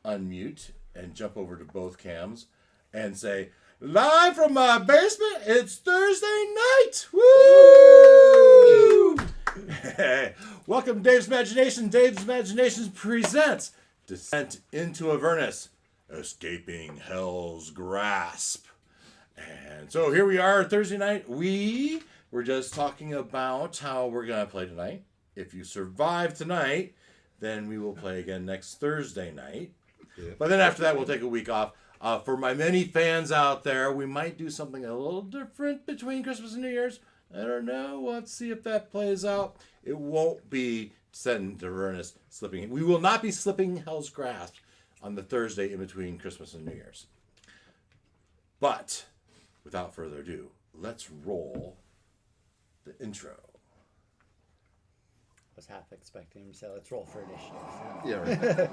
unmute and jump over to both cams and say, live from my basement, it's Thursday night! Woo! Welcome to Dave's Imagination. Dave's Imagination presents Descent into Avernus, Escaping Hell's Grasp. And so here we are Thursday night. We're just talking about how we're going to play tonight. If you survive tonight, then we will play again next Thursday night. Yeah. But then after that, we'll take a week off. For my many fans out there, we might do something a little different between Christmas and New Year's. I don't know. Let's see if that plays out. It won't be Descent into Avernus slipping. We will not be slipping Hell's Grasp on the Thursday in between Christmas and New Year's. But without further ado, let's roll the intro. I was half expecting him to say, let's roll for initiative. Yeah, right.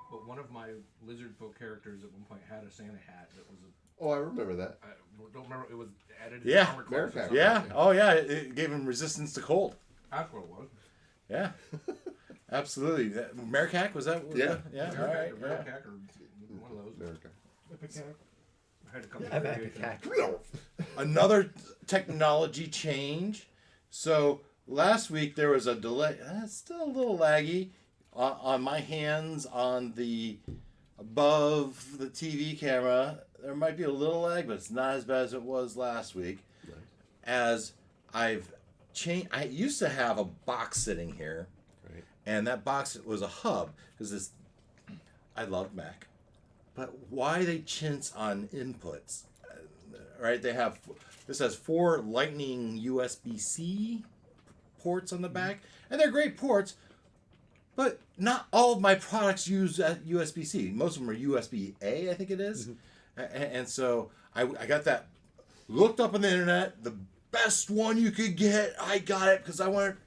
But one of my lizard folk characters at one point had a Santa hat that was Oh, I remember that. I don't remember, it was added Yeah. to armor class or something. Yeah. Oh, yeah. It gave him resistance to cold. That's what it was. Yeah. Absolutely. Mercac, was that? Yeah. Yeah. All Americac, right. or Americac or one of those. America. I had a couple of variations. Another technology change. So last week there was a delay. It's still a little laggy on my hands on the above the TV camera. There might be a little lag, but it's not as bad as it was last week. Nice. As I've changed, I used to have a box sitting here, Right. and that box was a hub because this. I love Mac, but why they chintz on inputs? Right? They have this has 4 Lightning USB-C ports on the back, and they're great ports. But not all of my products use USB-C. Most of them are USB-A, I think it is. And so I got that, looked up on the internet, the best one you could get. I got it because I wanted,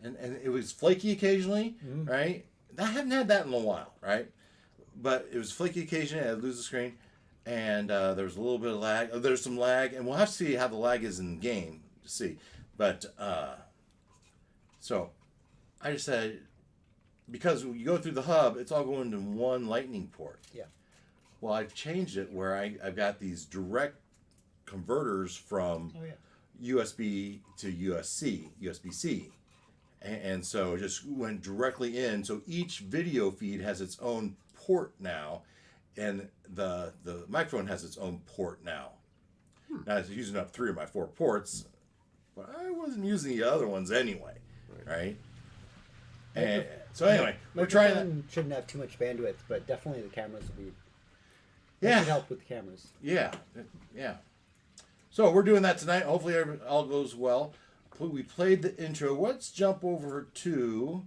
and it was flaky occasionally, right? I haven't had that in a while, right? But it was flaky occasionally. I'd lose the screen, and there was a little bit of lag. There's some lag, and we'll have to see how the lag is in the game to see. But so I just said, because when you go through the hub, it's all going to one lightning port. Yeah. Well, I've changed it where I've got these direct converters from USB to USB-C. And so it just went directly in. So each video feed has its own port now, and the microphone has its own port now. Now, it's using up 3 of my 4 ports, but I wasn't using the other ones anyway, right? And so anyway, we're trying that. Shouldn't have too much bandwidth, but definitely the cameras will be. Yeah. Should help with the cameras. Yeah. So we're doing that tonight. Hopefully all goes well. We played the intro. Let's jump over to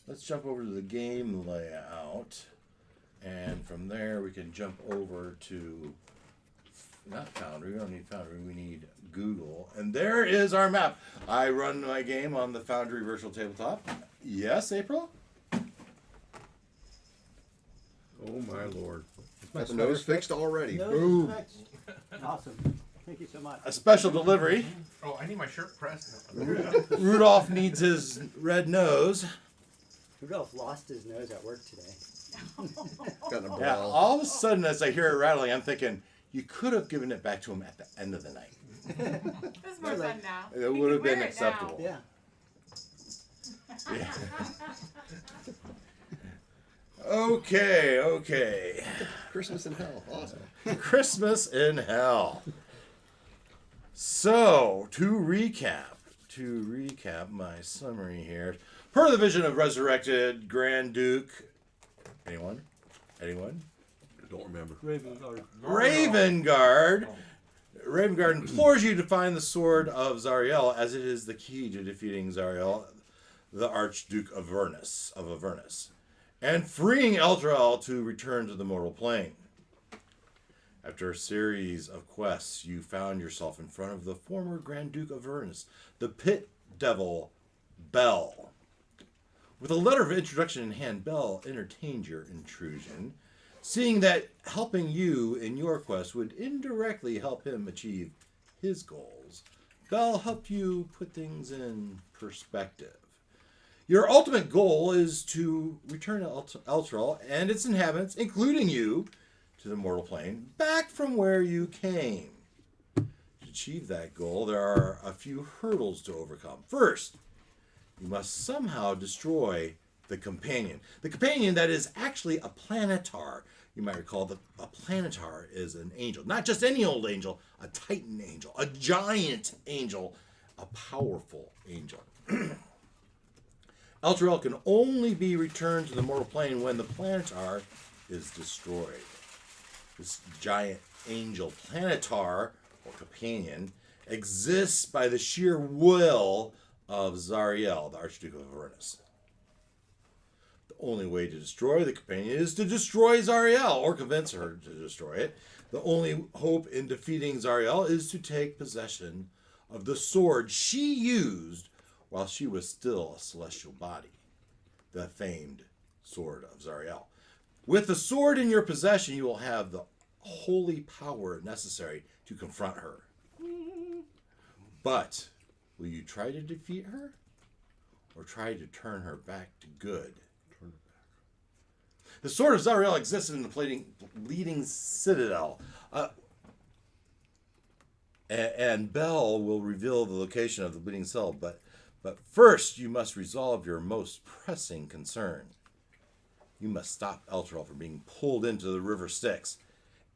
the game layout, and from there we can jump over to not Foundry. We don't need Foundry. We need Google. And there is our map. I run my game on the Foundry Virtual Tabletop. Yes, April? Oh my lord. Got the nose fixed already. Boom. Awesome. Thank you so much. A special delivery. Oh, I need my shirt pressed. Rudolph needs his red nose. Rudolph lost his nose at work today. Got a ball. Yeah, all of a sudden as I hear it rattling, I'm thinking, you could have given it back to him at the end of the night. It's more fun now. It would have been acceptable. Yeah. Yeah. Okay. Christmas in hell. Awesome. Christmas in Hell. So, to recap my summary here. Per the vision of resurrected Grand Duke. Anyone? I don't remember. Ravengard. Ravengard implores you to find the sword of Zariel, as it is the key to defeating Zariel, the Archduke of Avernus. and freeing Elturel to return to the mortal plane. After a series of quests, you found yourself in front of the former Grand Duke of Avernus, the pit devil Bell. With a letter of introduction in hand, Bell entertained your intrusion, seeing that helping you in your quest would indirectly help him achieve his goals. Bell helped you put things in perspective. Your ultimate goal is to return Elturel and its inhabitants, including you, to the mortal plane, back from where you came. To achieve that goal, there are a few hurdles to overcome. First, you must somehow destroy the companion. The companion that is actually a planetar. You might recall that a planetar is an angel. Not just any old angel, a titan angel, a giant angel, a powerful angel. Elturel can only be returned to the mortal plane when the planetar is destroyed. This giant angel planetar, or companion, exists by the sheer will of Zariel, the Archduke of Avernus. The only way to destroy the companion is to destroy Zariel, or convince her to destroy it. The only hope in defeating Zariel is to take possession of the sword she used while she was still a celestial body, the famed sword of Zariel. With the sword in your possession, you will have the holy power necessary to confront her. But will you try to defeat her, or try to turn her back to good? The sword of Zariel exists in the bleeding citadel. And Bell will reveal the location of the bleeding cell, but first you must resolve your most pressing concern. You must stop Elturel from being pulled into the river Styx.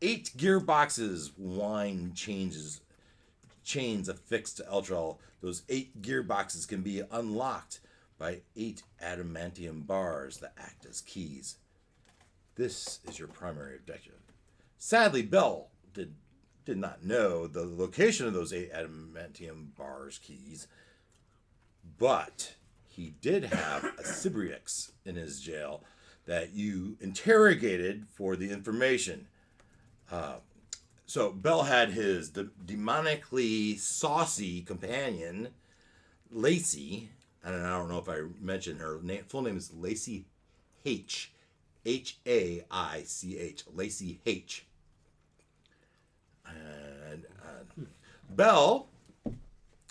8 gearboxes wind chains affixed to Elturel. Those 8 gearboxes can be unlocked by 8 adamantium bars that act as keys. This is your primary objective. Sadly, Bell did not know the location of those 8 adamantium bars keys, but he did have a Sybrix in his jail that you interrogated for the information. So Bell had his demonically saucy companion, Lacey, and I don't know if I mentioned her full name is Lacey H. Haich. Lacey H. And Bell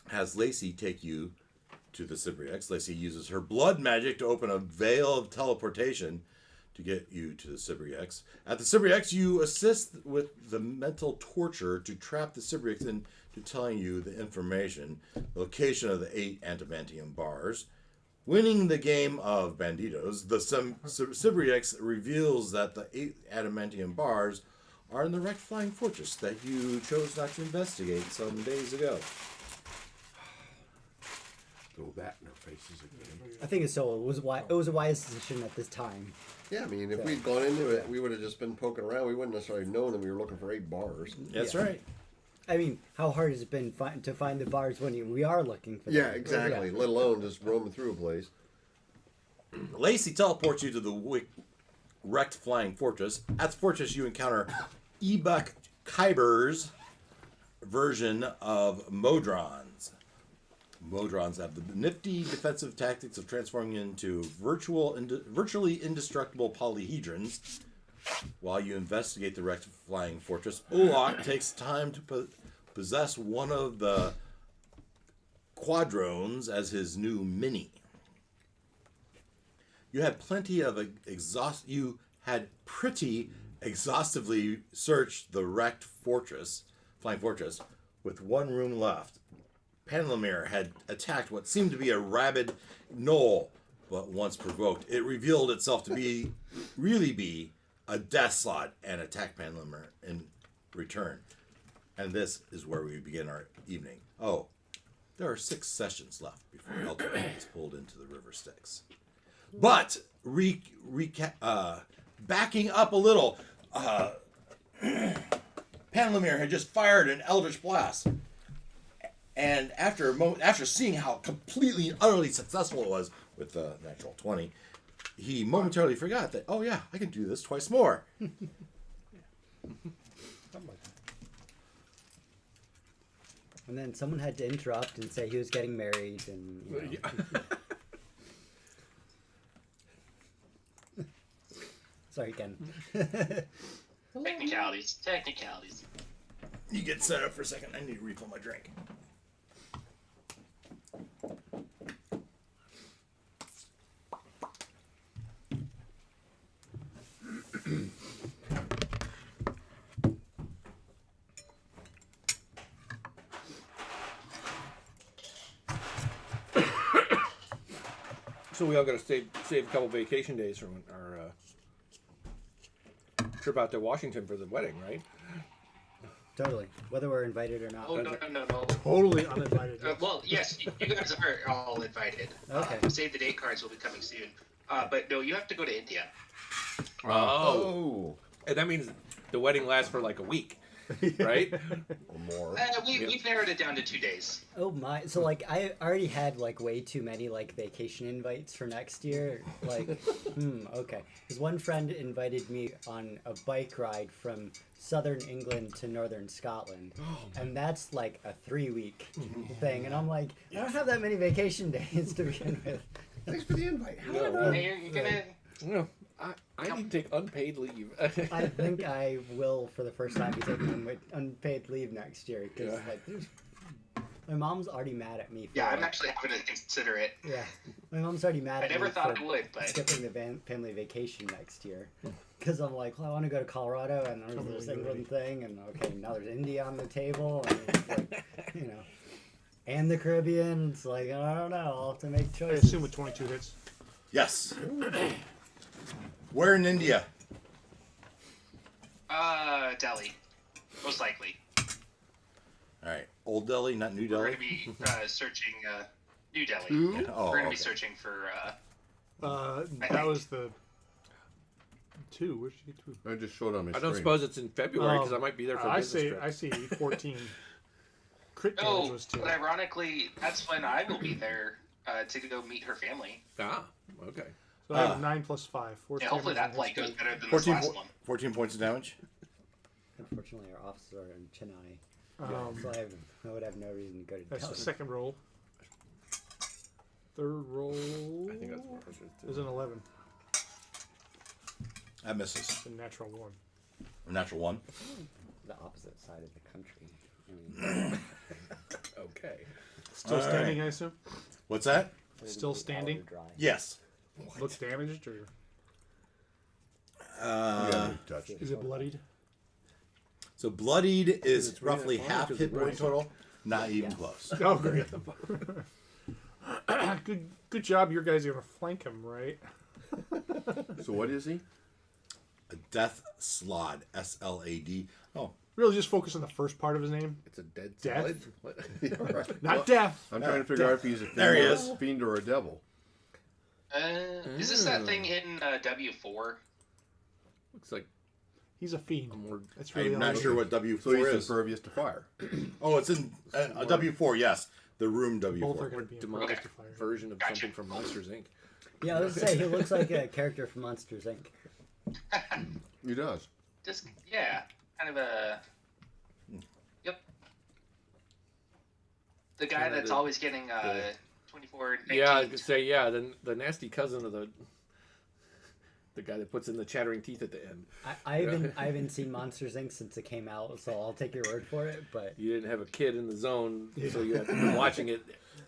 has Lacey take you to the Sybrix. Lacey uses her blood magic to open a veil of teleportation to get you to the Sybrix. At the Sybrix, you assist with the mental torture to trap the Sybrix into telling you the information, the location of the 8 adamantium bars. Winning the game of Banditos, the Sybrix reveals that the 8 adamantium bars are in the wrecked flying fortress that you chose not to investigate some days ago. Throw that in our faces again. I think it's so. It was a wise decision at this time. Yeah, I mean, if we'd gone into it, we would have just been poking around. We wouldn't necessarily known that we were looking for 8 bars. That's Yeah. right. I mean, how hard has it been to find the bars when we are looking for them? Yeah, exactly. Let alone just roaming through a place. Lacey teleports you to the wrecked flying fortress. At the fortress, you encounter Ebuk Kyber's version of Modrons. Modrons have the nifty defensive tactics of transforming into virtually indestructible polyhedrons. While you investigate the wrecked flying fortress, Olak takes time to possess one of the quadrones as his new mini. You had pretty exhaustively searched the wrecked flying fortress, with one room left. Panlamir had attacked what seemed to be a rabid gnoll, but once provoked, it revealed itself to really be a death slot and attacked Panlamir in return. And this is where we begin our evening. Oh, there are 6 sessions left before Elturel is pulled into the river Styx. But backing up a little, Panlamir had just fired an Eldritch Blast. And after seeing how completely and utterly successful it was with the natural 20, he momentarily forgot that, oh yeah, I can do this twice more. Something like that. And then someone had to interrupt and say he was getting married, and you know. Sorry, Ken. Technicalities. You get set up for a second. I need to refill my drink. So we all got to save a couple vacation days from our trip out to Washington for the wedding, right? Totally. Whether we're invited or not. Oh, no. Totally uninvited. Well, yes, you guys are all invited. Okay. Save the date cards will be coming soon. But no, you have to go to India. Oh. And that means the wedding lasts for like a week, right? Or more. We've narrowed it down to 2 days. Oh my! So like, I already had like way too many like vacation invites for next year. Like, okay. Because one friend invited me on a bike ride from southern England to northern Scotland, and that's like a 3-week thing. And I'm like, I don't have that many vacation days to begin with. Thanks for the invite. You're gonna. No, I need to take unpaid leave. I think I will, for the first time, be taking unpaid leave next year because like, my mom's already mad at me. For, Yeah, I'm actually having to consider it. Yeah, my mom's already mad at me. I never thought for I would, but skipping the family vacation next year because I'm like, well, I want to go to Colorado, and there's this England thing, and okay, now there's India on the table, and it's like, you know, and the Caribbean. It's like, I don't know, I'll have to make I choices. assume with 22 hits. Yes. Where in India? Delhi, most likely. All right. Old Delhi, not New We're Delhi. gonna be searching New Delhi. Oh, We're gonna be okay. searching for. That was the 2. Where'd you get 2? I just showed on my I screen. don't suppose it's in February because I might be there for a business trip. I see 14. Crit damage Oh, was 2. but ironically, that's when I will be there to go meet her family. Ah, okay. So I have 9 plus 5. 14 Yeah, hopefully that damage flight goes and better than this 14, last one. 14 points of damage. Unfortunately, our offices are in Chennai, hits. so I would have no reason to go to That's Delhi. the second roll. Third roll I think that's what it is an 11. That misses. It's a natural 1. A natural 1. The opposite side of the country. I mean, Okay. Still All standing, right. I assume? What's that? Still standing? dry. Yes. Looks damaged, or Yeah, touched. is it bloodied? So bloodied is It's really roughly fine half because hit it point rains. total. Not even close. Oh, great. Good job. Your guys are going to flank him, right? So what is he? A death slod. SLAD. Oh, Really just focus on the first part of his name. It's a dead Death? salad. What? Right. Not death. I'm trying to figure out if he's a fiend, There he or, is. fiend or a devil. Is this that thing in W4? Looks like He's a fiend. a more. That's really I'm all not it sure is. what W4 So he's is. impervious to fire. Oh, it's in a W4. Yes, the room Both are W4. going to be demonic impervious to fire. version of Gotcha. something from Monsters Inc. Yeah, I was gonna say he looks like a character from Monsters Inc. He does. Just yeah, kind of a. Yep. The guy Kinda that's the- always getting 24. Yeah, I could say the nasty cousin of the guy that puts in the chattering teeth at the end. I haven't seen Monsters Inc. since it came out, so I'll take your word for it. But You didn't have a kid in the zone, so you had to be watching it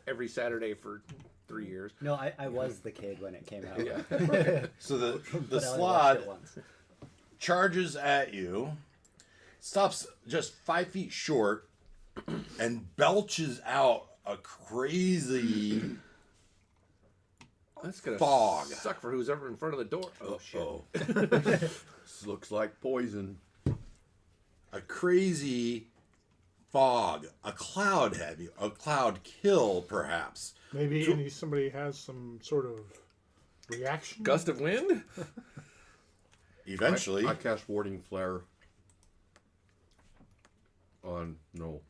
every Saturday for 3 years. no, I was the kid when it came out. Yeah. So the But I only watched slod it once. charges at you, stops just 5 feet short, and belches out a crazy. That's gonna Fog. suck for who's ever in front of the door. Oh shit! Oh, This looks like poison. a crazy fog, a cloud heavy, a cloud kill perhaps. Maybe somebody has some sort of reaction. Gust of wind. Eventually, I cast warding flare on no.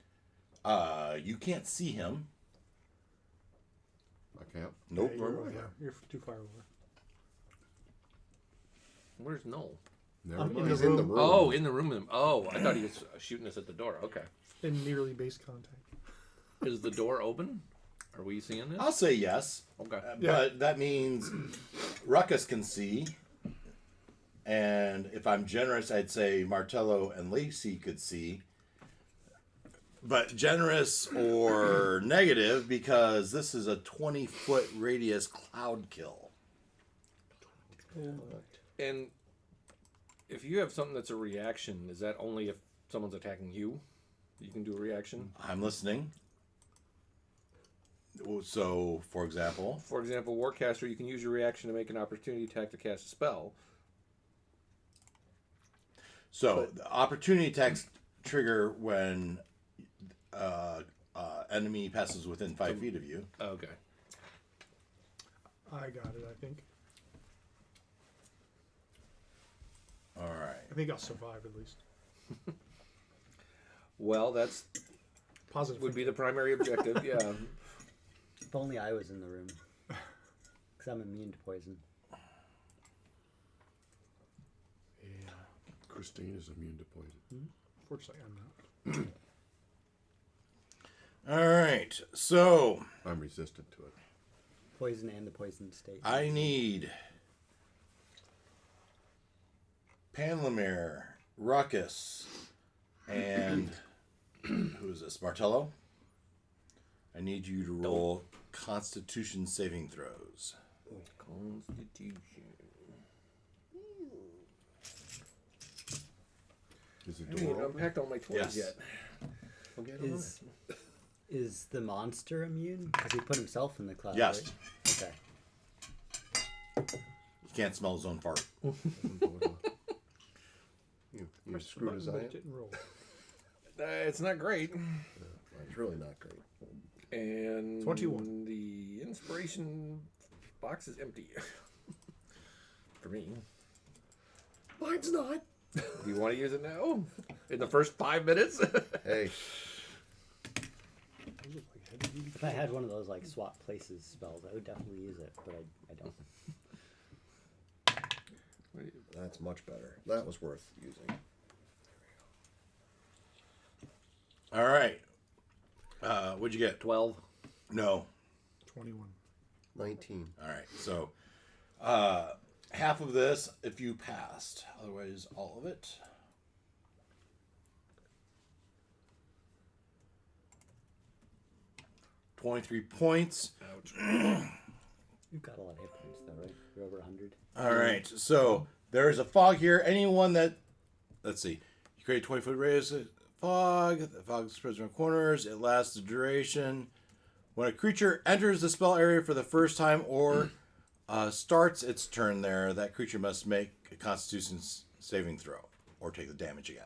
you can't see him. I can't. Nope. Yeah, you're too far over. Where's Noel? Never I'm in mind. the He's in the room. room. Oh, in the room with him. Oh, I thought he was shooting us at the door. Okay. In nearly base contact. Is the door open? Are we seeing this? I'll say yes. Okay. Yeah. But that means Ruckus can see. And if I'm generous, I'd say Martello and Lacey could see. But generous or negative because this is a 20-foot radius cloud kill. And if you have something that's a reaction, is that only if someone's attacking you? You can do a reaction? I'm listening. So, for example, For example, Warcaster, you can use your reaction to make an opportunity attack to cast a spell. so the opportunity attacks trigger when enemy passes within 5 feet of you. Okay. I got it, I think. All right. I think I'll survive at least. Well, that's Positive. would be the primary objective, yeah. If only I was in the room. Because I'm immune to poison. Yeah. Christine is immune to poison. Fortunately, I'm not. All right. So I'm resistant to it. Poison and the poison state. I need Panlamere, Ruckus, and who is this? Martello. I need you to roll Constitution saving throws. Constitution. Is the I haven't door open? unpacked all my toys Yes. yet. I'll get on Is the monster immune? Because he put himself in the cloud. Yes. Right? Okay. He can't smell his own fart. You Pressed the screwed as I button, but am? it didn't roll. It's not great. It's really not great. And 21. The inspiration box is empty. For me. Mine's not. Do you want to use it now? In the first 5 minutes? Hey, Those look like heavy-duty If I had one of those like swap places spells, I would definitely use it, but I don't. that's much better. That was worth using. All right. What'd you get? 12. No. 21. 19. All right. So half of this if you passed. Otherwise, all of it. $23 points. Ouch. You've got a lot of hit points though, right? You're over 100. All right. So there's a fog here. Anyone that, let's see, you create a 20-foot radius of fog. The fog spreads around corners. It lasts the duration. When a creature enters the spell area for the first time or starts its turn there, that creature must make a Constitution saving throw or take the damage again.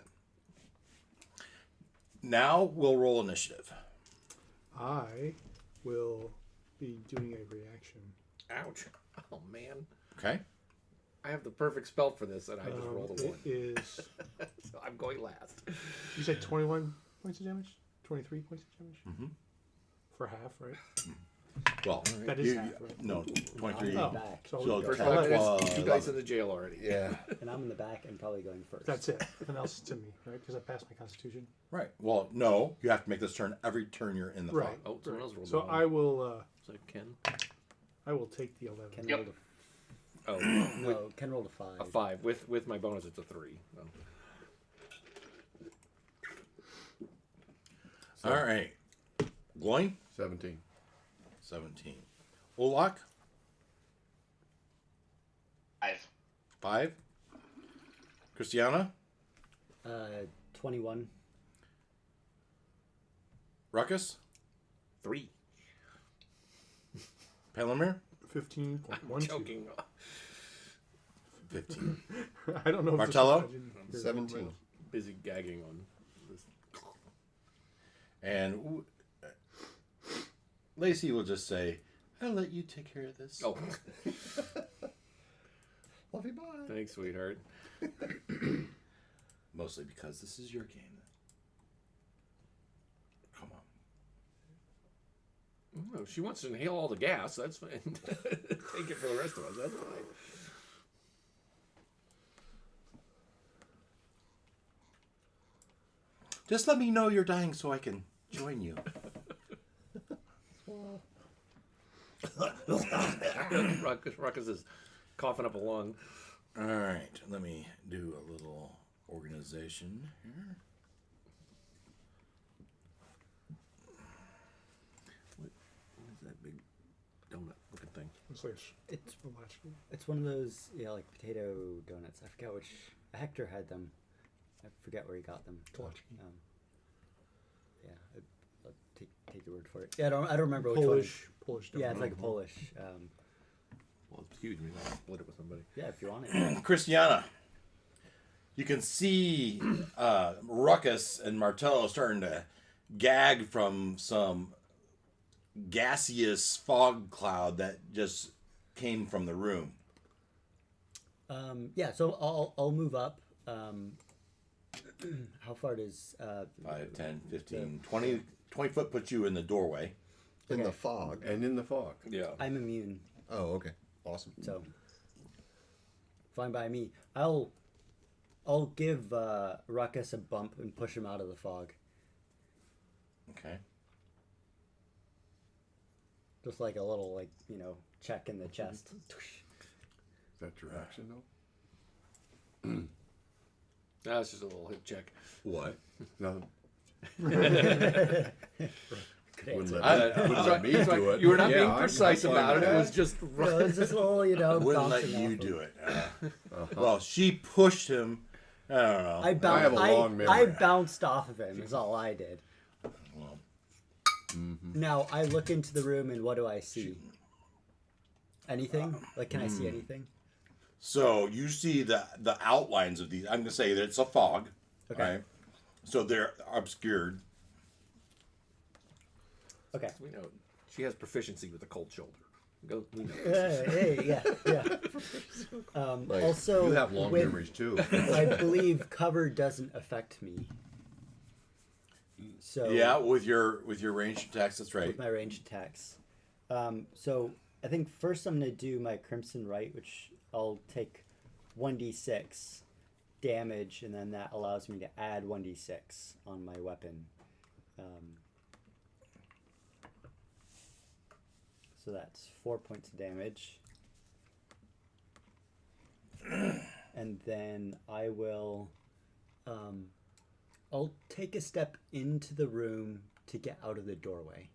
Now we'll roll initiative. I will be doing a reaction. Ouch. Oh, man. Okay. I have the perfect spell for this, and I just rolled a 1. It is. So I'm going last. You said 21 points of damage? 23 points of damage? Mhm. For half, right? Well, That is you- half, right? No, 23. I'm Oh, in the back. so So First Okay. one is Well, 2 dice in the jail already. Yeah. And I'm in the back and probably going first. that's it. Nothing else to me, right? Because I passed my constitution. Right. Well, no, you have to make this turn every turn you're in the Right. fog. Oh, someone else rolled So a 1. I will. Is that Ken? I will take the 11. Ken Yep. rolled Oh, no, Ken rolled a 5. a 5. With my bonus, it's a 3. So. All right. Gloin, 17. 17. Olak, 5. 5. Christiana, 21. Ruckus, 3. Palomir, 15.12. Choking. 15. I don't know. If Martello? This, I didn't hear that 17. right. Busy gagging on this. And Lacey will just say, I'll let you take care of this. Oh, Love you, bye. thanks, sweetheart. Mostly because this is your game. Come on. Oh, if she wants to inhale all the gas, that's fine. Take it for the rest of us, that's fine. Just let me know you're dying so I can join you. Ruckus is coughing up a lung. All right, let me do a little organization here. What is that big donut looking thing? It's like It's electrical. it's one of those like potato donuts. I forget which. Hector had them. I forget where he got them. Tchotchke. Yeah, I'll take your word for it. Yeah, I don't remember which one. Polish. Yeah, it's donut. like a Polish. Well, it's huge. Maybe I'll split it with somebody. Yeah, if you want it. Christiana, you can see Ruckus and Martello starting to gag from some gaseous fog cloud that just came from the room. Yeah, so I'll move up. How far does 5, 10, 15, 20 foot puts you in the doorway. In Okay. the fog. And in the fog. Yeah. I'm immune, Oh, okay. Awesome. so fine by me. I'll give Ruckus a bump and push him out of the fog, Okay. just like a little check in the chest. Is that your action though? That's just a little hip check. What? Nothing. Good Wouldn't answer. let me do it. You were not Yeah, being I'm precise fine about with it. It that. was just No, it's just a little, Wouldn't let bouncing you off do him. it. Well, she pushed him. I don't know. I have a long memory. I bounced off of him. Is all I did. Well, Now I look into the room and what do I see? Anything? Like, can I see anything? so you see the outlines of these. I'm gonna say that it's a fog. Okay. Right? So they're obscured. Okay. we know she has proficiency with a cold shoulder. Go. We know. Yeah. Nice. Also, You have long with, memories too. I believe cover doesn't affect me. So Yeah, with your ranged attacks. That's right. with my ranged attacks. So I think first I'm gonna do my Crimson Right, which I'll take 1d6 damage, and then that allows me to add 1d6 on my weapon. So that's 4 points of damage. And then I will I'll take a step into the room to get out of the doorway.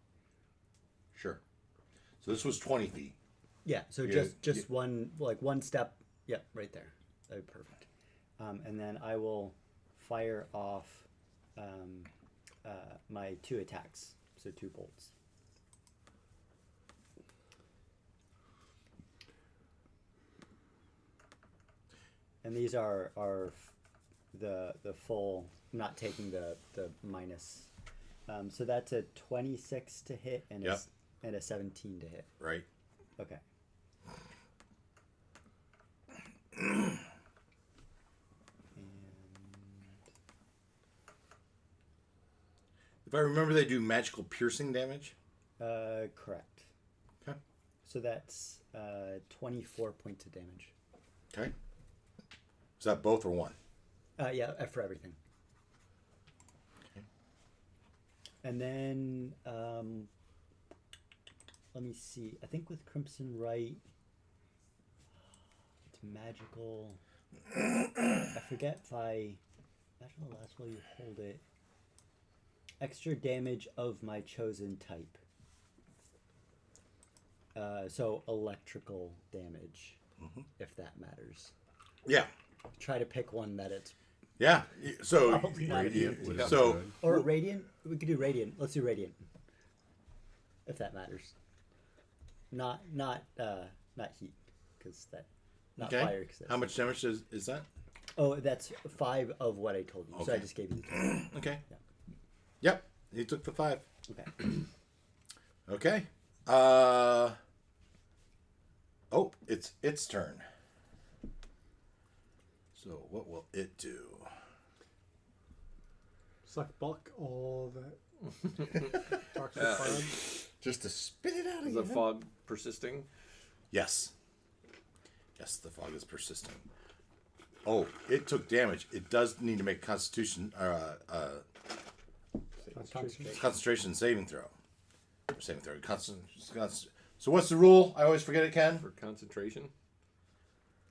Sure. So this was 20 feet. Yeah, so Yeah, just one step. Yep, right there. That'd be perfect. And then I will fire off my 2 attacks, so 2 bolts. And these are the full, not taking the minus. So that's a 26 to hit and Yep. and a 17 to hit. Right. Okay. If I remember, they do magical piercing damage. Correct. Okay. So that's 24 points of damage. Okay. Is that both or one? Yeah, for everything. Okay. And then let me see. I think with Crimson Right, it's magical. I forget if magical lasts while you hold it. Extra damage of my chosen type. So electrical damage, if that matters. Yeah. Try to pick one that it's Yeah. So probably not. Radiant would have So- been Or radiant. We could do radiant. Let's do radiant, if that matters. Not heat, because that not okay. fire. Cause that's How much damage is that? Oh, that's 5 of what I told you. So I Okay. just gave you the 10. Okay. Yeah. Yep. He took the 5. Okay. Okay. Oh, it's its turn. So what will it do? Suck bulk all that toxic fog. Just to spit it out Is again. the fog persisting? Yes. Yes, the fog is persisting. Oh, it took damage. It does need to make Constitution Concentration. Concentration saving throw. Or saving throw. So what's the rule? I always forget it, Ken. For concentration.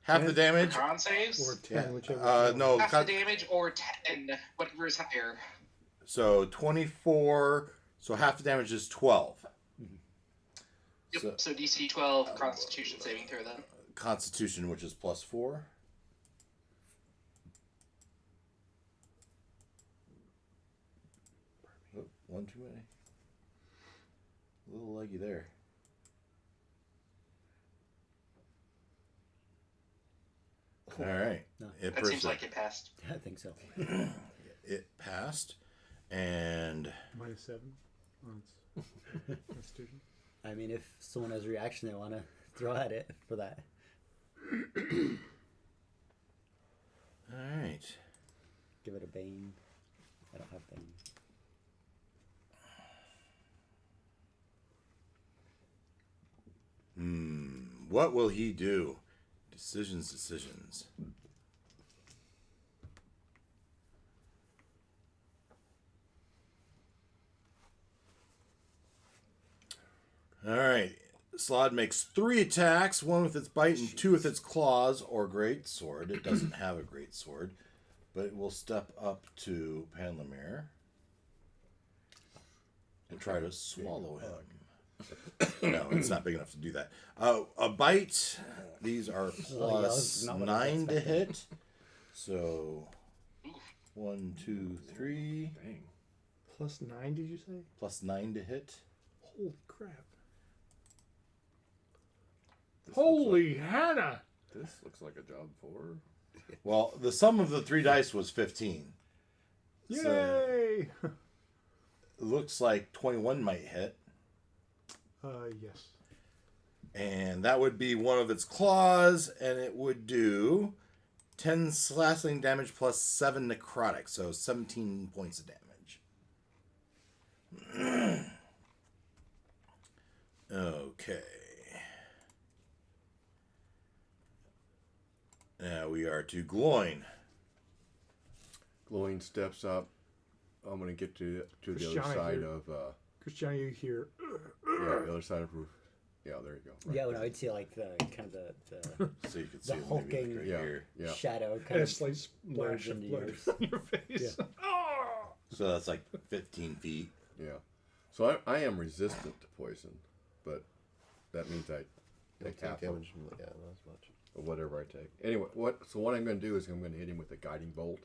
Half the damage. Con saves? Or 10, Yeah. whichever. No. Half the damage or 10, whatever is higher. So 24. So half the damage is 12. Yep. So DC 12 Constitution saving throw then. Constitution, which is +4. Oh, one too many. A little leggy there. All right. No. That seems like it passed. I think so. It passed, and -7 on its Constitution. I mean, if someone has a reaction they want to throw at it for that. all right. Give it a Bane. I don't have Bane. What will he do? Decisions. All right. Slod makes 3 attacks, 1 with its bite and 2 with its claws or great sword. It doesn't have a great sword, but it will step up to Panlamir and try to swallow him. No, it's not big enough to do that. A bite. These are plus not what I was 9 to expecting. hit. So 1, 2, 3. Dang. +9, did you say? Plus 9 to hit. Holy crap. This Holy Hannah! This looks like a job for. Well, the sum of the 3 dice was 15. Yay! So it looks like 21 might hit. Yes. And that would be one of its claws, and it would do 10 slashing damage plus 7 necrotic, so 17 points of damage. Okay. Now we are to Gloin. Glowing steps up. I'm going to get to the other Christiana side here. of, Christiana, you hear. yeah, the other side of roof. Yeah, there you go. Right. Yeah, when I would see like the kind of the So you can see The it maybe hulking- like right Yeah, here. yeah. shadow And kind a of slight splash blurs of into blood yours. on your face. Oh! So that's like 15 feet. Yeah. So I am resistant to poison, but that means I take half of damage from not as much. whatever I take. Anyway, what I'm going to do is I'm going to hit him with a guiding bolt.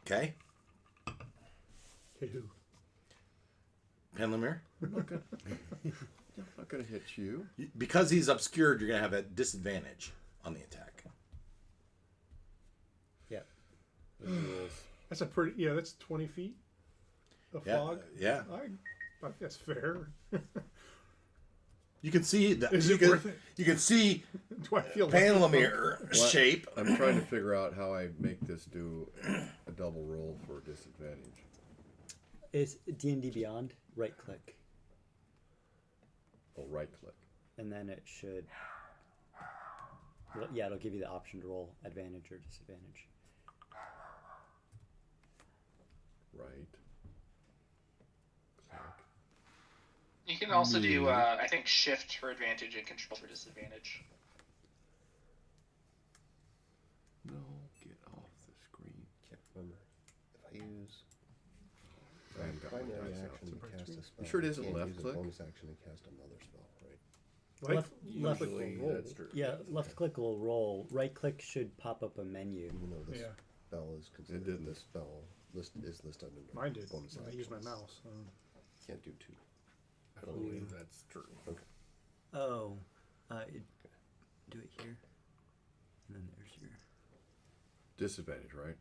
Okay. Hit who? Panlamir? I'm not going to hit you. Because he's obscured, you're going to have a disadvantage on the attack. yeah. That's a pretty. Yeah, that's 20 feet. A Yeah. fog. Yeah. I think that's fair. You can see that. Is you it can, worth it? You can see Do I feel lucky? Panlamir shape. I'm trying to figure out how I make this do a double roll for disadvantage. Is D&D Beyond right click, Oh, right click. and then it should. Well, yeah, it'll give you the option to roll advantage or disadvantage. Right. Click. You can also do, I think, shift for advantage and control for disadvantage. No, get off the screen. Can't remember. If I use I haven't got my primary dice out. action to cast a spell, You sure it I isn't can't left use a click? bonus action to cast another spell, right? Left click Usually will roll. that's true. Yeah, left click will roll. Right click should pop up a menu. Even though this Yeah. spell is considered, didn't. this spell is listed under Mine did. bonus I action. used my mouse. Can't do 2. I believe that's true. Oh, do it here, and then there's your. Disadvantage, right?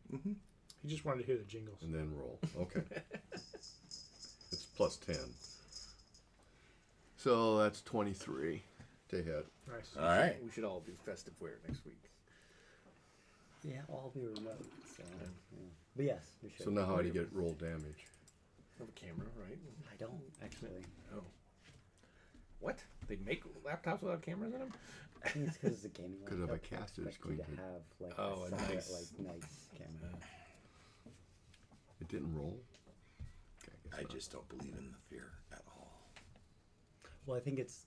He just wanted to hear the jingles. And then roll. Okay. It's plus 10. So that's 23 to hit. Nice. All right. We should all be festive wear next week. Yeah, I'll be remote. So, yeah. But yes, we should. So now how do you get roll damage? Have a camera, right? I don't actually. Oh. What? They make laptops without cameras in them? I think it's because it's a gaming. Because if I laptop, cast it, it's expect you going to to- have like Oh, a a separate, nice- like nice camera. It didn't roll? I just don't believe in the fear at all. Well, I think it's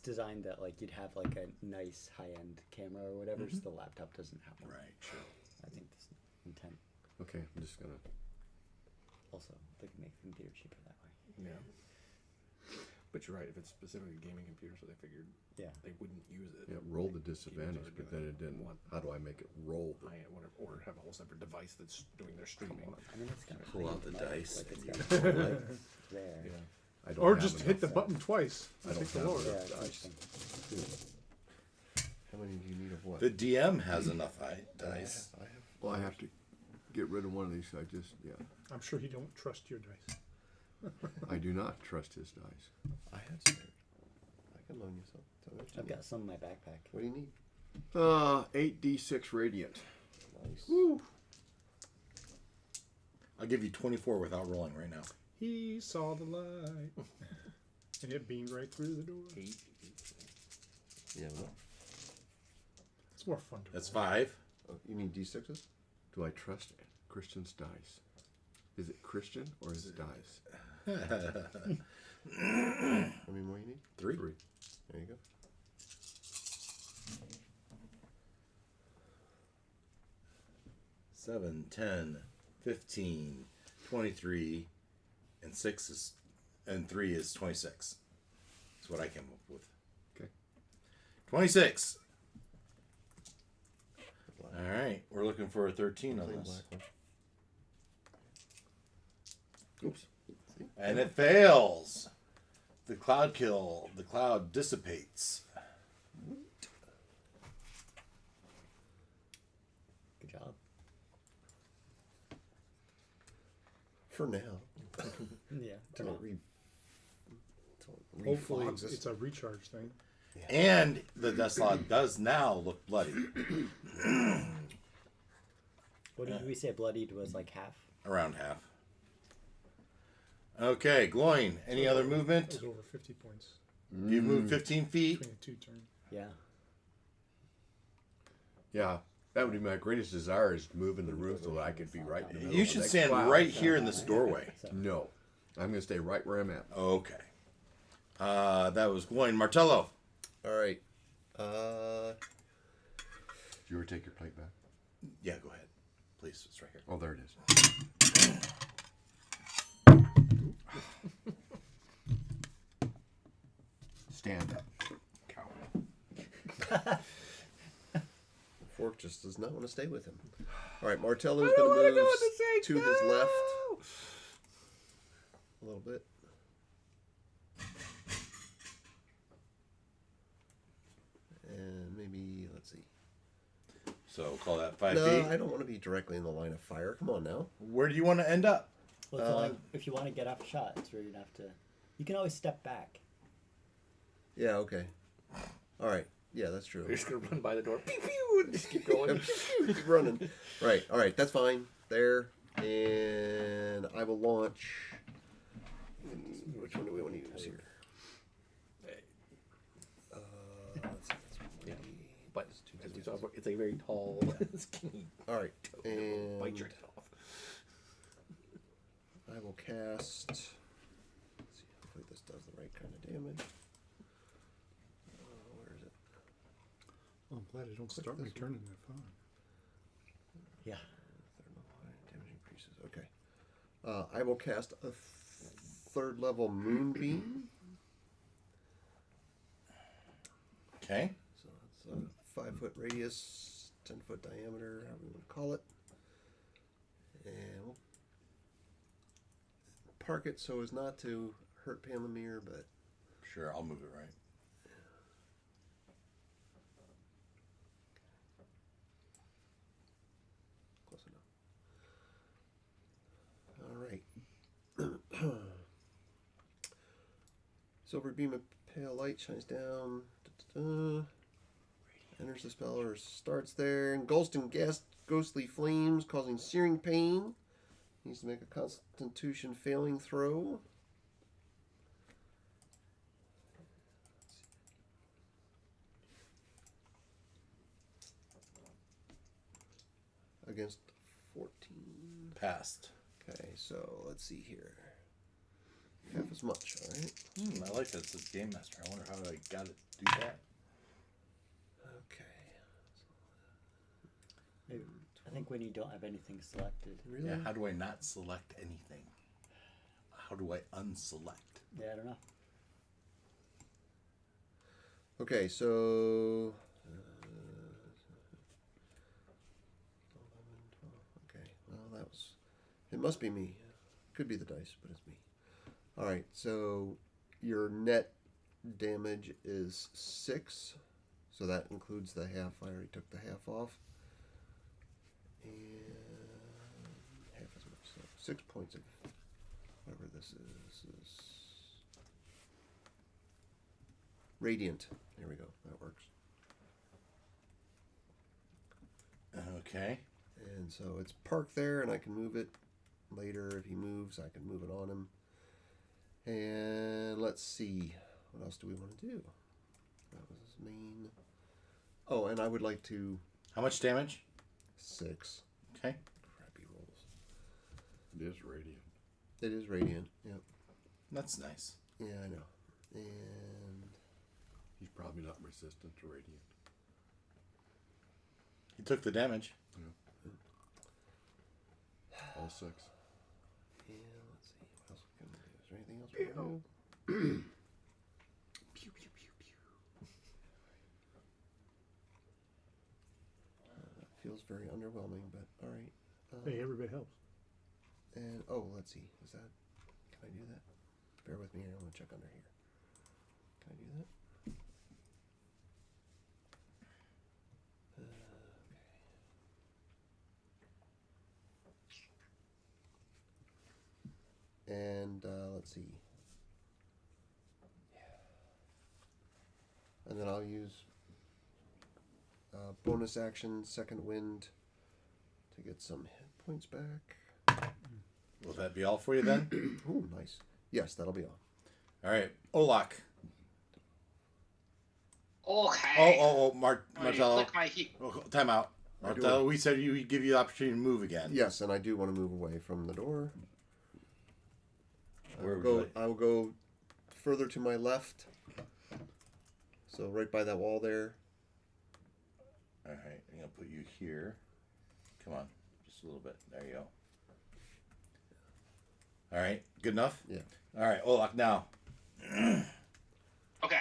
designed that like you'd have like a nice high-end camera or whatever, so the laptop doesn't have one. Right, sure. I think this intent Okay, I'm just gonna. also like make the computer cheaper that way. Yeah. But you're right. If it's specifically a gaming computer, so they figured Yeah. they wouldn't use it. Yeah, roll the disadvantage, but then it didn't. How do I make it roll? Or have a whole separate device that's doing their streaming. I mean, it's kind of Pull out the dice. Like it's got light there. Yeah. I don't Or have just enough. hit the button twice. I don't Take the have lower. Yeah, enough it's dice. interesting. How many do you need of what? The DM has enough dice. I have. Well, I have to get rid of one of these. I just, I'm sure you don't trust your dice. I do not trust his dice. I had some. I can loan you some. Tell me what you I've need. got some in my backpack. What do you need? 8d6 radiant. Nice. Woo! I'll give you 24 without rolling right now. He saw the light. And it beamed right through the door. Yeah. Well, It's more fun to That's roll. 5. oh, you mean D6s? Do I trust Christian's dice? Is it Christian or is it dice? How many more you need? 3. There you go. Seven, 10, 15, 23, and 6 is, and 3 is 26. That's what I came up with. Okay. 26. All right, we're looking for a 13 on Plain this, black one. Oops. and it fails. The cloud dissipates. Good job. For now. Yeah. Until it Hopefully refogs us. it's a recharge thing. And the Desolate does now look bloody, What did we say? Bloodied was like half. around half. Okay, glowing. Any other That movement? was over 50 points You moved 15 feet. between the two turns. Yeah. Yeah, that would be my greatest desire is moving the room so that I could be right in the middle. You of should that stand cloud. right here in this doorway. No, I'm going to stay right where I'm at. Okay. That was glowing. Martello. All right. Did you ever take your plate back? Yeah, go ahead. Please, it's right here. Oh, there it is. Stand up. Fork just does not want to stay with him. All right, Martello's going to move to his left a little bit. And maybe, let's see. So call that 5 No, feet. I don't want to be directly in the line of fire. Come on now. Where do you want to end up? Well, it's only, if you want to get off a shot, it's where you'd have to. You can always step back. Yeah, okay. All right. Yeah, that's true. You're just gonna run by the door, pew pew, and just keep going. Keep running. Right. All right. That's fine. There. And I will launch. Which one do we want to use here? Let's see, that's Yeah. But as we saw, it's a very tall, skinny. all right. And Bite your head off. I will cast. Let's see. Hopefully this does the right kind of damage. Where is it? Oh, I'm glad I don't start my turn in that fun. Yeah. Damage increases. Okay. I will cast a third level moonbeam. Okay. So it's a 5-foot radius, 10-foot diameter, however you want to call it. And we'll park it so as not to hurt Pamela, but Sure, I'll move it right. close enough. All right. Silver beam of pale light shines down. Enters the spell or starts there. Engulfed in ghostly flames, causing searing pain. Needs to make a Constitution failing throw. Against 14. Passed. Okay, so let's see here. half as much. All right. I like that. It says Game Master. I wonder how I got it to do that. Okay. I think when you don't have anything selected. Really? Yeah, how do I not select anything? How do I unselect? Yeah, I don't know. Okay, so. 11, 12. Okay, well, that was. It must be me. Could be the dice, but it's me. All right, so your net damage is 6. So that includes the half. I already took the half off. And half as much. So 6 points of whatever this is radiant. There we go. That works. Okay. And so it's parked there, and I can move it later. If he moves, I can move it on him. And let's see. What else do we want to do? That was his main. Oh, and I would like to. How much damage? 6. Okay. Crappy rolls. It is radiant. It is radiant. Yep. That's nice. Yeah, I know. And He's probably not resistant to radiant. He took the damage. All 6. yeah, let's see. What else we can do? Is there anything else we can do? Pew, pew, pew, pew. That feels very underwhelming, but all right. Hey, every bit helps. And oh, let's see. Is that? Can I do that? Bear with me here. I want to check under here. Can I do that? And let's see. And then I'll use bonus action, second wind, to get some hit points back. Will that be all for you then? Ooh, nice. Yes, that'll be all. All right. Olak. Okay. Oh, I'm gonna Martello. click my Time out. I do Martello, we said we'd give you the opportunity to move again. Yes, and I do want to move away from the door. Where would you like? I will go further to my left. So right by that wall there. All right. I'm going to put you here. Come on. Just a little bit. There you go. All right. Good enough? Yeah. All right. Olak, now. Okay.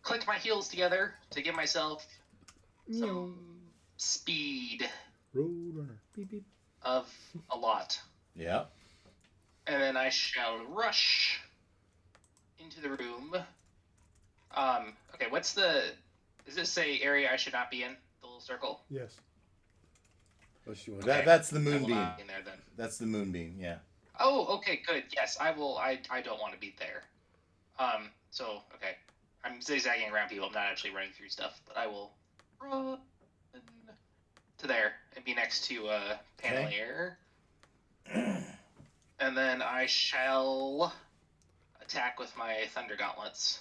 Clicked my heels together to give myself some speed Roadrunner. Beep beep. of a lot. Yeah. And then I shall rush into the room. Okay, what's the... Does this say area I should not be in? The little circle? Yes. Unless you want That's the I will moonbeam. not be in there then. That's the moonbeam, yeah. Oh, okay, good. Yes, I will. I don't want to be there. So, okay. I'm zigzagging around people. I'm not actually running through stuff, but I will run to there and be next to Panelier. And then I shall attack with my Thunder Gauntlets.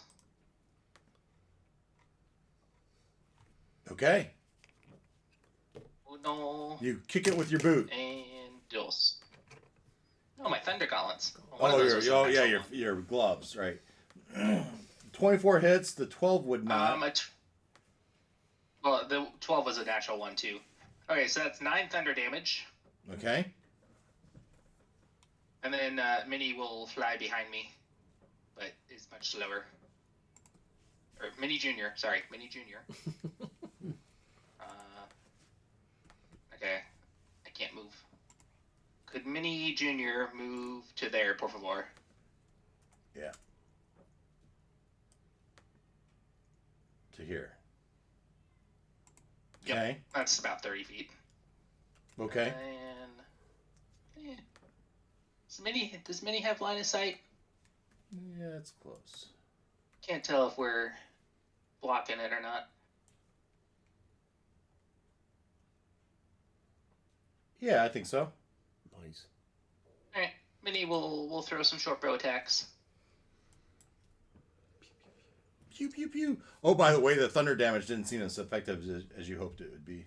Okay. Uno You kick it with your boot. and dos. No, my Thunder Gauntlets. One of Oh, those was an actual one. your gloves, right. 24 hits, the 12 would not. Well, the 12 was a natural one, too. Okay, so that's 9 thunder damage. Okay. And then Minnie will fly behind me, but is much slower. Or Minnie Junior, sorry, Minnie Junior. Okay, I can't move. Could Minnie Junior move to there, por favor? Yeah. To here. Yep, Okay. that's about 30 feet. Okay. And does Minnie have line of sight? Yeah, it's close. Can't tell if we're blocking it or not. Yeah, I think so. Nice. Alright, Minnie will throw some short bow attacks. Pew, pew, pew. Oh, by the way, the thunder damage didn't seem as effective as you hoped it would be.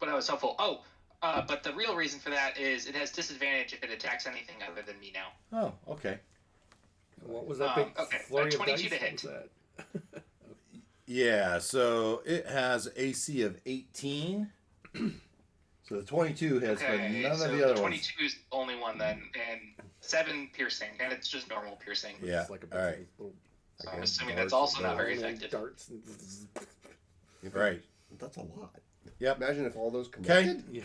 But I was helpful. Oh, But the real reason for that is it has disadvantage if it attacks anything other than me now. Oh, okay. What was that big Okay, flurry of 22 dice? to What hit. was that? Yeah, so it has AC of 18. So the 22 hits, but Okay, none so of the the other 22 is the only one then, and 7 piercing, and it's just normal piercing. ones. Yeah. It's like a All right. little, So I'm assuming that's also not very effective. darts. Right. That's a lot. Yep. Imagine if all those Okay. connected. Yeah.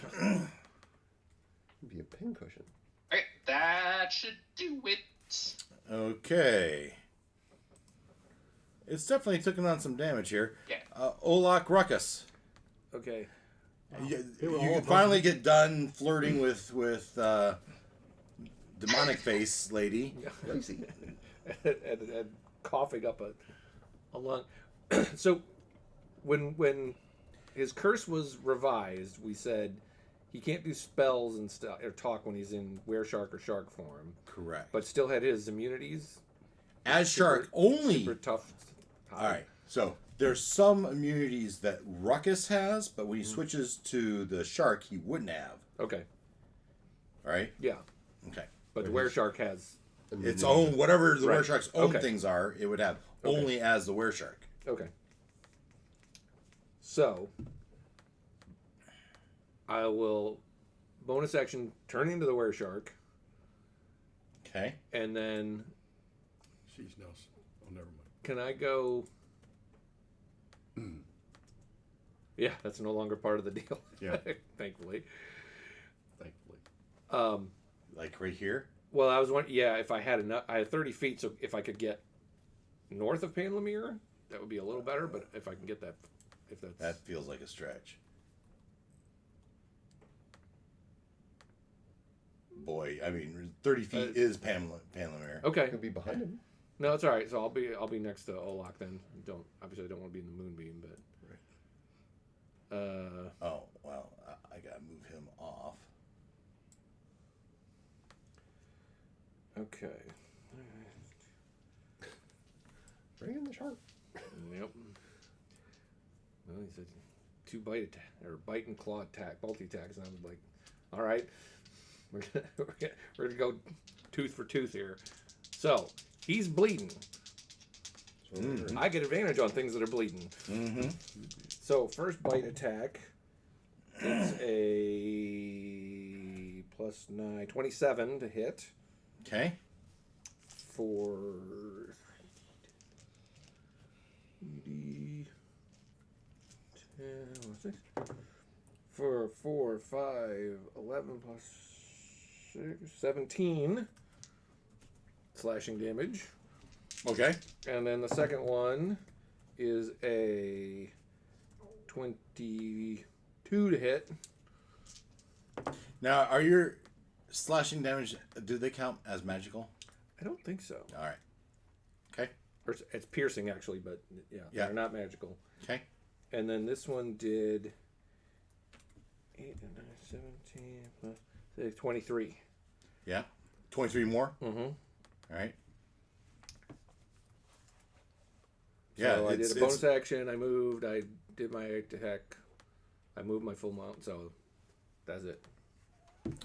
It'd be a pincushion. Okay, that should do it. Okay. It's definitely taking on some damage here. Yeah. Olak Ruckus. Okay. You, They were you all can finally get done flirting with demonic face lady. Crazy. and coughing up a lung. So when his curse was revised, we said he can't do spells and stuff or talk when he's in were-shark or shark form, Correct. but still had his immunities. As shark only. Super tough. All right. So there's some immunities that Ruckus has, but when he switches to the shark, he wouldn't have. Okay. All right. Yeah. Okay. But the were-shark has. Its own, whatever the Right. were-shark's own Okay. things are, it would have Okay. only as the were-shark. Okay. So I will bonus action turn into the were-shark, Okay. and then She's no. Oh, never mind. can I go? Yeah, that's no longer part of the deal. Yeah. Thankfully. Thankfully. Like right here. Well, I was wondering. Yeah, if I had enough, I had 30 feet, so if I could get north of Panlemere, that would be a little better. But if I can get that, if that's That feels like a stretch. Boy, I mean, 30 feet is Panlemere. okay. Could be behind him. No, it's all right. So I'll be next to Olak then. Obviously I don't want to be in the moonbeam, but. Oh, well, I gotta move him off. Okay. Bring in the shark. Yep. Well, he said 2 bite attack or bite and claw attack, multi attacks, and I was like, all right, we're gonna go tooth for tooth here. So he's bleeding. I get advantage on things that are bleeding. Mm-hmm. So first bite attack, it's a +9, 27 to hit Okay. for 10, what's this? For 4, 5, 11 plus 6, 17 slashing damage. Okay. And then the second one is a 22 to hit. Now, are your slashing damage, do they count as magical? I don't think so. All right. Okay. Or it's piercing, actually, but yeah, Yeah. they're not magical. Okay. And then this one did 8 and 9, 17 plus 6, 23. Yeah. 23 more? Mm-hmm. All right. Yeah, So I did a bonus action. I moved. I did my attack. I moved my full mount. So that's it.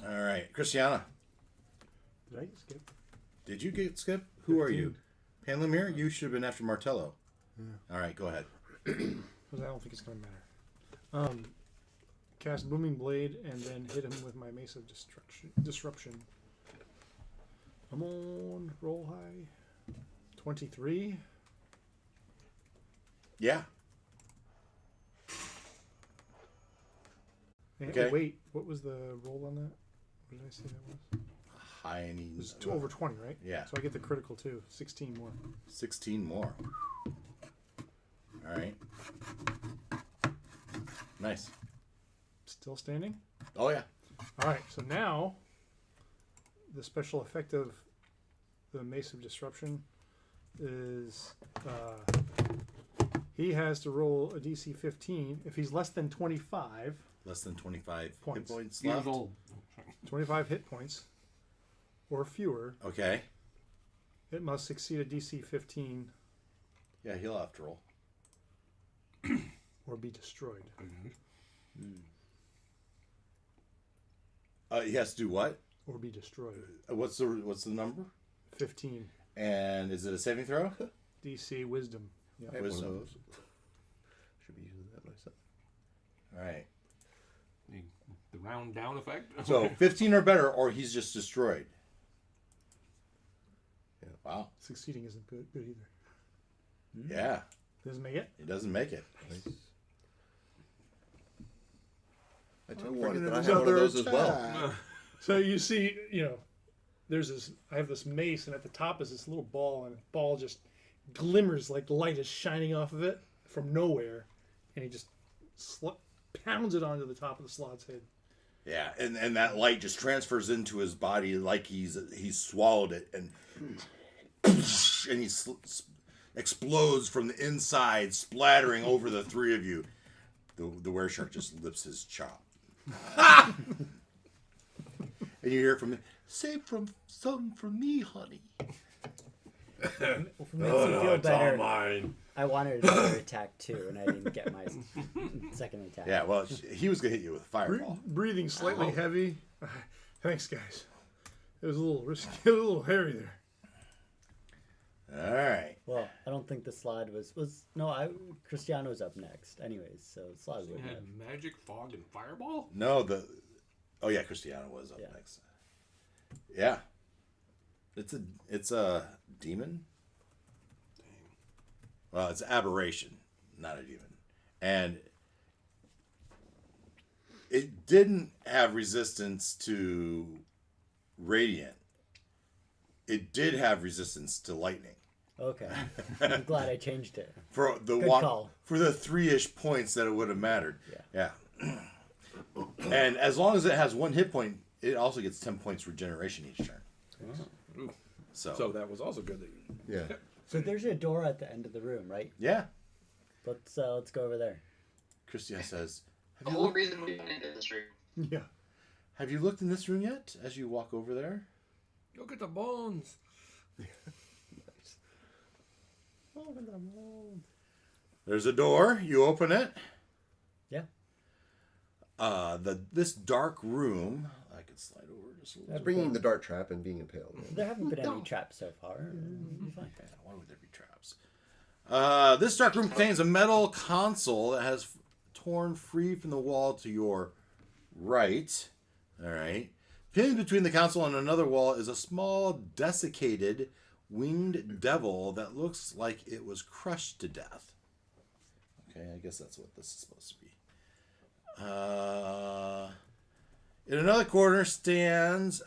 All right. Christiana, Did I skip? did you get skip? Who are you? 15. Panlemere? You should have been after Martello. Yeah. All right, go ahead. Because I don't think it's going to matter. Cast Booming Blade and then hit him with my Mace of Disruption. I'm on roll high. 23. Yeah. And Okay. wait, what was the roll on that? What did I say that was? High and It was over 20, right? Yeah. So I get the critical too. 16 more. 16 more. All right. Nice. Still standing? Oh, yeah. All right, so now the special effect of the Mace of Disruption is he has to roll a DC 15. If he's less than 25, Less than 25 Points. hit points Years left. old. 25 hit points or fewer, Okay. it must succeed a DC 15 Yeah, he'll have to roll. or be destroyed. He has to do what? or be destroyed. What's the number? 15 And is it a saving throw? DC Wisdom. Yeah. I have one of Wisdom. those. Should be using that myself. All right. The round down effect. So 15 or better, or he's just destroyed. Yeah. Wow. Succeeding isn't good either. Yeah. Doesn't make it. He doesn't make it. Nice. I told I'm one thinking that I of have one of another those as well. So you see, there's this. I have this mace, and at the top is this little ball, and the ball just glimmers like the light is shining off of it from nowhere, and he just pounds it onto the top of the slot's head. Yeah, and that light just transfers into his body like he's swallowed it, and he explodes from the inside, splattering over the three of you. The were-shark just lifts his chop. And you hear from him, "Save some from me, honey." Well, for makes you feel it's all better, mine. I wanted another attack too, and I didn't get my second attack. Yeah, well, he was gonna hit you with a fireball. Breathing slightly heavy. Thanks, guys. It was a little risky, a little hairy there. All right. Well, I don't think the slide was no. Cristiano's up next, anyways. So slide You would had have. magic, fog, and fireball. No, oh yeah, Cristiano was up Yeah. next. Yeah. It's a demon. Well, it's an aberration, not a demon. And it didn't have resistance to radiant. It did have resistance to lightning. Okay, I'm glad I changed it. For the Good one, call. for the 3-ish points that it would have mattered. Yeah. And as long as it has 1 hit point, it also gets 10 points regeneration each turn. Ooh. So that was also good. That you... Yeah. So there's a door at the end of the room, right? yeah. Let's go over there. Christian says, The whole reason we went into this room. Yeah. have you looked in this room yet? As you walk over there. Look at the bones. There's a door. You open it. Yeah. This dark room. I could slide over just a little. Bringing the dart trap and being impaled. There haven't been any traps so far. You're fine. Why would there be traps? This dark room contains a metal console that has torn free from the wall to your right. All right. Pinned between the console and another wall is a small, desiccated, winged devil that looks like it was crushed to death. Okay, I guess that's what this is supposed to be. In another corner stands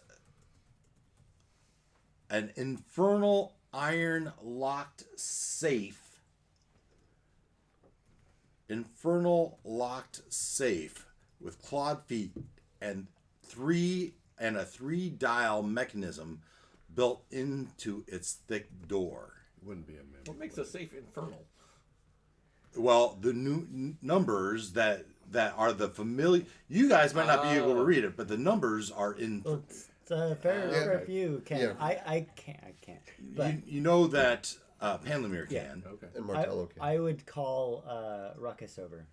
an infernal iron-locked safe. Infernal locked safe with clawed feet and a 3-dial mechanism built into its thick door. It wouldn't be a minute. What makes a safe infernal? Well, the new numbers that are the familiar. You guys might not be able to read it, but the numbers are in. Well, it's fair if you can. Yeah. I can't. But You know that Panlamir can. Okay. And Martello can. I would call Ruckus over.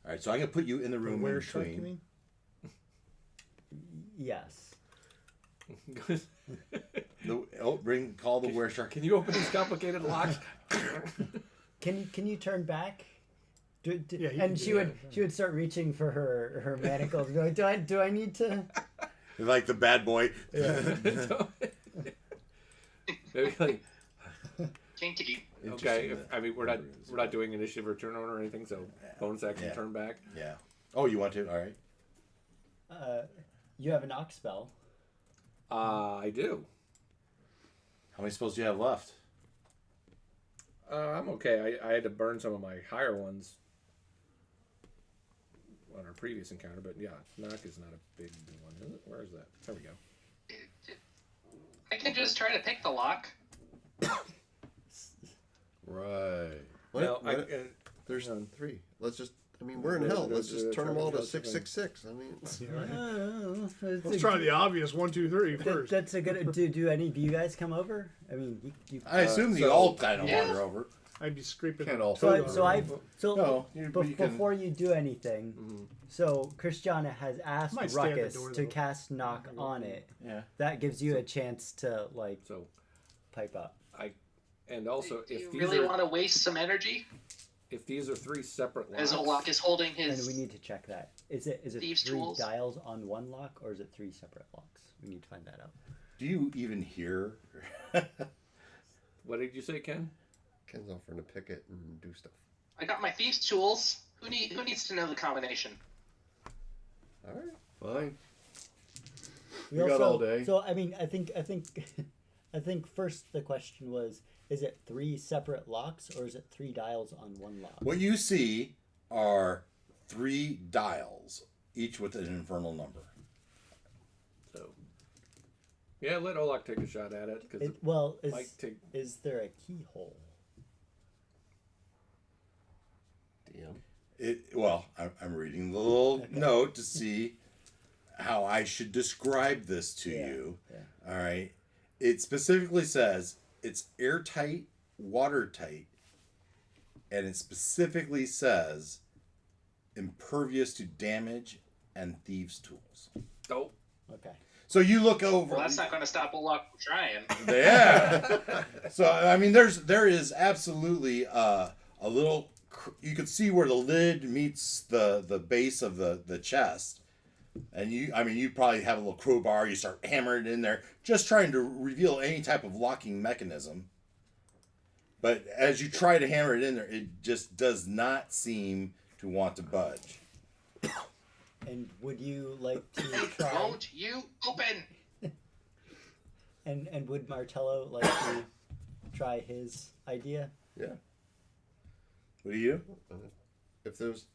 All right, so I'm gonna put you in the room in Where shark, between. you mean? Yes. Call the were shark. Can you open these complicated locks? Can you turn back? Yeah, you and can she do would start reaching for her manacles. Be like, do I need to? Like the bad boy. Maybe like, Kinky. okay, we're not doing initiative or turn on or anything, so bonus action Yeah. turn back. Yeah. Oh, you want to? All right. You have a knock spell. I do. How many spells do you have left? I'm okay. I had to burn some of my higher ones on our previous encounter, but yeah, knock is not a big one, is it? Where is that? There we go. I can just try to pick the lock. Right. Well, There's 3. Let's just. I mean, we're in hell. Let's just turn them all to 666. I mean, Let's try the obvious 1, 2, 3 first. That's a good. Do any of you guys come over? I mean, you I assume you all kind of wander over. I'd be scraping. Can't the all toad fit off. No, you can. before you do anything, so Christiana has asked Might stay at the Ruckus door, to though. cast knock on it. Yeah. That gives you a chance to like So pipe up. and also Do if you these really are want to waste some energy? if these are 3 separate locks, As Olak is holding And his. we need to check that. Is it Thieves' 3 tools? dials on one lock or is it 3 separate locks? We need to find that out. Do you even hear? what did you say, Ken? Ken's offering to pick it and do stuff. I got my thieves' tools. Who needs to know the combination? All right. Fine. We got all day. So I mean, I think I think first the question was: is it 3 separate locks or is it 3 dials on one lock? What you see are 3 dials, each with an infernal number. So yeah, let Olak take a shot at it because Well, is there a keyhole? DM. Well, I'm reading the little note to see how I should describe this to you. Yeah. All right. It specifically says it's airtight, watertight, and it specifically says impervious to damage and thieves' tools. oh, Okay. So you look over. Well, that's not going to stop Olak from trying. Yeah. So I mean, there is absolutely a little. You could see where the lid meets the base of the chest, and you probably have a little crowbar. You start hammering it in there, just trying to reveal any type of locking mechanism. But as you try to hammer it in there, it just does not seem to want to budge. And would you like to try? Won't you open? And would Martello like to try his idea? Yeah. What do you? If there's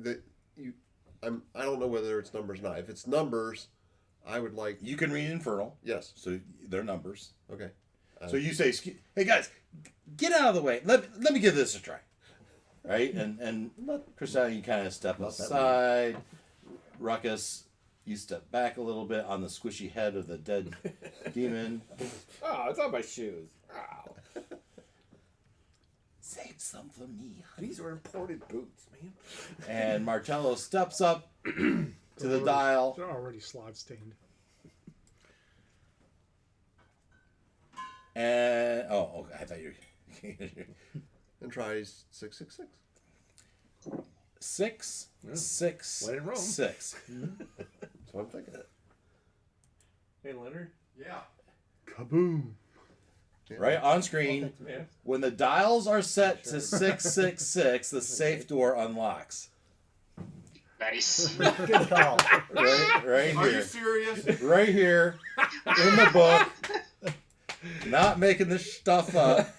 I don't know whether it's numbers or not. If it's numbers, I would like. You can read Infernal, Yes. so they're numbers. Okay. So you say, "Hey guys, get out of the way. Let me give this a try." Right? And Christina, you kind of step aside. Ruckus, you step back a little bit on the squishy head of the dead demon. oh, it's on my shoes. Ow. Save some for me. These are imported boots, man. And Marcello steps up to the dial. They're already slot stained. And okay, I thought you And tries 666. 6, 6, When in Rome. 6. That's what I'm thinking. Hey, Leonard. Yeah. Kaboom. Right on screen. Yeah. When the dials are set to 666, the safe door unlocks. Nice. Good call. Right Are you here. serious? Right here in the book. Not making this stuff up.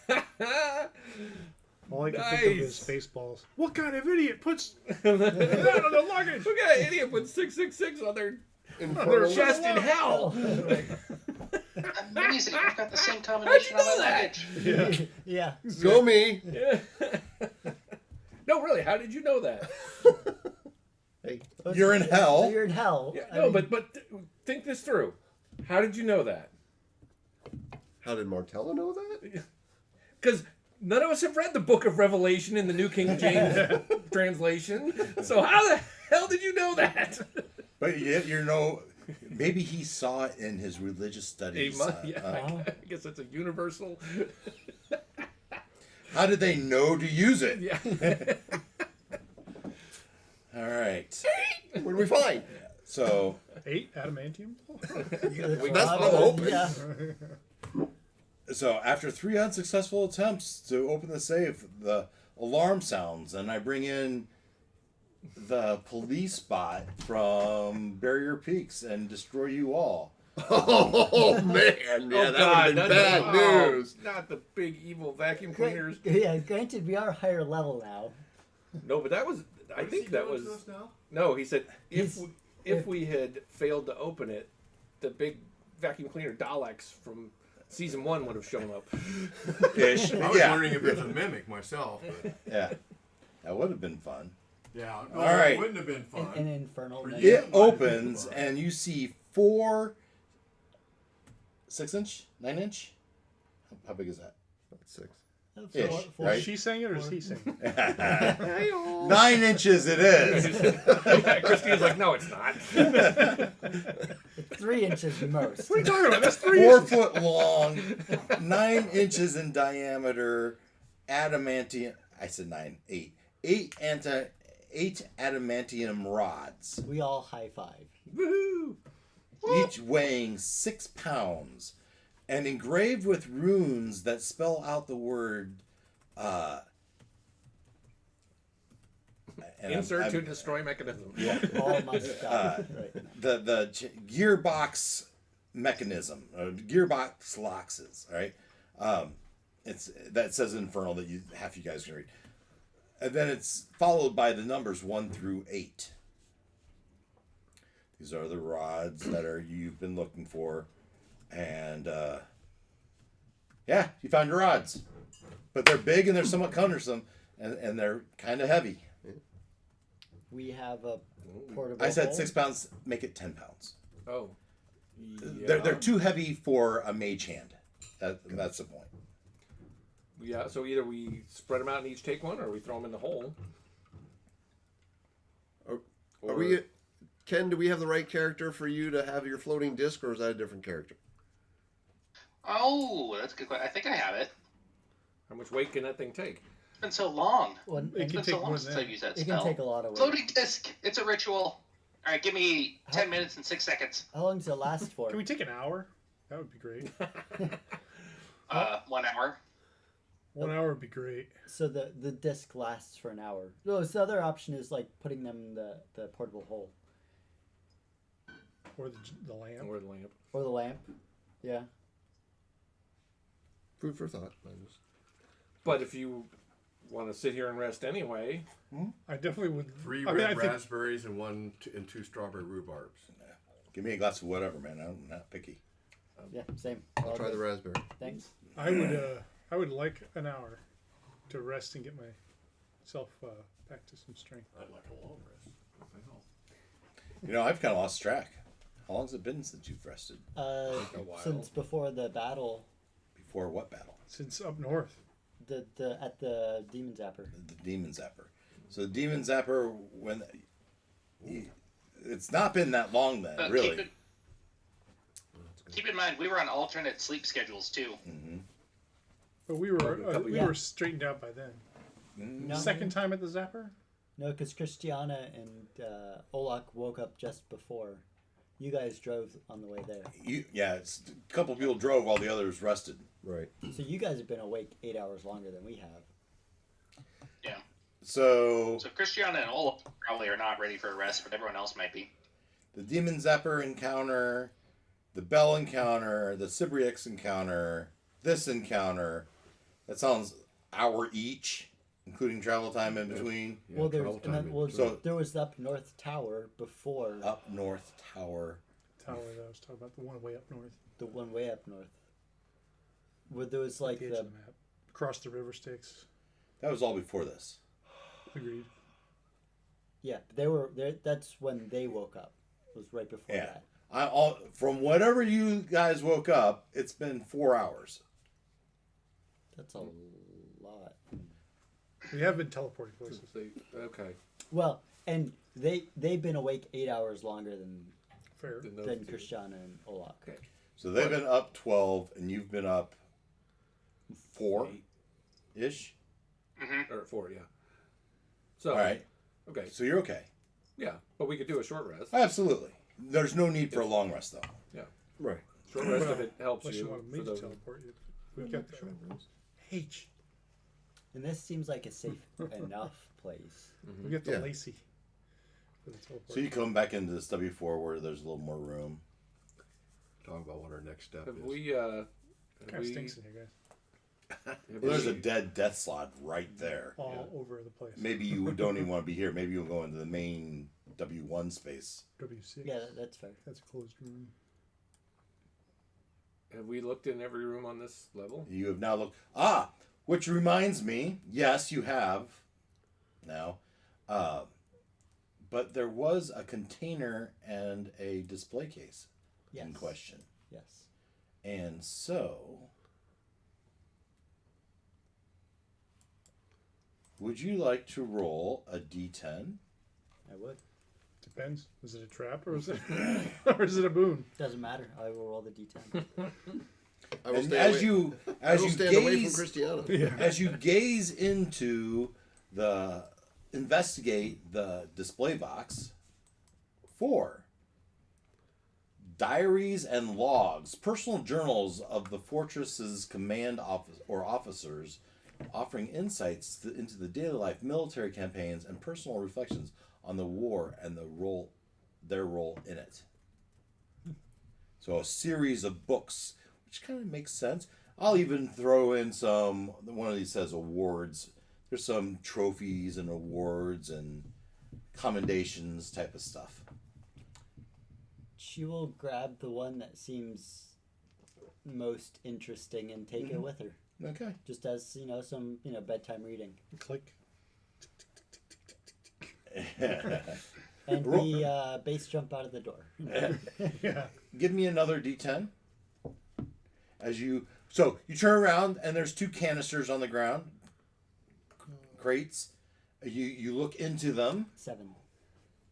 All I can think of is Nice. Spaceballs. What kind of idiot puts that on the luggage? Look at that idiot put 666 on their Infernal. chest in hell. Amazing. I've got the same combination on my that? luggage. Yeah. Go me. Yeah. No, really. How did you know that? Hey. You're in hell. You're in hell. Yeah, I no, mean, but think this through. How did you know that? How did Martello know that? Because none of us have read the Book of Revelation in the New King James translation. So how the hell did you know that? But yet, maybe he saw it in his religious studies. I guess that's a universal. How did they know to use it? Yeah. All right. What do we find? So 8 adamantium? That's all open. Yeah. So after 3 unsuccessful attempts to open the safe, the alarm sounds, and I bring in the police bot from Barrier Peaks and destroy you all. Oh man, yeah, that would have been bad news. Not the big evil vacuum cleaners. Yeah, granted, we are higher level now. No, but that was. I think that was. No, he said if we had failed to open it, the big vacuum cleaner Daleks from season 1 would have shown up. Ish. I was Yeah. wondering if it's a mimic myself. But Yeah. That would have been fun. yeah. No, All right. It wouldn't have been fun. An infernal. For then- you. It opens, and you see 4 6-inch, 9-inch. How big is that? That's 6. Ish, Four- right? Is she saying it or is he saying it? 9 inches it is. Christine's like, no, it's not. 3 inches most. What are you talking about? That's 3 4 inches. foot long, 9 inches in diameter, adamantium. I said 9, 8. 8 adamantium rods, We all high five. Woohoo! each weighing 6 pounds, and engraved with runes that spell out the word. And Insert to destroy mechanism. Yeah. All must die. Right. The gearbox mechanism, gearbox locks, right? It's that says Infernal that half you guys can read, and then it's followed by the numbers 1 through 8. These are the rods that you've been looking for, and yeah, you found your rods, but they're big and they're somewhat cumbersome, and they're kind of heavy. We have a portable. I said hole. 6 pounds. Make it 10 pounds. Oh. They're too heavy for a mage hand. That's the point. Yeah, so either we spread them out and each take one, or we throw them in the hole. Are we, Ken? Do we have the right character for you to have your floating disc, or is that a different character? Oh, that's a good question. I think I have it. How much weight can that thing take? It's been so long. Well, It It's can been take so long more since than I've that. used that it spell. can take a lot of weight. Floating disc. It's a ritual. All right, give me 10 minutes and 6 seconds. How long does it last for? Can we take an hour? That would be great. 1 hour. 1 hour would be great. So the disc lasts for an hour. No, so the other option is like putting them in the portable hole Or the lamp. Or the lamp. or the lamp. Yeah. Food for thought. But if you want to sit here and rest anyway, I definitely would. 3 I mean, I red think- raspberries and 2 strawberry rhubarbs. Give me a glass of whatever, man. I'm not picky. Yeah. Same. I'll try the raspberry. Thanks. I would like an hour to rest and get myself back to some strength. I'd like a long rest. You know, I've kind of lost track. How long's it been since you've rested? a while. Since before the battle, Before what battle? Since up north. at the demon zapper. The demon zapper. So the demon zapper, it's not been that long then, But really. Keep in mind, we were on alternate sleep schedules too. But we were Yeah. were straightened out by then. No, Second time at the Zapper? no, because Christiana and Olak woke up just before. You guys drove on the way there, It's, a couple people drove while the others rested. Right. so you guys have been awake 8 hours longer than we have. Yeah. So So Christiana and Olaf probably are not ready for a rest, but everyone else might be. the demon zapper encounter, the bell encounter, the Cibrix encounter, this encounter. That sounds hour each, including travel time in between. Yeah, well, travel time in So- there was the up north tower before Up North Tower. Tower that I was talking about, the one way up north. the one way up north, where there was like the edge the of the map. Across the river Styx. That was all before this. Agreed. yeah they were there. That's when they woke up. It was right before Yeah. that. From whatever you guys woke up, it's been 4 hours. That's a lot. We have been teleporting places. Okay. Well, and they've been awake 8 hours longer than Fair. Then those than two. Christiana and Olak. Okay. So they've been up 12, and you've been up 4 ish. Or 4, yeah. So, All right. okay. So you're okay. Yeah, but we could do a short rest. Absolutely. There's no need for a long rest, though. Right. Short rest if Well, it helps Unless you you. want me for to the- teleport you. We've got the short rest. H. And this seems like a safe enough place. We get the Yeah. Lacey for the teleport. So you come back into this W4 where there's a little more room. Talk about what our next step Have is. we, kind of stinks in here, guys. have Well, there's we- a dead death slot right there. All over the place. Maybe you don't even want to be here. Maybe you'll go into the main W1 space. W6. Yeah, that's fair. That's a closed room. Have we looked in every room on this level? You have now looked. Which reminds me, yes, you have now. But there was a container and a display case in Yes. question. Yes. And so, would you like to roll a d10? I would. Depends. Is it a trap or is it or is it a boon? Doesn't matter. I will roll the d10. I will And stay as away, you I as will you stand away from gaze Cristiano. as you gaze into the investigate the display box, 4 diaries and logs, personal journals of the fortress's command office or officers, offering insights into the daily life, military campaigns, and personal reflections on the war and their role in it. So a series of books, which kind of makes sense. I'll even throw in one of these says awards. There's some trophies and awards and commendations type of stuff. She will grab the one that seems most interesting and take it with her. Okay. Just as, some, bedtime reading. Click. And we base jump out of the door. Yeah. Give me another D10. So you turn around and there's 2 canisters on the ground, crates. You look into them 7.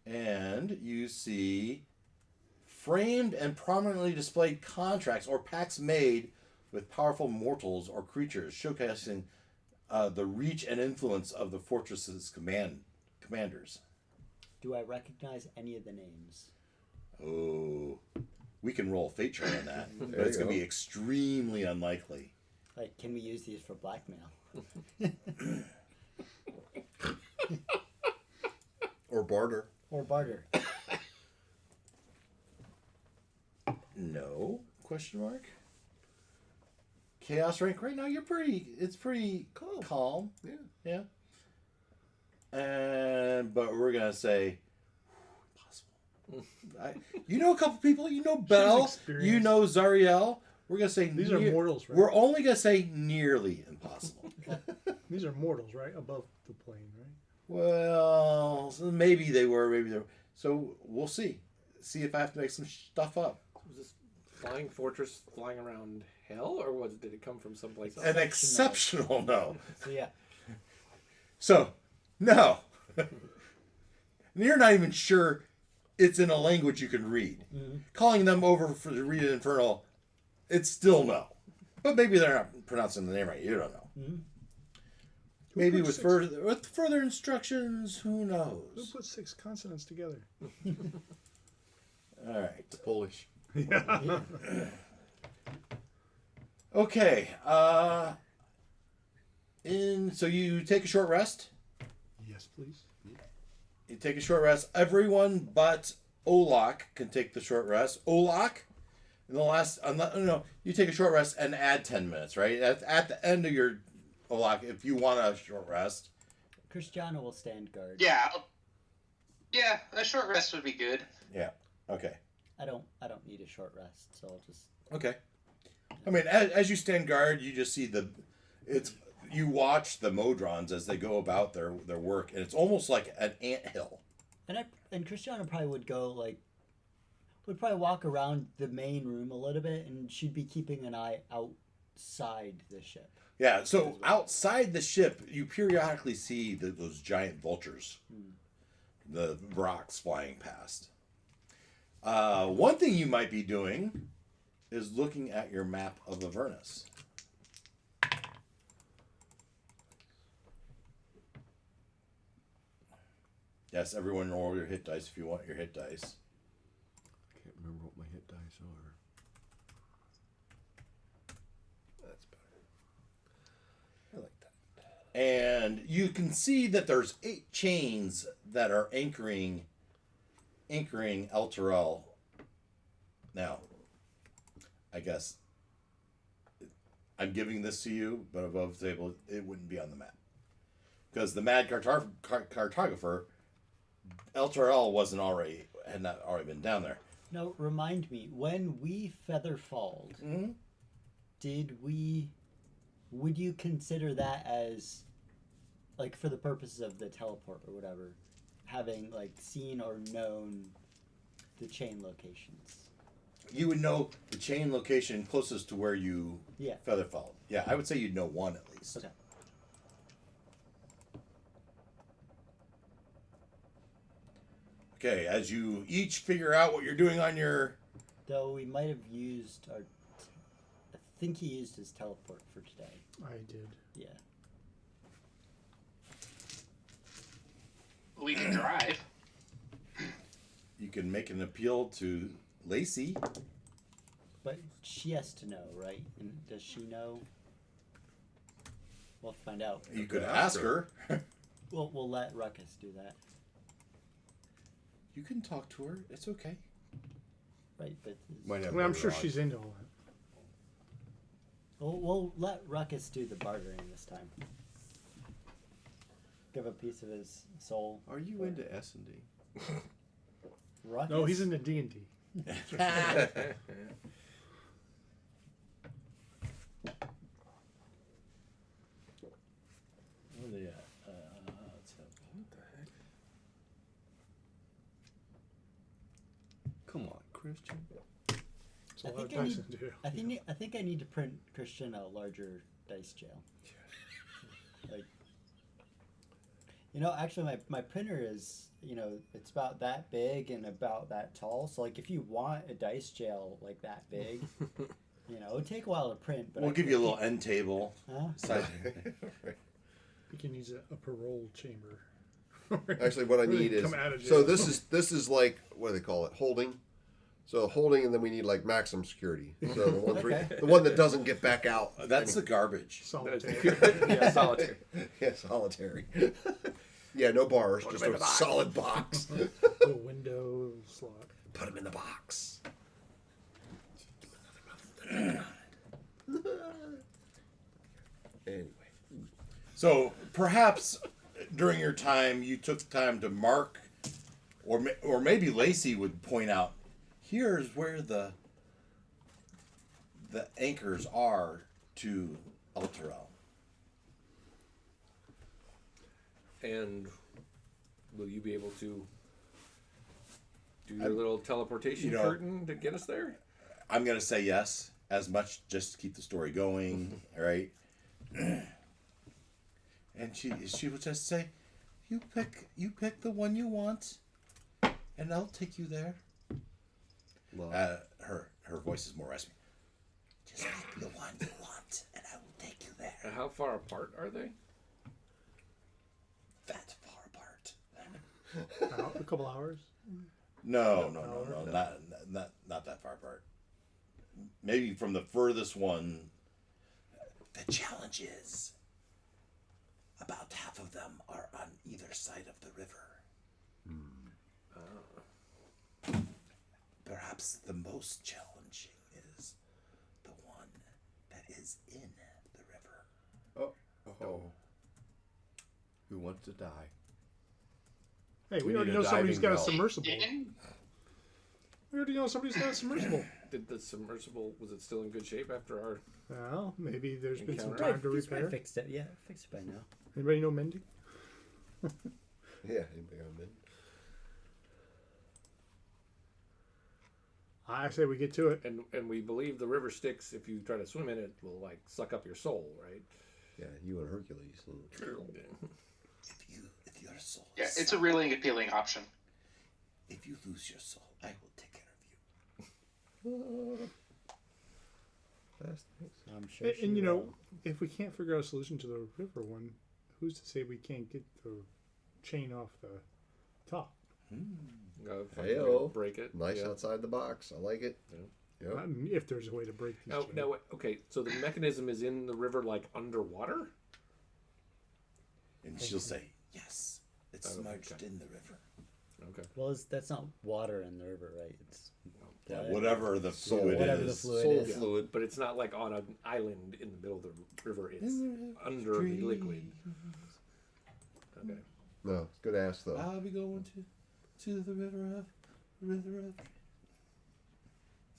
and you see framed and prominently displayed contracts or pacts made with powerful mortals or creatures, showcasing the reach and influence of the fortress's commanders. Do I recognize any of the names? Oh, we can roll a fate check on that, but There it's you going to be go. extremely unlikely. Like, can we use these for blackmail? Or barter. Or barter? No? Question mark. Chaos rank right now. It's pretty calm. Yeah. But we're gonna say impossible. You know a couple people. You know Belle. experienced. You know Zariel. We're gonna say These are mortals, right? We're only gonna say nearly impossible. These are mortals, right? Above the plane, right? Well, so maybe they were. Maybe they were. So we'll see. See if I have to make some stuff up. Was this flying fortress flying around hell, or did it come from someplace else? An exceptional no. So, yeah. So, no. You're not even sure it's in a language you can read. Mm-hmm. Calling them over to read an Infernal, it's still no. But maybe they're not pronouncing the name right. You don't know. Mm-hmm. Maybe with further instructions, who Who knows? put 6 consonants together? All right. Polish. Yeah. Okay. So you take a short rest. Yes, please. You take a short rest. Everyone but Olak can take the short rest. Olak, in the last, no, you take a short rest and add 10 minutes, right? At the end of your Olak, if you want a short rest. Cristiano will stand guard. Yeah. Yeah, a short rest would be good. Yeah. Okay. I don't need a short rest, so I'll just. Okay. I mean, as you stand guard, you just see you watch the Modrons as they go about their work, and it's almost like an anthill. And Cristiano probably would probably walk around the main room a little bit, and she'd be keeping an eye outside the ship. Yeah, so outside the ship, you periodically see those giant vultures, the rocks flying past. One thing you might be doing is looking at your map of Avernus. Yes, everyone roll your hit dice if you want your hit dice. I can't remember what my hit dice are. That's better. I like that. And you can see that there's 8 chains that are anchoring El Terrell. Now, I guess I'm giving this to you, but above the table, it wouldn't be on the map. Because the mad cartographer, El Terrell had not already been down there. Now, remind me, when we featherfalled, Mm-hmm. would you consider that as, like, for the purposes of the teleport or whatever, having, like, seen or known the chain locations? You would know the chain location closest to where you Yeah. featherfall. Yeah, I would say you'd know one at least. Okay. Okay, as you each figure out what you're doing on your... Though we might have used our. I think he used his teleport for today. I did. Yeah. We can drive. You can make an appeal to Lacey. But she has to know, right? And does she know? We'll find out. You could ask her. We'll let Ruckus do that. You can talk to her. It's okay. Right, but Might have Well, I'm better sure odds. she's into all that. we'll let Ruckus do the bartering this time. Give a piece of his soul. Are you into S&D? Ruckus? No, he's into D&D. What are they at? Let's have, what the heck? Come on, Christian. It's a I lot of think I dice need- to do. I think I need to print Christian a larger dice jail. Like, actually, my printer is, it's about that big and about that tall. So, like, if you want a dice jail like that big, it would take a while to print. But We'll I give could- you a little end table. Huh? Side. We can use a parole chamber. Actually, what I Really need is come out of so jail. this is like, what do they call it? Holding. So holding, and then we need like maximum security. So the one Okay. the one that doesn't get back out. That's the garbage. Solitaire. Yeah, solitary. Yeah, solitary. Yeah, no bars, just him in a the box. solid box. The window slot. Put them in the box. Anyway, So perhaps during your time, you took time to mark, or maybe Lacey would point out, here's where the anchors are to Alterel. And will you be able to do your little teleportation curtain to get us there? I'm gonna say yes, as much just to keep the story going, right? And she would just say, you pick the one you want, and I'll take you there. love. Her voice is more raspy. Just pick the one you want, and I will take you there. And how far apart are they? That far apart. A couple hours. No, not that far apart. Maybe from the furthest one. The challenge is about half of them are on either side of the river. Perhaps the most challenging is the one that is in the river. Oh. Who wants to die? Hey, we We already need a know somebody's diving got a bell. submersible. In? We already know somebody's got a submersible. Did the submersible, was it still in good shape after our... Well, maybe there's been some Encounter. time to He's probably repair. fixed it. Yeah, fixed it by now. Anybody know mending? Yeah, anybody got a minute? I say we get to it. And we believe the river Styx, if you try to swim in it, will, like, suck up your soul, right? Yeah, you and Hercules. True. If your soul Yeah, is it's a really appealing option. if you lose your soul, I will take care of you. I'm sure. And, she you know, will. if we can't figure out a solution to the river one, who's to say we can't get the chain off the top? Find a way to Hey-o. break it. Nice Yeah. outside the box. I like it. Yeah. Yep. If there's a way to break these Now, chains. now, okay, so the mechanism is in the river, like, underwater? And she'll say, yes, it's Oh, submerged okay. in the river. Okay. Well, that's not water in the river, right? It's Yeah, blood. whatever the fluid Whatever is. the fluid Soul is. fluid. But it's not like on an island in the middle of the river. It's under the liquid. Okay. No, good ass though. I'll be going to the river of.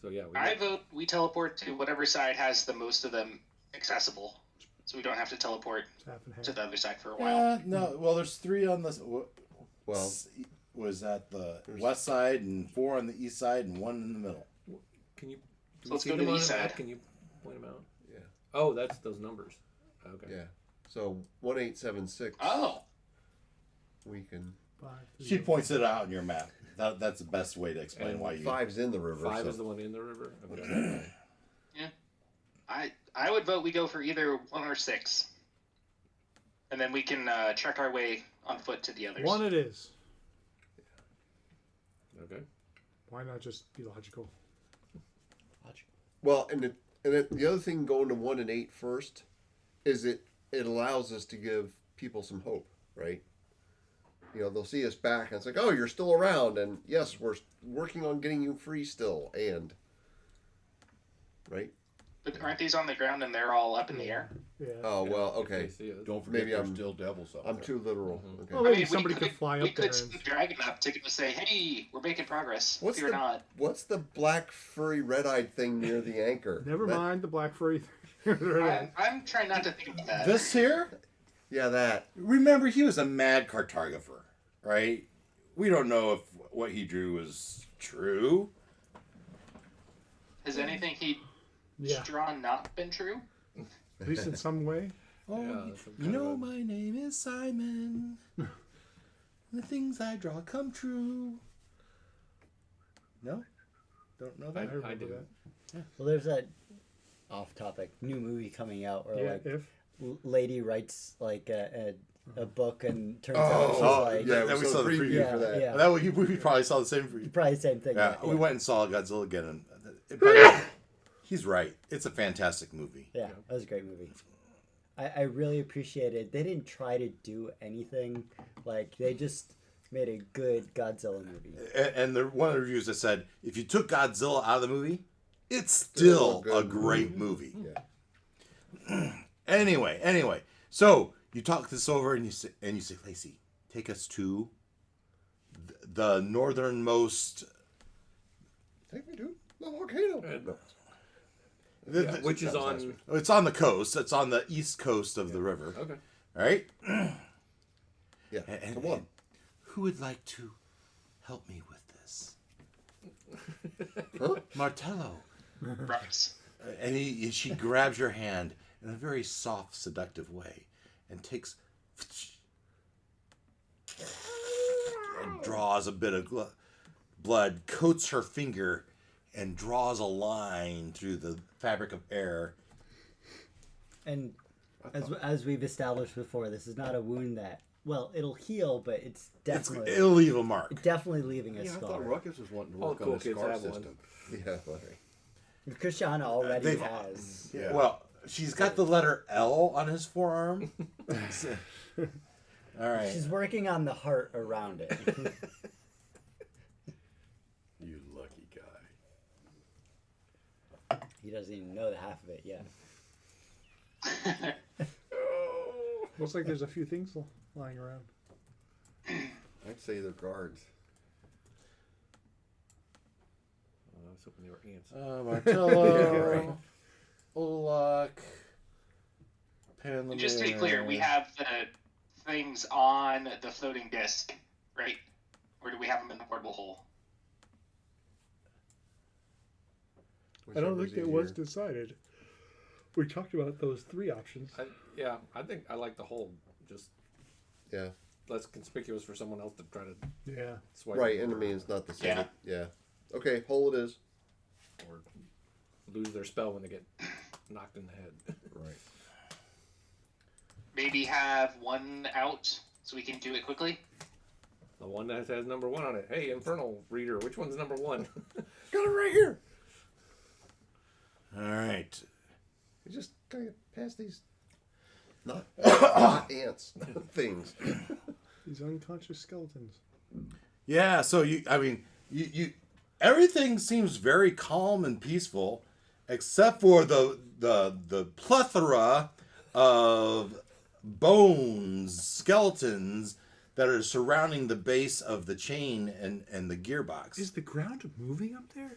So yeah, I vote we teleport to whatever side has the most of them accessible, so we don't have to teleport It's half and half. to the other side for a while. No, well, there's 3 on the. Well, was at the west side and 4 on the east side and 1 in the middle. can you? Can Let's we see go to them the on east a map? side. Can you point them out? Yeah. Oh, that's those numbers. Okay. Yeah. So 1876. Oh, We can 5, 3, She points it out on your map. That's the best way to explain And why you. 5's in the river. 5 so is the one in the river. Okay. I would vote we go for either 1 or 6, and then we can trek our way on foot to the others. 1 it is. Okay. Why not just be logical? Well, and the other thing going to 1 and 8 first is it allows us to give people some hope, right? You know, they'll see us back and it's like, oh, you're still around, and yes, we're working on getting you free still, and right? But aren't these on the ground and they're all up in the air? Yeah. Oh well, If okay. they see us. Don't forget Maybe there's I'm- still devils up I'm there. too literal. Mhm. Okay. Well, maybe somebody could fly we up there. could send the dragon up to say, hey, we're making progress. What's Fear not. What's the black furry red-eyed thing near the anchor? Never That- mind the black furry thing. I'm trying not to think about that. This here, Yeah, that. remember, he was a mad cartographer, right? We don't know if what he drew was true. Has anything he's Yeah, drawn not been true? at least in some way. Oh, Yeah, you- some you kind of know, a- my name is Simon. The things I draw come true. No? Don't know that? I remember I do. that. Well, there's that off-topic new movie coming out where Yeah, like if lady writes like a book and turns Oh, out she's like yeah, that we we saw the preview yeah, for that. yeah. That we probably saw the same for you. Probably the same thing. Yeah, yeah. we went and saw Godzilla again. And but he's right. It's a fantastic movie. Yeah, that was a great movie. I really appreciate it. They didn't try to do anything. Like, they just made a good Godzilla movie. And one of the reviews that said, if you took Godzilla out of the movie, it's still Still a a good great movie. Yeah. Anyway, so you talk this over and you say, Lacey, take us to the northernmost. Take me to the volcano. And- No. Yeah, which is That was last on. week. It's on the coast. It's on the east coast of the river. Okay. Right? Yeah, And- to 1. Who would like to help me with this? Huh? Martello. Right. And she grabs your hand in a very soft, seductive way and takes and draws a bit of blood, coats her finger, and draws a line through the fabric of air. And as we've established before, this is not a wound that, well, it'll heal, but it's definitely It'll leave a mark. definitely leaving a Yeah, I scar. thought Ruckus was wanting to All work cool on the kids scar have one. system. Yeah, well, Christiana already They've- has. Yeah. Well, she's got the letter L on his forearm. All right. She's working on the heart around it. You lucky guy. He doesn't even know the half of it yet. looks like there's a few things lying around. I'd say they're guards. I was hoping they were ants. Martello, Olak, And just to be clear, we have the things on the floating disc, right? Or do we have them in the portable hole? I don't Whichever's think it was easier. decided. We talked about those 3 options. I think I like the whole just Yeah. less conspicuous for someone else to try to Yeah. swipe. Right, and I mean, it's not the same. Yeah. Yeah. Okay, hole it is. Or lose their spell when they get knocked in the head. Right. Maybe have 1 out so we can do it quickly? The one that has number 1 on it. Hey, Infernal reader, which one's number 1? Got it right here. All right. You just kind of pass these. Not ants. Things. These unconscious skeletons. Yeah. So you everything seems very calm and peaceful, except for the plethora of bones, skeletons that are surrounding the base of the chain and the gearbox. Is the ground moving up there?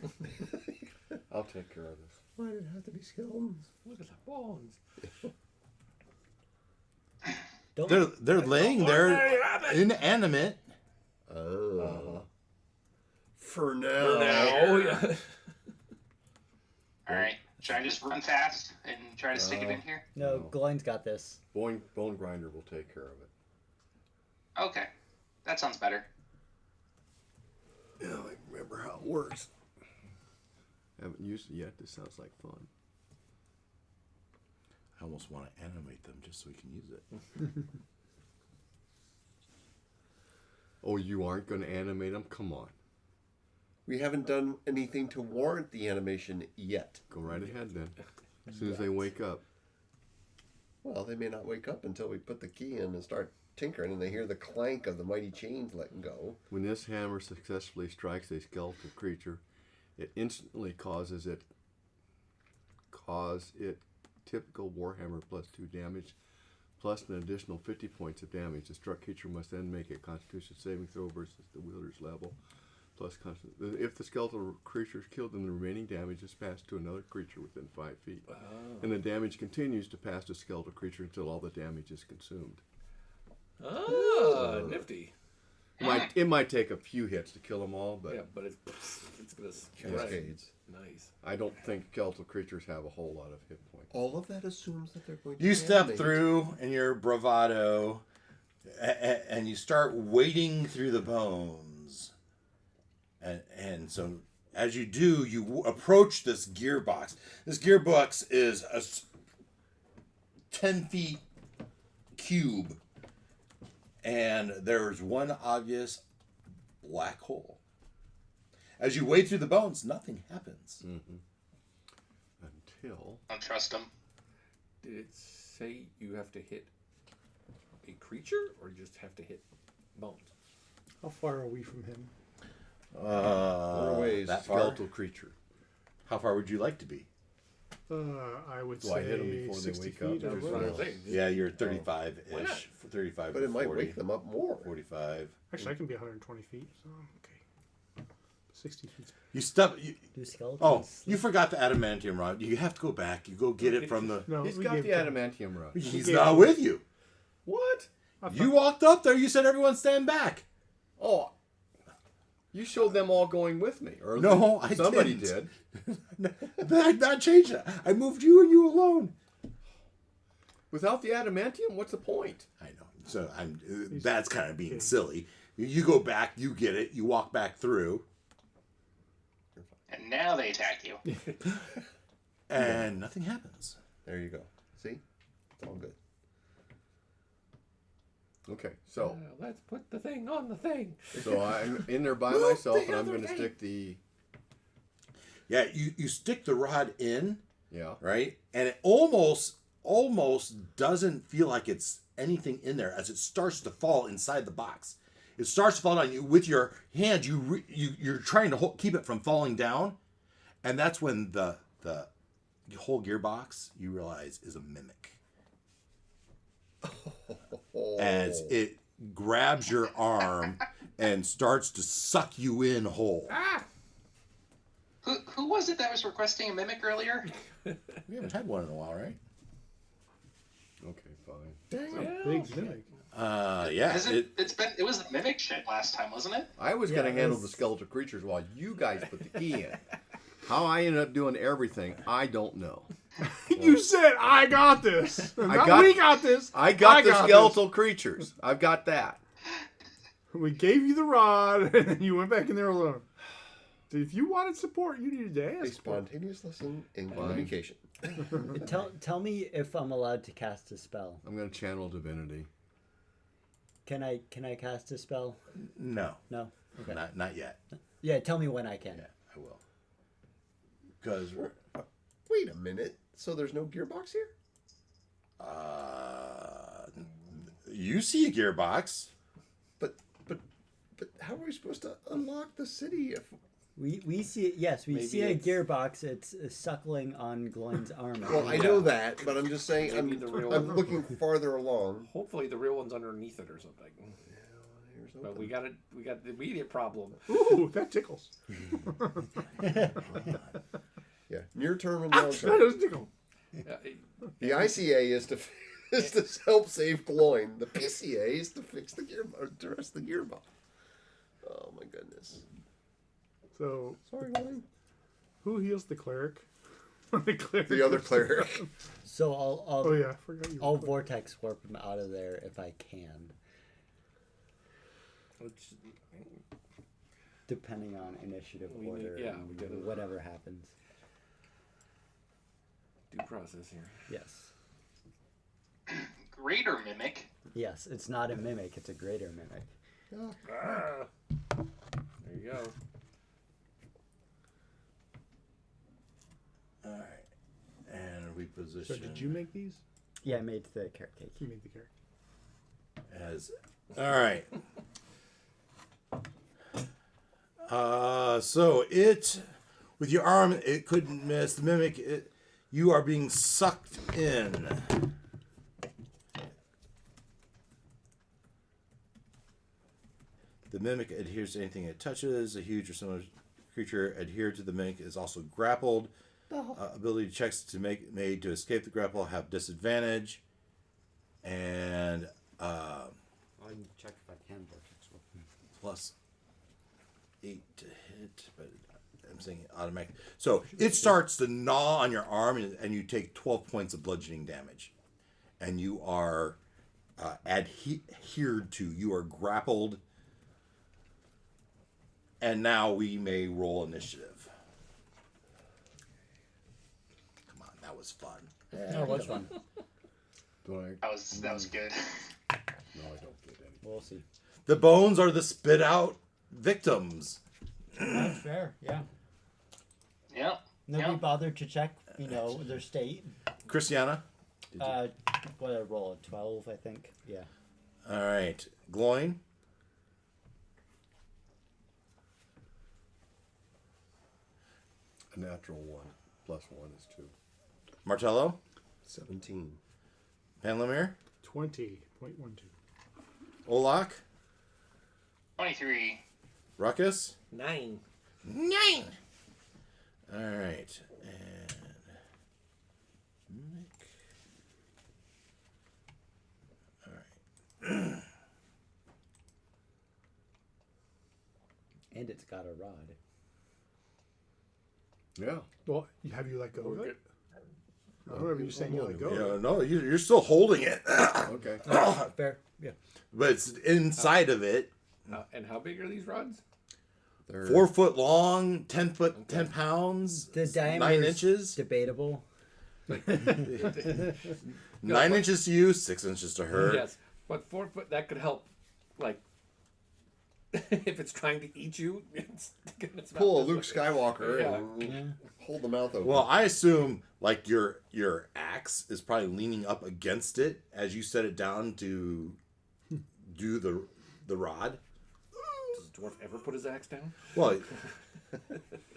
I'll take care of this. Why did it have to be skeletons? Look at the bones. They're laying there inanimate. Oh. For now. Oh, yeah. Alright. Should I just run fast and try to stick it in here? No, No. Glenn's got this. Bone grinder will take care of it. Okay. That sounds better. Yeah, I remember how it works. Haven't used it yet. This sounds like fun. I almost want to animate them just so we can use it. Oh, you aren't going to animate them? Come on. We haven't done anything to warrant the animation yet. Go right ahead then. As soon as they wake up. Well, they may not wake up until we put the key in and start tinkering, and they hear the clank of the mighty chains letting go. When this hammer successfully strikes a skeletal creature, it instantly cause it typical Warhammer +2 damage, plus an additional 50 points of damage. The struck creature must then make a Constitution saving throw versus the wielder's level. Plus, if the skeletal creature is killed, then the remaining damage is passed to another creature within 5 feet. Oh. And the damage continues to pass to skeletal creature until all the damage is consumed. Oh, nifty. It might take a few hits to kill them all, but Yeah, but it's gonna Cascades. Nice. I don't think skeletal creatures have a whole lot of hit points. All of that assumes that they're going to You step animate. through in your bravado, and you start wading through the bones. And so, as you do, you approach this gearbox. This gearbox is a 10 feet cube, and there's one obvious black hole. As you wade through the bones, nothing happens. Until Don't trust them. Did it say you have to hit a creature, or you just have to hit bones? How far are we from him? away is that far? skeletal creature. How far would you like to be? I would Do say I hit 'em before they 60 wake up? feet. There's or one less. thing. Yeah, you're Why not? 35-ish. 35 But to it might 40, wake them up more. 45. Actually, I can be 120 feet, so okay. 60 feet. You step. Do skeletons? Oh, sleep? you forgot the adamantium rod. You have to go back. You go get it from the. No, He's we got gave the Tom- adamantium rod. He's gave not him- with you. What? I thought- You walked up there. You said everyone stand back. Oh, you showed them all going with me, or No, I somebody didn't. did. That changed it. I moved you and you alone. Without the adamantium, what's the point? I know. So that's kind of being silly. You go back. You get it. You walk back through, And now they attack you. and nothing happens. There you go. See? It's all good. Okay, so Let's put the thing on the thing. I'm in there by myself, and I'm going to stick the Yeah, you stick the rod in, yeah. right, and it almost doesn't feel like it's anything in there as it starts to fall inside the box. It starts to fall down. You with your hand, you're trying to keep it from falling down, and that's when the whole gearbox you realize is a mimic. As it grabs your arm and starts to suck you in whole. Who was it that was requesting a mimic earlier? We haven't had one in a while, right? Okay, fine. Big mimic. Yeah. It was the mimic shit last time, wasn't it? I was Yeah, going to handle it's- the skeletal creatures while you guys put the key in. How I ended up doing everything, I don't know. You said I got this. I Not got- we got this. I got the this. skeletal creatures. I've got that. We gave you the rod, and then you went back in there alone. If you wanted support, you needed to A ask. for it. spontaneous lesson in communication. Tell me if I'm allowed to cast a spell. I'm going to channel divinity. Can I cast a spell? No, No. Okay. not yet. Yeah, tell me when I can. Yeah, I will. Because Wait a minute. So there's no gearbox here? you see a gearbox. But how are we supposed to unlock the city if... We see it. Yes, we Maybe see a it's- gearbox. It's suckling on Glenn's armor. Well, I know that, but I'm just saying Maybe the real I'm one. looking farther along. Hopefully, the real one's underneath it or something. Here's But open. we got the immediate problem. Ooh, that tickles. Yeah, near term and long That term. does tickle. The ICA is to help save Gloin. The PCA is to fix the gearbox, to rest the gearbox. Oh my goodness. So, Sorry, Gloin. who heals the cleric? the cleric. The other goes to- cleric. So I'll Oh yeah, I forgot you. I'll vortex warp him out of there if I can. Which, Depending on initiative We need- order, yeah, and we gotta- whatever happens. due process here. Yes. Greater mimic. Yes, it's not a mimic, it's a greater mimic. Ah. There you go. All right, and reposition. So did you make these? Yeah, I made the carrot cake. You made the character. As all right. So it, with your arm, it couldn't miss the mimic. You are being sucked in. The mimic adheres to anything it touches. A huge or similar creature adhered to the mimic is also grappled. Ability checks to make made to escape the grapple have disadvantage, and I can check if I can vortex whip. plus 8 to hit, but I'm saying automatic. So it starts to gnaw on your arm, and you take 12 points of bludgeoning damage, and you are adhered to. You are grappled, and now we may roll initiative. Come on, that was fun. No, it was fun. Do I? That was good. No, I don't get any. We'll see. The bones are the spit out victims. That's fair, yeah. Yep. Nobody Yep. bothered to check, their state. Christiana. What did I roll? A 12, I think. Yeah. All right, Gloin. A natural 1 plus 1 is 2. Martello. 17. Panlamir. 20.12. Olak. 23. Ruckus. 9. 9. All right, and Nick. All right. And it's got a rod. Yeah. Well, have you let go of it? I remember you saying you let go of Yeah, it. no, you're still holding it, Okay. Fair, yeah. but it's inside of it. And how big are these rods? They're 4 foot long, 10 foot, 10 pounds, The 9 diameter inches. debatable. 9 inches to you, 6 inches to her. Yes, but 4 foot, that could help, like, if it's trying to eat you, it's gonna smell pull a this Luke way. Skywalker Yeah. and hold the mouth open. Well, I assume like your axe is probably leaning up against it as you set it down to do the rod. Does the dwarf ever put his axe down? Well,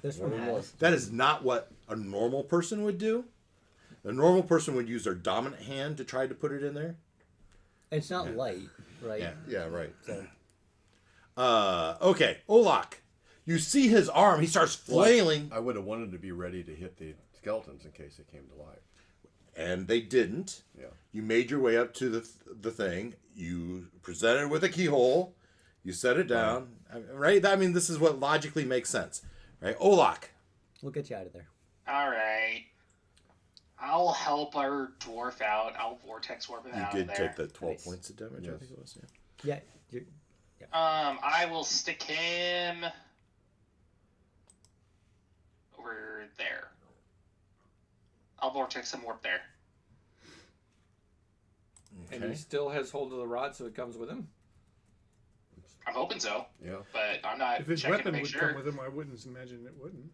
This one has. that is not what a normal person would do. A normal person would use their dominant hand to try to put it in there. It's not light, right? Yeah. yeah, right. So, Okay, Olak. You see his arm. He starts flailing, I would have wanted to be ready to hit the skeletons in case they came to life. and they didn't. Yeah. You made your way up to the thing. You presented with a keyhole. You set it down. Right? I mean, this is what logically makes sense. Right? Olak. we'll get you out of there. All right. I'll help our dwarf out. I'll vortex warp him You out did of there. take the 12 Nice. points of damage, I Yes. think it was. Yeah. Yeah, I will stick him over there. I'll vortex him warp there. And he still has hold of the rod, so it comes with him? I'm hoping so, Yeah. but I'm not If his checking to weapon make would sure. come with him, I wouldn't imagine it wouldn't.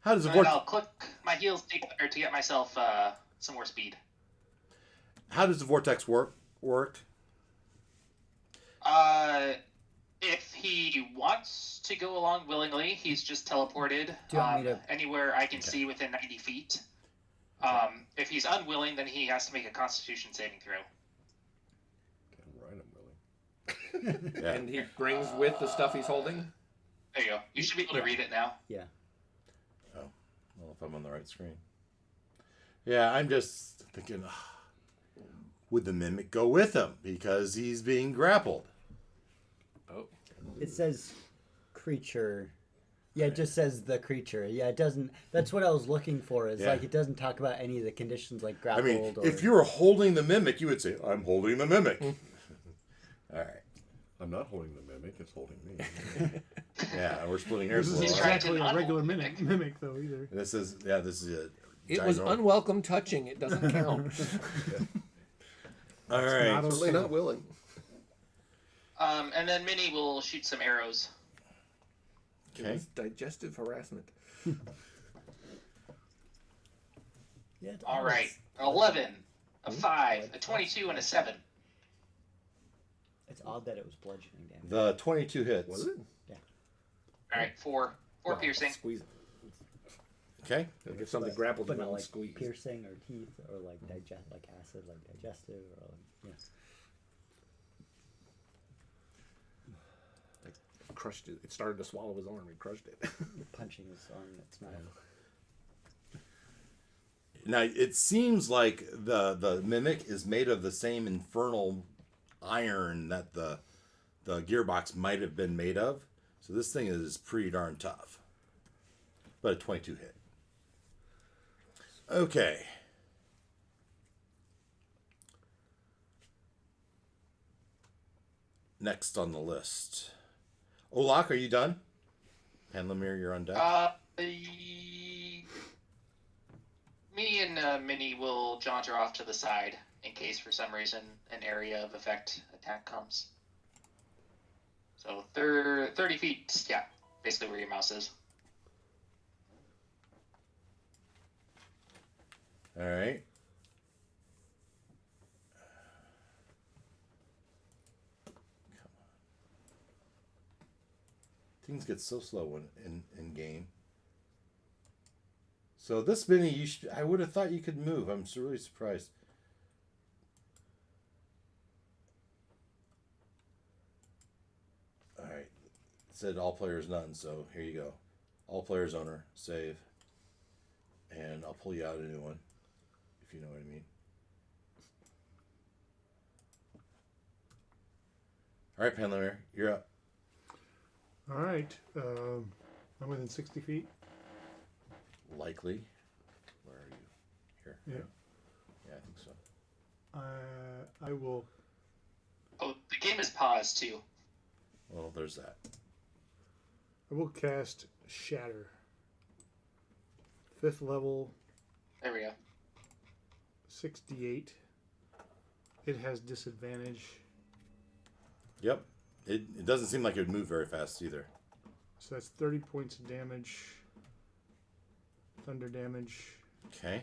How does the And vortex? I'll click my heels together to get myself some more speed. How does the vortex work? If he wants to go along willingly, he's just teleported Do you want me to- anywhere I can see within 90 feet. If he's unwilling, then he has to make a Constitution saving throw. Damn right I'm willing. Yeah. And he brings with the stuff he's holding? There you go. You should be able to read it now. yeah. Well, if I'm on the right screen. Yeah, I'm just thinking, would the mimic go with him because he's being grappled? Oh. It says creature. Yeah, it just says the creature. Yeah, it doesn't. That's what I was looking for. Is Yeah. like it doesn't talk about any of the conditions like I grappled mean, or. if you were holding the mimic, you would say, "I'm holding the mimic." All right. I'm not holding the mimic, it's holding me. Yeah, we're splitting This hairs. isn't a little. trying exactly to a regular unhold mimic though either. This is a. It was ginormous- unwelcome touching. It doesn't count. All right. not Certainly okay. not willing. And then Minnie will shoot some arrows. It Okay. was digestive harassment. Yeah, it's All odd right, it's- 11, a 5, a 22, and a 7. It's odd that it was bludgeoning damage. The 22 hits. Was it? All right, 4 Well, piercing. Squeeze it. Okay. Like if something grapples But you, not don't like squeeze. piercing or teeth or like like acid, like digestive or like, Crushed it. It started to swallow his arm. It crushed it. punching his arm in its mouth. Now it seems like the mimic is made of the same infernal iron that the gearbox might have been made of. So this thing is pretty darn tough. But a 22 hit. Okay. Next on the list. Olak, are you done? Panlamir, you're on deck. Me and Minnie will jaunter off to the side in case for some reason an area of effect attack comes. So 30 feet, yeah, basically where your mouse is. All right. Come on. Things get so slow in game. So this mini, I would have thought you could move. I'm really surprised. All right. It said all players none, so here you go. All players owner, save. And I'll pull you out a new one, if you know what I mean. All right, Panlamir, you're up. All right. I'm within 60 feet. Likely. Where are you? Here. Yeah. Yeah, I think so. I will. Oh, the game is paused too. Well, there's that. I will cast Shatter. 5th level, There we go. 68. It has disadvantage, Yep. It doesn't seem like it would move very fast either. so that's 30 points of damage. Thunder damage. Okay.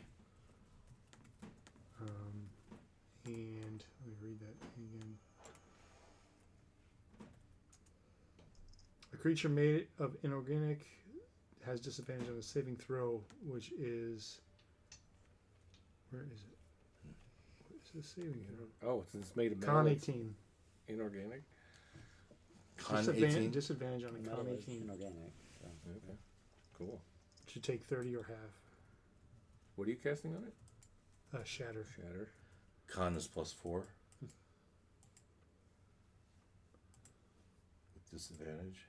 And let me read that again. A creature made of inorganic has disadvantage on a saving throw, which is. Where is it? What is this saving throw? Oh, it's made of metal. Con It's 18. inorganic. Con 18. Disadvantage on a Metal con is 18. inorganic. So. Okay. Cool. Should take 30 or half. What are you casting on it? Shatter. Shatter. Con is +4. With disadvantage.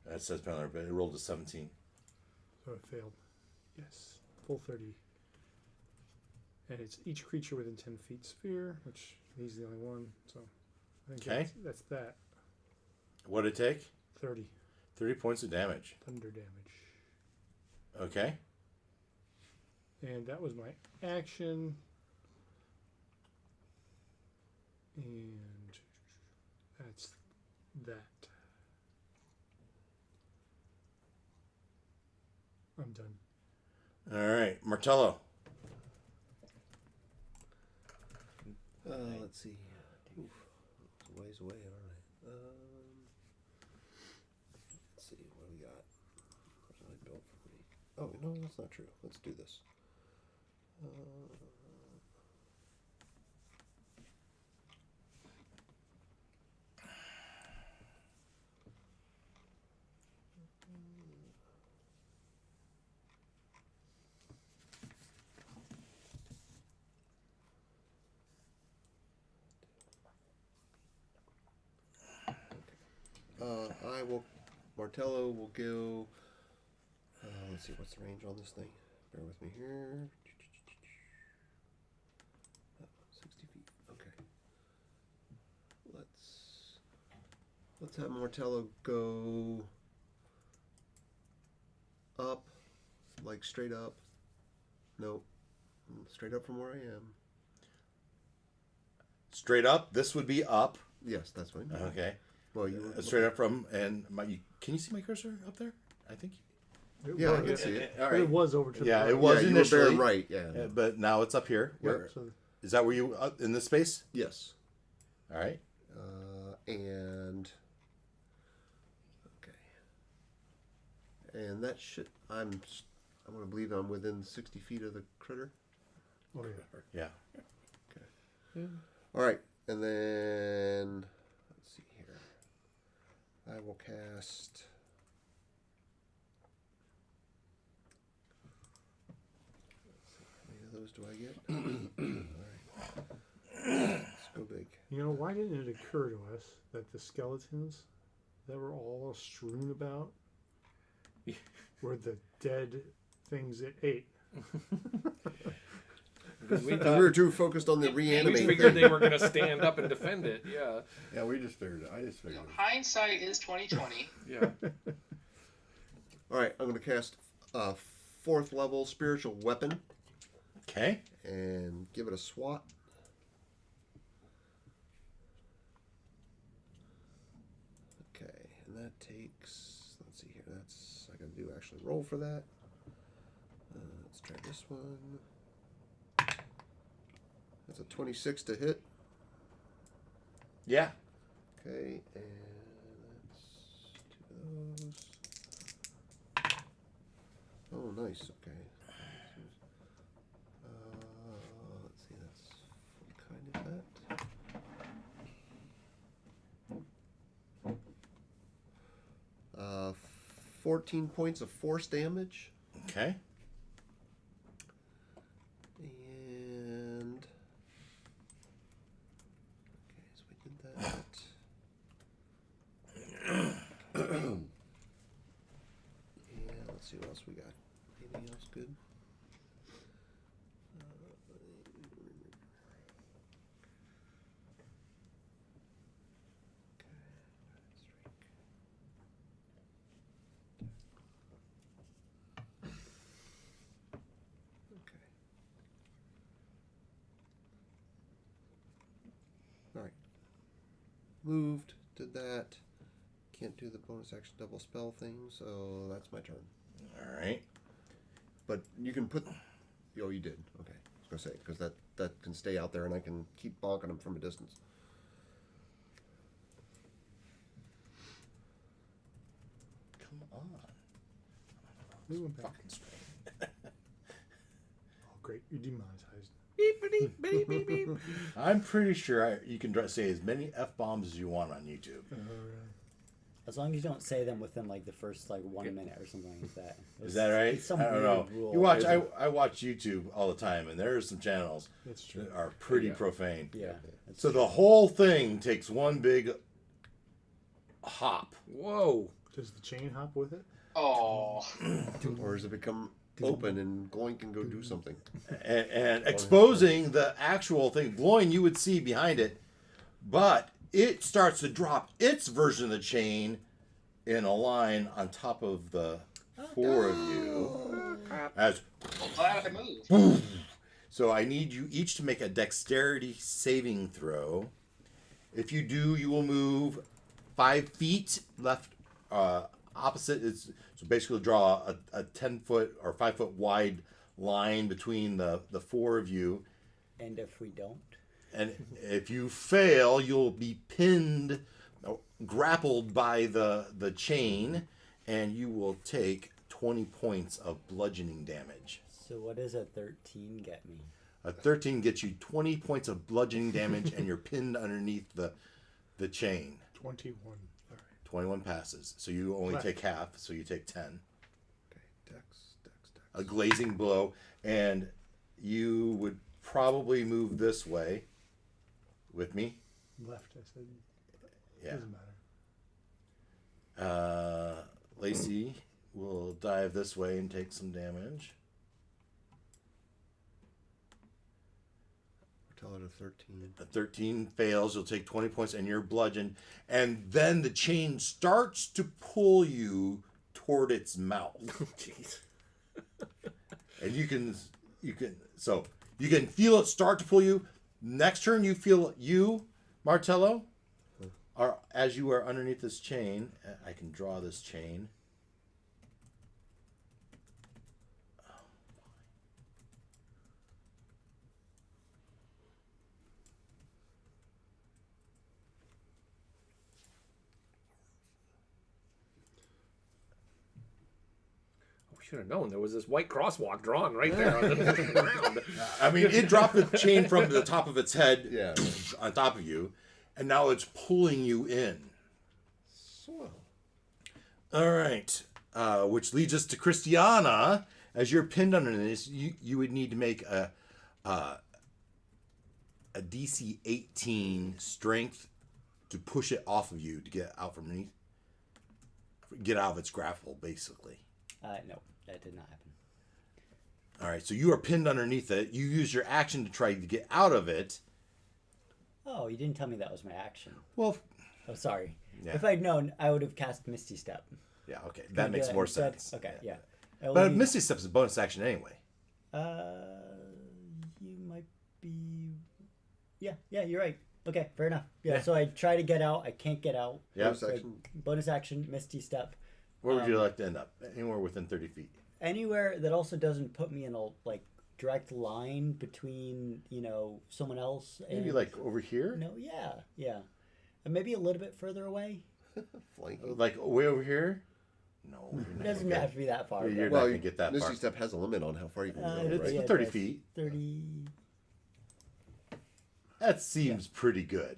That says Panlamir, but it rolled a 17. So it failed. Yes. Full 30. And it's each creature within 10 feet sphere, which he's the only one. So I think Okay. that's that. What'd it take? 30 30 points of damage. thunder damage. Okay. And that was my action. And that's that. I'm done. All right. Martello. Let's see. Oof, it's a ways away, all right. Let's see, what do we got? What did I build for me? Oh, no, that's not true. Let's do this. I will. Martello will go. Let's see, what's the range on this thing? Bear with me here. Let's have Mortello go up, like straight up. Nope. Straight up from where I am. Straight up, this would be up. Yes, that's fine. Okay. Well, you were Straight up from, and can you see my cursor up there? I think. Yeah, I was, can see it. All but right. it was over to the Yeah, right. it was yeah, initially. You were bare right, yeah. But now it's up here. Where, So is that where you in this space? Yes. All right. And okay, and that should I'm going to believe I'm within 60 feet of the critter. oh yeah. Yeah. Okay. All right, and then let's see here. I will cast. How many of those do I get? All right. Let's go big. You know, why didn't it occur to us that the skeletons that were all strewn about were the dead things it ate? Because we We thought were too focused on the we reanimating figured thing. they were going to stand up and defend it. Yeah. Yeah, we just figured it. I just figured it. Hindsight is 2020. Yeah. All right, I'm going to cast 4th level spiritual weapon Okay. and give it a swat. Okay, and that takes, let's see here, that's, I gotta do actually roll for that. Let's try this one. That's a 26 to hit. Yeah. Okay, and that's 2 of those. Oh, nice, okay. Let's see, that's what kind of that? 14 points of force damage. Okay. And okay, so we did that. And let's see what else we got. Anything else good? Okay. All right. Moved, did that. Can't do the bonus action double spell thing, so that's my turn. All right. But you can put. Oh, you did. Okay, I was gonna say because that can stay out there, and I can keep bonking them from a distance. Come on. We went back. Fucking straight. Oh, great. You're demonetized. I'm pretty sure you can say as many f bombs as you want on YouTube. As long as you don't say them within like the first like 1 minute or something like that. Is that right? It's some I don't weird know. rule. You watch. I watch YouTube all the time, and there are some channels That's true. that are pretty Yeah. profane. Yeah. that's So the whole thing takes one big hop. Whoa. Does the chain hop with it? Oh, Or does it become open and Gloin can go do something? And exposing the actual thing. Gloin, you would see behind it, but it starts to drop its version of the chain in a line on top of the 4 of you. As well, glad I moved. so I need you each to make a dexterity saving throw. If you do, you will move 5 feet left opposite. So basically draw a 10-foot or 5-foot wide line between the 4 of you. And if we don't, And if you fail, you'll be pinned, grappled by the chain, and you will take 20 points of bludgeoning damage. so what does a 13 get me? A 13 gets you 20 points of bludgeoning damage, and you're pinned underneath the chain. 21. All right. 21 passes, so you only Left. take half, so you take 10. Okay, Dex. A glazing blow, and you would probably move this way with me. Left, I said. Yeah. Doesn't matter. Lacey will dive this way and take some damage. Tell out of 13. A 13 fails, you'll take 20 points and you're bludgeoned. And then the chain starts to pull you toward its mouth. Jeez. And you can feel it start to pull you. Next turn you feel you, Martello, are as you are underneath this chain. I can draw this chain. Should have known there was this white crosswalk drawn right there on the ground. I mean, it dropped the chain from the top of its head Yeah. on top of you, and now it's pulling you in. Swell. All right, which leads us to Christiana. As you're pinned under this, you would need to make a DC 18 strength to push it off of you to get out from underneath, get out of its grapple, basically. No, that did not happen. All right, so you are pinned underneath it. You use your action to try to get out of it. Oh, you didn't tell me that was my action. Well, Oh, sorry. Yeah. If I'd known, I would have cast Misty Step. yeah, okay, Can that I do makes more instead? sense. Okay, yeah. But Misty Step is a bonus action anyway. You might be. Yeah, you're right. Okay, fair enough. Yeah, Yeah. so I try to get out. I can't get out. Yeah. Bonus So action. bonus action, Misty Step. Where would you like to end up? Anywhere within 30 feet. Anywhere that also doesn't put me in a direct line between someone else and Maybe like over here? no, yeah, and maybe a little bit further away. Flanking. Like way over here? No. You're It not doesn't gonna have to be that far. You're but not gonna get that Misty far. Step has a limit on how far you can go. it's right? 30 that's feet. 30. That seems pretty good.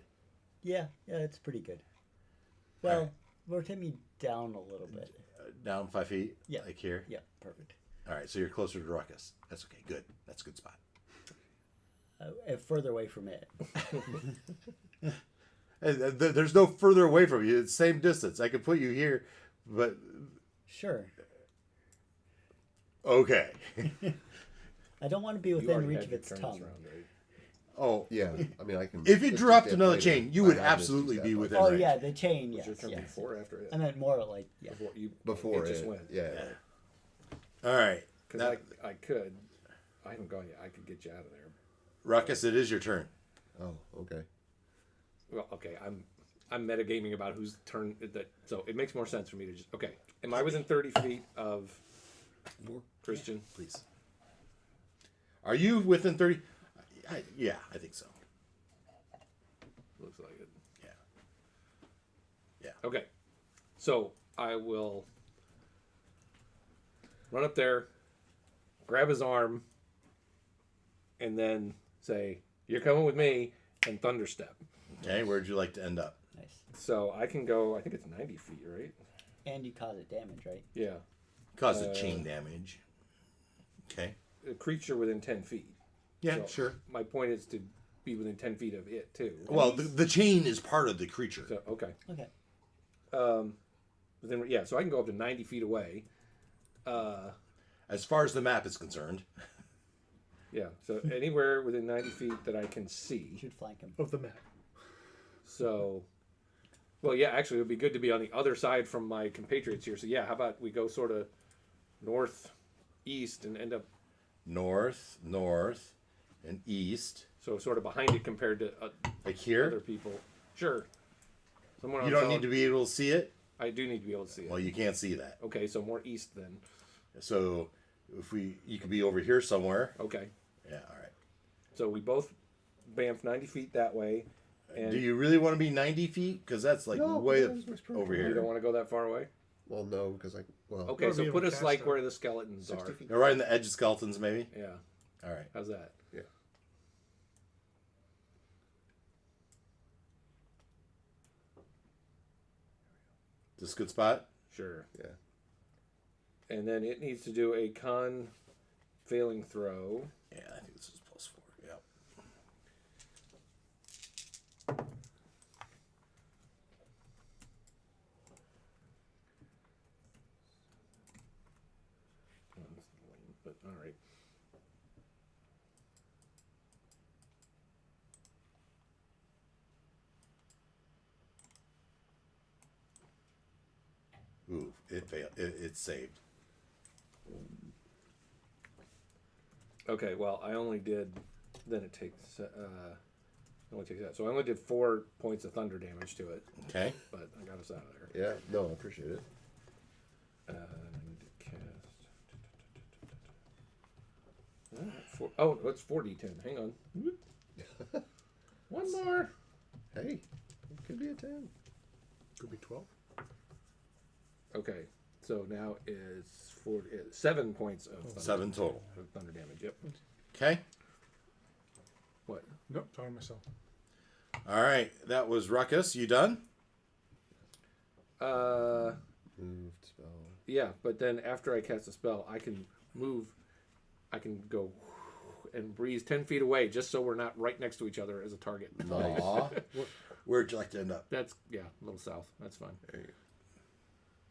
Yeah, it's pretty good. Well, rotate me down a little bit. Down 5 feet? Yeah. Like here? Yeah, perfect. All right, so you're closer to Ruckus. That's okay. Good. That's a good spot. Further away from it. And there's no further away from you. It's same distance. I could put you here, but Sure. okay. I don't want to be You within already reach had of your its turns tongue. around, right? Oh, Yeah, I mean, I can. if you Misty dropped Step another later. chain, you I would have Misty absolutely Step, be but within Oh range. yeah, the chain. Was Yes, your turn yes. before or after it? I meant more like Before you Before it it, just went. yeah. All right. Because Now, I could. I haven't gone yet. I could get you out of there. Ruckus, it is your turn. Oh, okay. Well, okay. I'm metagaming about whose turn that. So it makes more sense for me to just. Okay. Am I within 30 feet of Christian? Please. Are you within 30? Yeah, I think so. Looks like it. Yeah. Yeah. Okay. So I will run up there, grab his arm, and then say, "You're coming with me," and thunderstep. Okay, where'd you like to end up? Nice. So I can go. I think it's 90 feet, right? And you cause it damage, right? Yeah. Cause a chain damage. Okay. A creature within 10 feet. Yeah, So sure. My point is to be within 10 feet of it too. Well, the chain is part of the creature. So okay. Okay. But then yeah, so I can go up to 90 feet away. As far as the map is concerned. Yeah. So anywhere within 90 feet that I can You see. should flank him. Of the map. So, well, yeah, actually, it would be good to be on the other side from my compatriots here. So, yeah, how about we go sort of northeast and end up North, and east. so sort of behind it compared to Like here? other people. Sure. Somewhere You on don't solid- need to be able to see it? I do need to be able to see it. Well, you can't see that. Okay, so more east then. So you could be over here somewhere. Okay. Yeah, all right. So we both bamf 90 feet that way. And Do you really want to be 90 feet? Because that's like No, way yeah, it's much over you here. don't want to go that far away? Well, no, because well, Okay, Or so be put able to us like cast where the skeletons 60 are. feet. You're right in the edge of skeletons, maybe? Yeah. All right. How's that? yeah. Is this a good spot? Sure. Yeah. And then it needs to do a con failing throw. Yeah, I think this is +4. Yep. But all right. it failed. It's saved. Okay, well, I only did. Then it takes. Only takes that. So I only did 4 points of thunder damage to it. Okay. But I got us out of there. Yeah, no, I appreciate it. I need to cast. Oh, it's 4d10. Hang on. One more. Hey, it could be a 10. Could be 12. Okay, so now it's 7 points of thunder, 7 total. of thunder damage. Yep. Okay. What? Nope, talking to myself. All right. That was Ruckus. You done? Moved spell. Yeah, but then after I cast a spell, I can move. I can go and breeze 10 feet away, just so we're not right next to each other as a target. Aw. Where'd you like to end up? That's a little south. That's fine.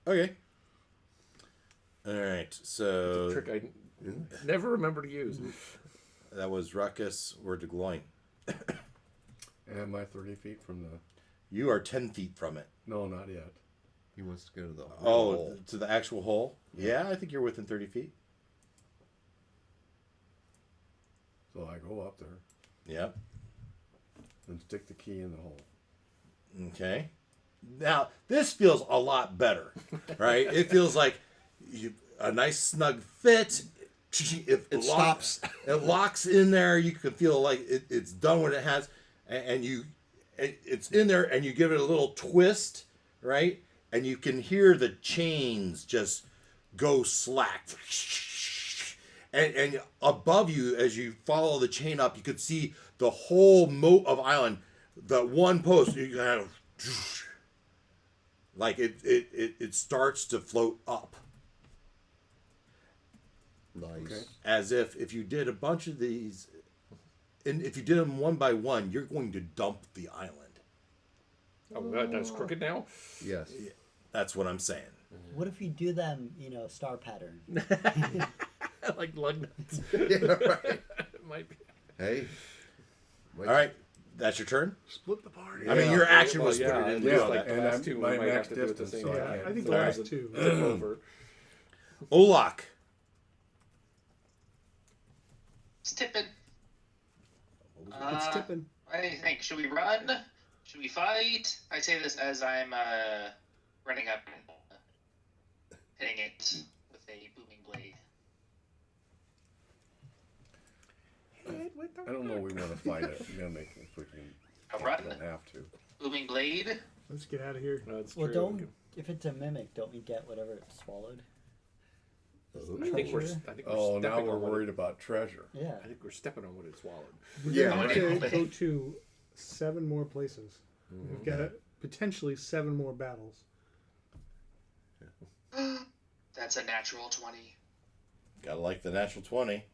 Okay. All right. So Trick I never remember to use. that was Ruckus. We're to Gloin. Am I 30 feet from the... You are 10 feet from it. No, not yet. He wants to go to the Oh, hole. to the actual hole? Yeah, I think you're within 30 feet. So I go up there Yep. and stick the key in the hole. Okay. Now, this feels a lot better, right? It feels like a nice snug fit. It stops. It locks in there. You can feel like it's done what it has. And it's in there, and you give it a little twist, right? And you can hear the chains just go slack. And above you, as you follow the chain up, you could see the whole moat of island. The one post, you kind of like it starts to float up, Nice. Okay. as if you did a bunch of these, and if you did them one by one, you're going to dump the island. Oh, God, that's crooked now? Yes. That's what I'm saying. What if we do them, star pattern? Like lug nuts. Yeah, right. It might be. Hey. All right, that's your turn. Split the party. I mean, your action was Well, put it in. yeah, Yeah, like the and last two, we my might have max to do it at the distance, same so I time. can't- I think the So last it's a two. tip over. Olak. It's tipping. It's tipping. What do you think? Should we run? Should we fight? I say this as I'm running up and hitting it with a booming blade. I don't know we want to fight it. We're going to make it if we can. A run? Don't have to. Booming blade? Let's get out of here. No, it's Well, true. if it's a mimic, don't we get whatever it swallowed? I think we're Treasure? Oh, now stepping we're on what worried it, about treasure. Yeah. I think we're stepping on what it swallowed. We're Yeah, going right. to go to 7 more places. We've got potentially 7 more battles. That's a natural 20. Gotta like the natural 20.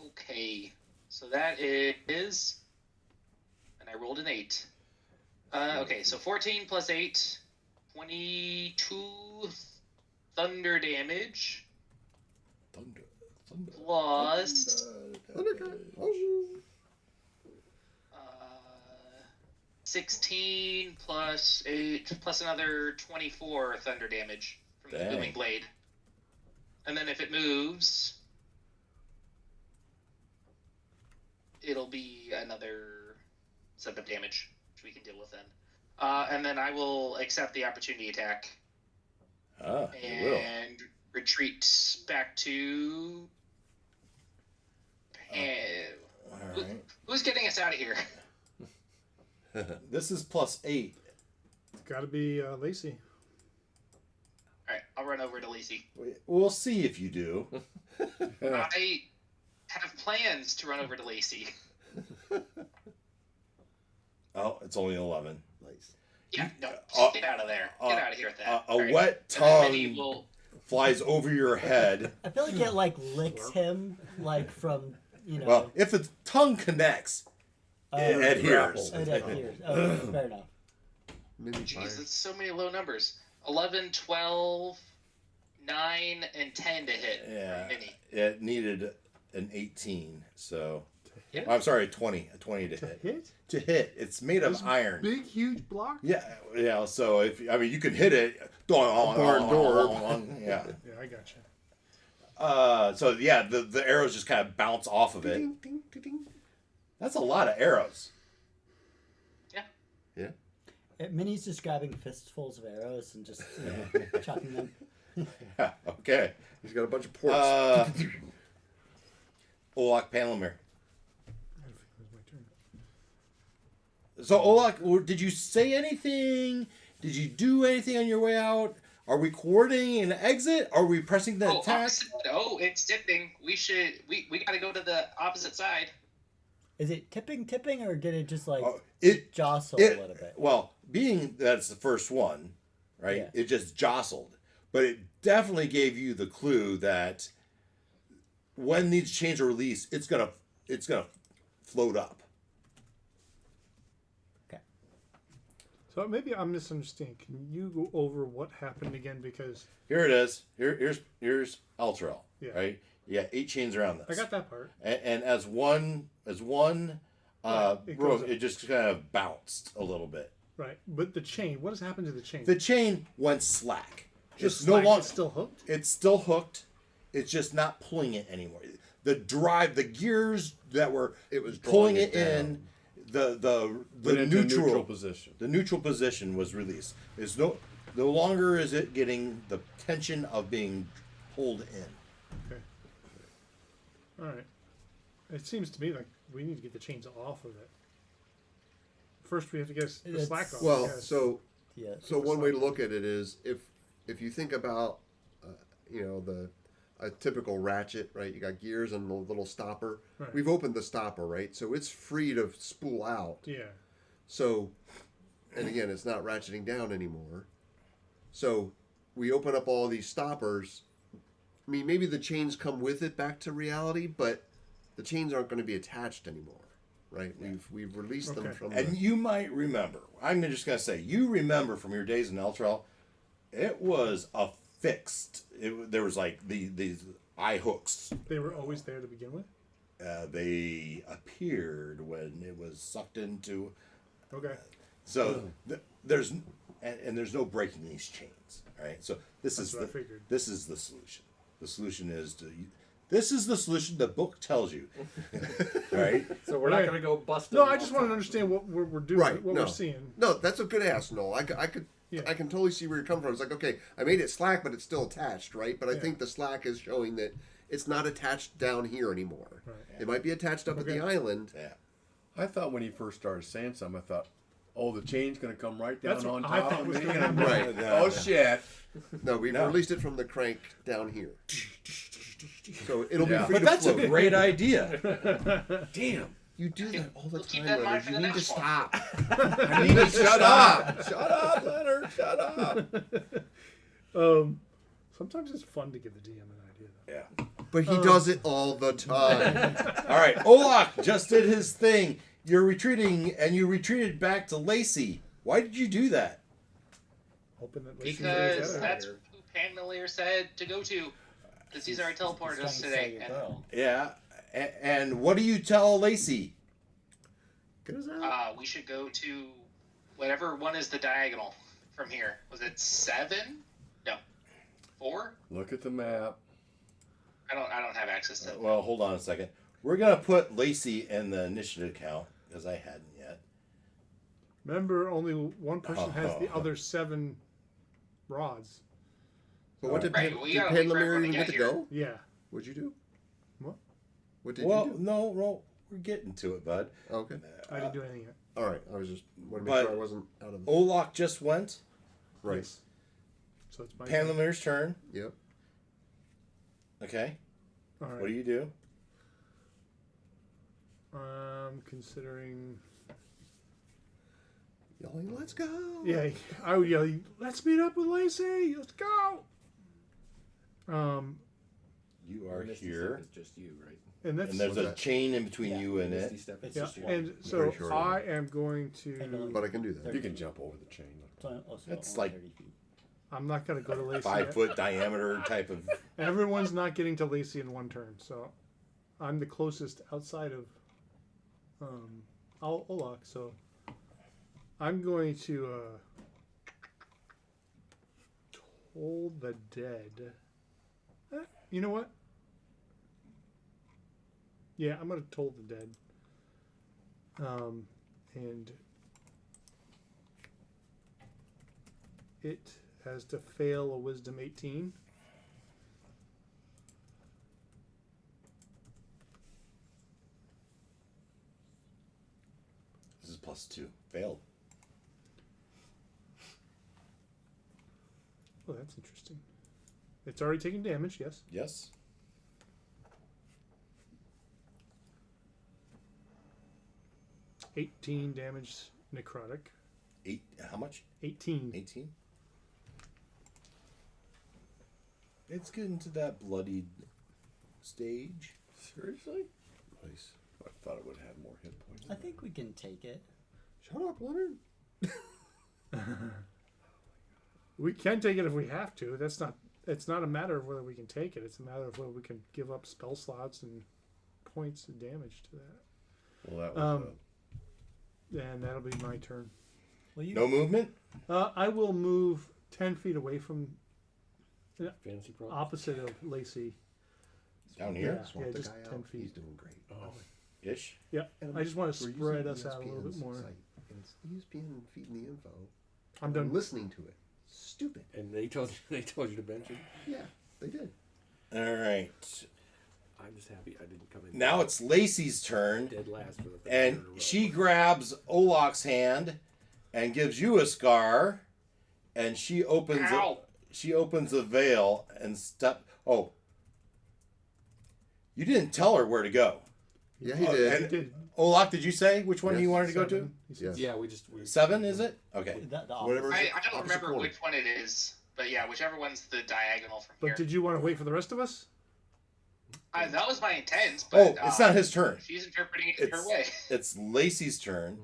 Okay, so that is, and I rolled an 8. Okay, so 14 plus 8, 22 thunder damage, Thunder. plus Oh. 16 plus 8, plus another 24 thunder damage from the Dang. booming blade. And then if it moves, it'll be another set of damage, which we can deal with then. And then I will accept the opportunity attack Ah, you will. and retreat back to. All right. Who's getting us out of here? This is +8. It's got to be Lacey. All right, I'll run over to Lacey. We'll see if you do. I have plans to run over to Lacey. Oh, it's only 11. Nice. Yeah, no, Uh, get out of there. Get out of here with that. A All right. wet And then Minnie tongue will. flies over your head. I feel like it licks him from Well, if the tongue connects, it adheres. It adheres. Okay, fair enough. Mini fire. Jeez, that's so many low numbers. 11, 12, 9, and 10 to hit. Yeah. Minnie. It needed an 18, so I'm sorry, 20. A 20 to hit. Hit? To hit. It's made of Those iron. Big, huge block? Yeah, yeah. So if you can hit it, Barn door. yeah. Yeah, I got you. So yeah, the arrows just kind of bounce off of it. Ding, ding, ding, ding. That's a lot of arrows. Yeah. Minnie's just grabbing fistfuls of arrows and just chopping them. Yeah. Okay. He's got a bunch of ports. Olak Panelmere. I don't think it was my turn. So Olak, did you say anything? Did you do anything on your way out? Are we coordinating an exit? Are we pressing the attack? It's tipping. We gotta go to the opposite side. Is it tipping, or did it just like It jostle a little bit? Well, being that's the first one, right? Yeah. It just jostled, but it definitely gave you the clue that when these chains are released, it's gonna float up. Okay. So maybe I'm misunderstanding. Can you go over what happened again? Because Here it is. Here's Elturel, Yeah. right? Yeah, 8 chains around this. I got that part. And as one it broke, goes up. it just kind of bounced a little bit. Right. But the chain, what has happened to the chain? The chain went slack. Just It's no slack, longer. it's still hooked? It's still hooked. It's just not pulling it anymore. The gears that were It was pulling drawing it it in, the Put it into neutral position. the neutral position was released. It's no longer is it getting the tension of being pulled in. Okay. All right. It seems to me like we need to get the chains off of it. First, we have to get the It's- slack off. Well, yes. so Yeah. one way to look at it is if you think about a typical ratchet, right? You got gears and the little stopper. Right. We've opened the stopper, right? So it's free to spool out. Yeah. So, and again, it's not ratcheting down anymore. So we open up all these stoppers. I mean, maybe the chains come with it back to reality, but the chains aren't going to be attached anymore, right? We've released them Okay. from. And you might remember. I'm just gonna say you remember from your days in Elturel, it was affixed. There was like these eye hooks. They were always there to begin with? They appeared when it was sucked into. Okay. So there's no breaking these chains. All right. So this That's is what I the figured. this is the solution. The solution is to. This is the solution the book tells you. Right. So we're Right. not going to go bust. No, them I just all want to time. understand what we're doing, Right, what no. we're seeing. No, that's a good ask, Noel. I could. Yeah. I can totally see where you're coming from. It's like, okay, I made it slack, but it's still attached, right? But I Yeah. think the slack is showing that it's not attached down here anymore. Right. It might be attached up at the Okay. island. Yeah. I thought when he first started saying something, I thought, oh, the chain's going to come right down That's on what I top thought of was me. gonna And I'm happen. like, Right. oh, shit. No, we've No. released it from the crank down here. So it'll Yeah. be free But to that's a float. great idea. Damn. You do that all the We'll keep time, that in mind Leonard. for You the need to next one. stop. I need to shut up. Shut up, Leonard. Shut up. Sometimes it's fun to give the DM an idea, though. Yeah. But he does it all the time. All right. Olak just did his thing. You're retreating, and you retreated back to Lacey. Why did you do that? Hoping that Lacey's Because gonna get that's out who Pan Miller said to go to. Because he's already teleported Trying us to sell today. your And, girl. Yeah. And what do you tell Lacey? Get us out. we should go to whatever one is the diagonal from here. Was it 7? No. 4? Look at the map. I don't have access to it. Well, hold on a second. We're gonna put Lacey in the initiative count because I hadn't yet. Remember, only one person has the other 7 rods. But what did Right, Pan, we did gotta Pan wait for Lemire everyone even to get get to here. go? Yeah. What'd you do? What? What did Well, you do? no, we're getting to it, bud. Okay. I didn't do anything yet. All right. I was just want to But- make sure I wasn't out of the... Olak just went. Right. Yes. So it's my Pan turn. Lemire's turn. Yep. Okay. All right. What do you do? Considering... Yelling, let's go. Yeah, I would yell, let's meet up with Lacey. Let's go. You are Misty here, Step is just you, right? And that's and there's a that? chain in between Yeah. you and Misty it. Step is It's yeah. just you. And so Very short. I am going And to. But I can do that. You can jump over the chain. That's like 30 feet. I'm not going to go to Lacey. 5 foot diameter type of. Everyone's not getting to Lacey in one turn, so I'm the closest outside of Olak. So I'm going to toll the dead. You know what? Yeah, I'm going to toll the dead. And it has to fail a wisdom 18. This is +2. Failed. Oh, that's interesting. It's already taken damage, yes. Yes. $18 damage necrotic. 8. How much? 18. 18. It's getting to that bloodied stage. Seriously? Nice. I thought it would have had more hit points. I think we can take it. Shut up, Leonard. We can take it if we have to. That's not. It's not a matter of whether we can take it. It's a matter of whether we can give up spell slots and points of damage to that. Well, that was. And that'll be my turn. Well, you No movement? I will move 10 feet away from Fantasy problems. opposite of Lacey. Down here? Swap yeah, the just guy 10 out. feet. He's doing great. Ish. Yeah, And I just want to we're spread using us out a little bit ESPN's more. site, and it's ESPN feeding the info. I'm done. listening to it. Stupid. And they told you to bench it. Yeah, they did. All right. I'm just happy I didn't come in. Now it's Lacey's turn. dead last for the third And year in a row. she grabs Olak's hand and gives you a scar. And she opens Ow. she opens the veil and Oh. You didn't tell her where to go. Yeah, he Oh, did. and- He did. Olak, did you say which one Yes. you wanted to go to? 7. He said Yes. Yeah, we 7, is it? Okay. the Whatever. opposite. I don't Opposite remember corner. which one it is, but yeah, whichever one's the diagonal from But here. did you want to wait for the rest of us? That was my intent, Oh, but it's not his turn. she's interpreting it her way. It's Lacey's turn.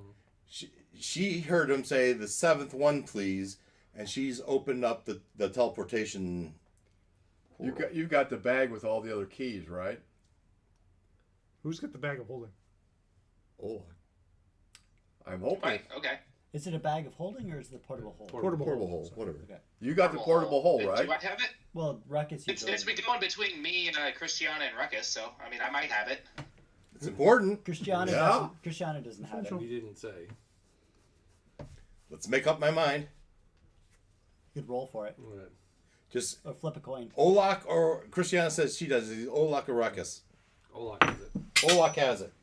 She heard him say the 7th one, please, and she's opened up the teleportation. You've got the bag with all the other keys, right? Who's got the bag of holding? Oh, I'm hoping. Right, okay. Is it a bag of holding or is it a portable hold? Portable portable hold. hole, whatever. Okay. You got the portable hole, right? Do I have it? Well, Ruckus It's usually. been going between me and Christiana and Ruckus, so I mean I might have it. It's important. Christiana Yeah. doesn't. Christiana doesn't have it. You didn't say. Let's make up my mind. You could roll for it What? Just or flip a coin. Olak or Christiana says she does it. Olak or Ruckus. Olak has it. Olak has it.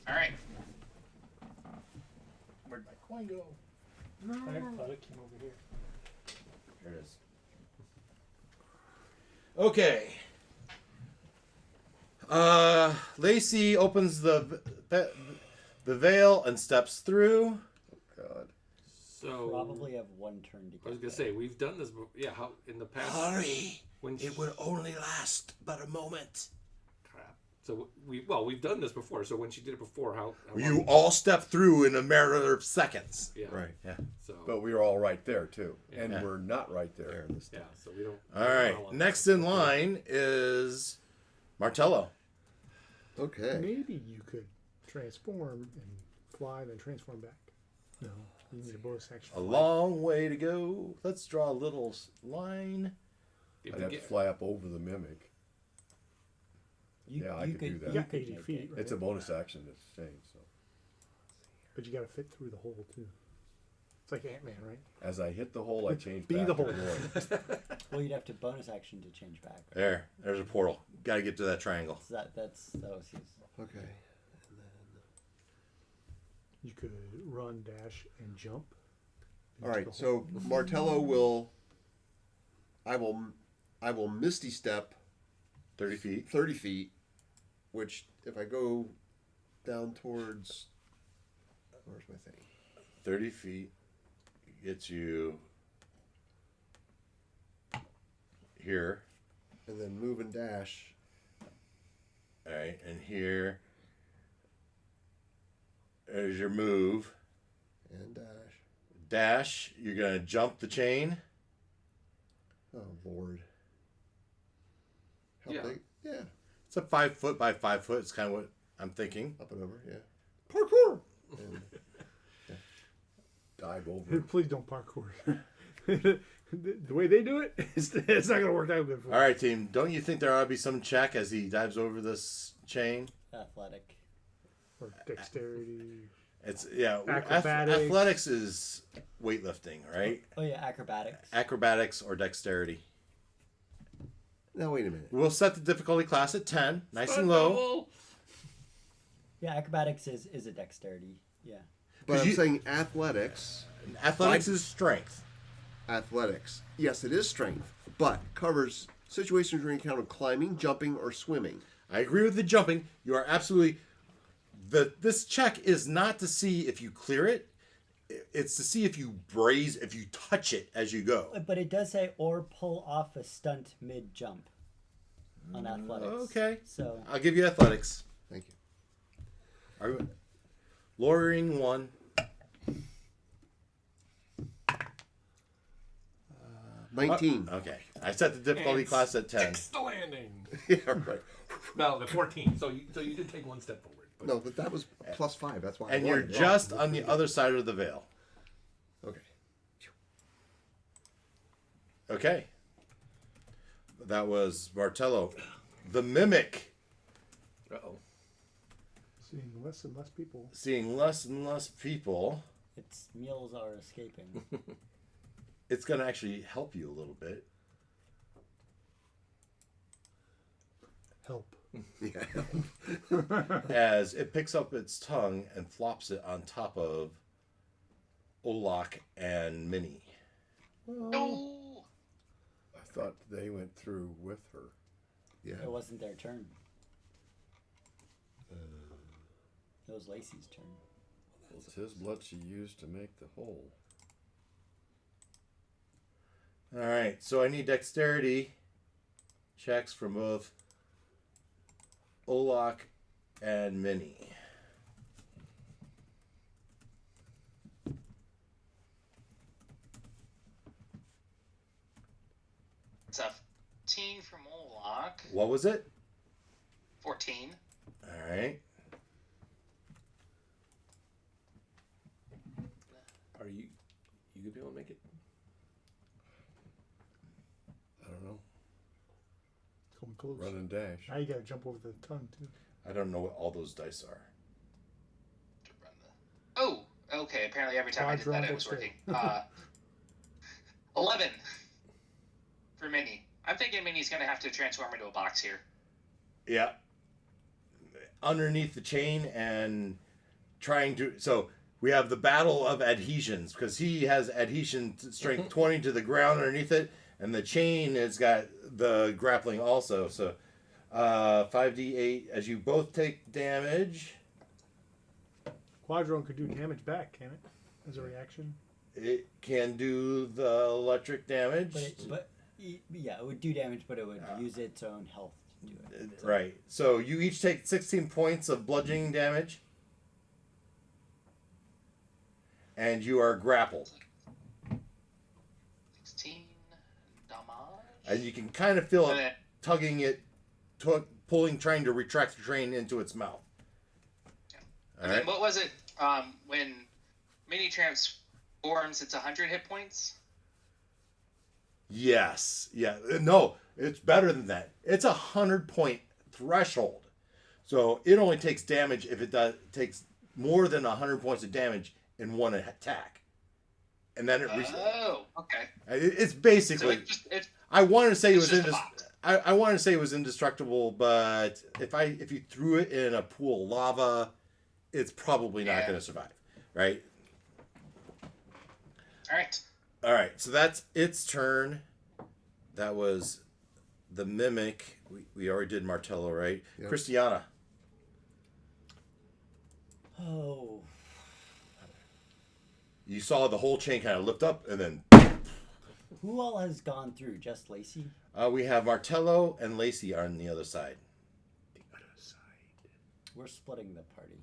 All right. Where'd my coin go? I thought it came over here. There it is. Okay. Lacey opens the veil and steps through. God. So Probably have one turn to get. I was gonna say we've done this. Yeah, how in the past? Hurry! When It would only last but a moment. crap. So we've done this before. So when she did it before, how You long- all step through in a matter of seconds. Yeah. Right. Yeah. So But we were all right there too, and Yeah. we're not right there. There, this yeah. So we don't. All right. Next in line is Martello. Okay. Maybe you could transform and fly, then transform back. No, you need a bonus action. A long way to go. Let's draw a little line. If I'd we have to get, fly up over the mimic. You, Yeah, I you could do that. You You got could 80 make feet, it. right? It's a bonus action that's changed. So But you got to fit through the hole too. It's like Ant-Man, right? as I hit the hole, I change Be back the to hole. glory. Well, you'd have to bonus action to change back. Right? There's a portal. Got to get to that triangle. So that was his. Okay. You could run, dash, and jump. All right. So Martello will. I will Misty Step 30 feet. 30 feet, which if I go down towards. Where's my thing? 30 feet gets you here. And then move and dash. All right. And here. There's your move. And dash. Dash. You're going to jump the chain. Oh, Lord. How Yeah. big? Yeah. It's a 5 foot by 5 foot. It's kind of what I'm thinking. Up and over, yeah. parkour. Dive over. Please don't parkour. The way they do it, it's not going to work out good for All right, team. Don't you think there ought to be some check as he dives over this chain? Athletic. Or dexterity. It's Acrobatics. Athletics is weightlifting, right? Oh yeah, acrobatics. Acrobatics or dexterity. Now wait a minute. We'll set the difficulty class at 10, nice and low. Yeah, acrobatics is a dexterity. Yeah. But I'm you- saying athletics. Athletics is strength. Athletics. Yes, it is strength, but covers situations where you encounter climbing, jumping, or swimming. I agree with the jumping. You are absolutely. This check is not to see if you clear it. It's to see if you touch it as you go. But it does say or pull off a stunt mid jump on athletics. Okay. So I'll give you athletics. Thank you. Are you, lowering 1. 19. Okay. I set the difficulty And class at 10. Sticks the landing. Yeah, right. No, the 14. So you did take one step forward. But No, but that was +5. That's why. I And you're wanted it. just on the other side of the veil. Okay. Okay. That was Martello. The Mimic. Uh-oh. Seeing less and less people. Seeing less and less people. its meals are escaping. It's going to actually help you a little bit. Help. Yeah. As it picks up its tongue and flops it on top of Olak and Minnie. No. I thought they went through with her. Yeah. It wasn't their turn. It was Lacey's turn. It's his blood she used to make the hole. All right, so I need dexterity checks from both Olak and Minnie. It's a 15 from Olak. What was it? 14. All right. Are you gonna be able to make it? I don't know. It's coming close. Run and dash. Now you got to jump over the tongue, too. I don't know what all those dice are. Oh, okay. Apparently every time I did that, it was working. 11 for Minnie. I'm thinking Minnie's going to have to transform into a box here. Yeah. Underneath the chain and trying to. So we have the battle of adhesions because he has adhesion strength 20 to the ground underneath it, and the chain has got the grappling also. So 5d8 as you both take damage. Quadron could do damage back, can it? As a reaction? It can do the electric damage. Yeah, it would do damage, but it would use its own health to do it. Right. So you each take 16 points of bludgeoning damage. And you are grappled. 16 damage. And you can kind of feel And it then- tugging it, pulling, trying to retract the train into its mouth. All And right. then what was it when Minnie transforms, it's 100 hit points? Yes. Yeah. No, it's better than that. It's 100-point threshold. So it only takes damage if it takes more than 100 points of damage in one attack. And then it Oh, okay. it's So basically it's I wanted to say it it's was just a box. I wanted to say it was indestructible, but if you threw it in a pool of lava, it's probably not Yeah. going to survive, right? All right. All right, so that's its turn. That was the mimic. We already did Martello, right? Yep. Christiana. Oh. You saw the whole chain kind of lift up, and then Who all has gone through? Just Lacey? we have Martello and Lacey are on the other side. We're splitting the party.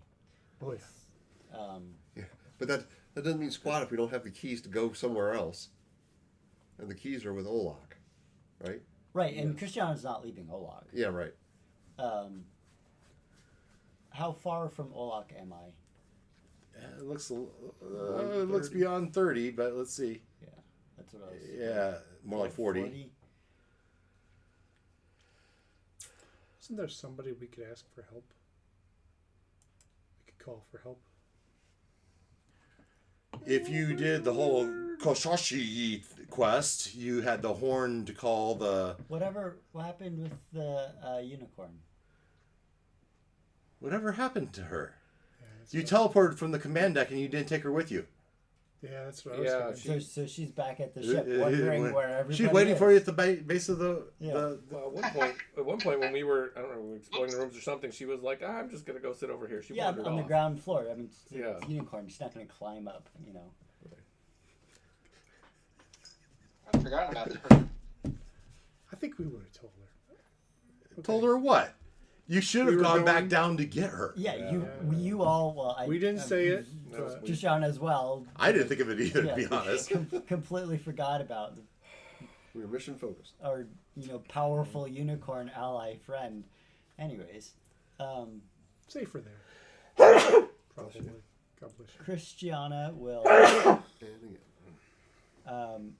Oh, yeah. Yeah. But that doesn't mean squat if we don't have the keys to go somewhere else. And the keys are with Olak, right? Right, and Christiana's not leaving Olak. Yeah, right. How far from Olak am I? It looks beyond 30, but let's see. Yeah, that's what I was. Yeah, more like 40. Isn't there somebody we could ask for help? We could call for help. If you did the whole Koshashi quest, you had the horn to call the... What happened with the unicorn? Whatever happened to her? Yeah, that's You right. teleported from the command deck and you didn't take her with you. Yeah, that's what I was thinking. So she's back at the ship, wondering where everybody She's waiting is. for you at the base of the... Yeah. Well, at one point when we were, I don't know, we were exploring the rooms or something, she was like, I'm just gonna go sit over here. She Yeah, wandered on the off. ground floor. I mean, it's Yeah. a unicorn. She's not going to climb up, you know. I've forgotten about her. I think we would have told her. Okay. Told her what? You should have We were gone back going- down to get her. Yeah, you all. Well, We didn't say it. But Trishana as well. I didn't think of it either, to be Yeah. honest. Completely forgot about We were mission focused. our powerful unicorn ally friend. Anyways, safer there. Probably. God bless you. Christiana will And again.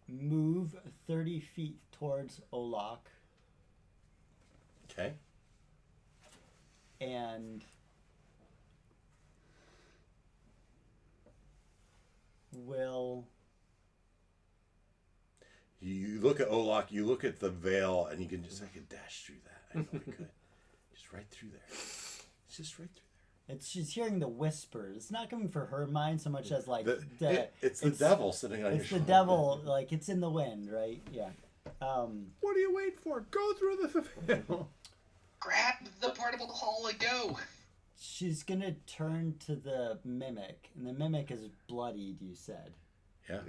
move 30 feet towards Olak Okay. and will. You look at Olak, you look at the veil, and you can just, I could dash through that. I know I could. Just right through there. It's just right through She's hearing the whispers. It's not coming from her mind so much as like there. It's the devil sitting on your It's the shoulder. devil, like it's in the wind, right? Yeah. What are you waiting for? Go through the veil. Grab the portable hole and go. She's gonna turn to the mimic, and the mimic is bloodied. You said. Yeah.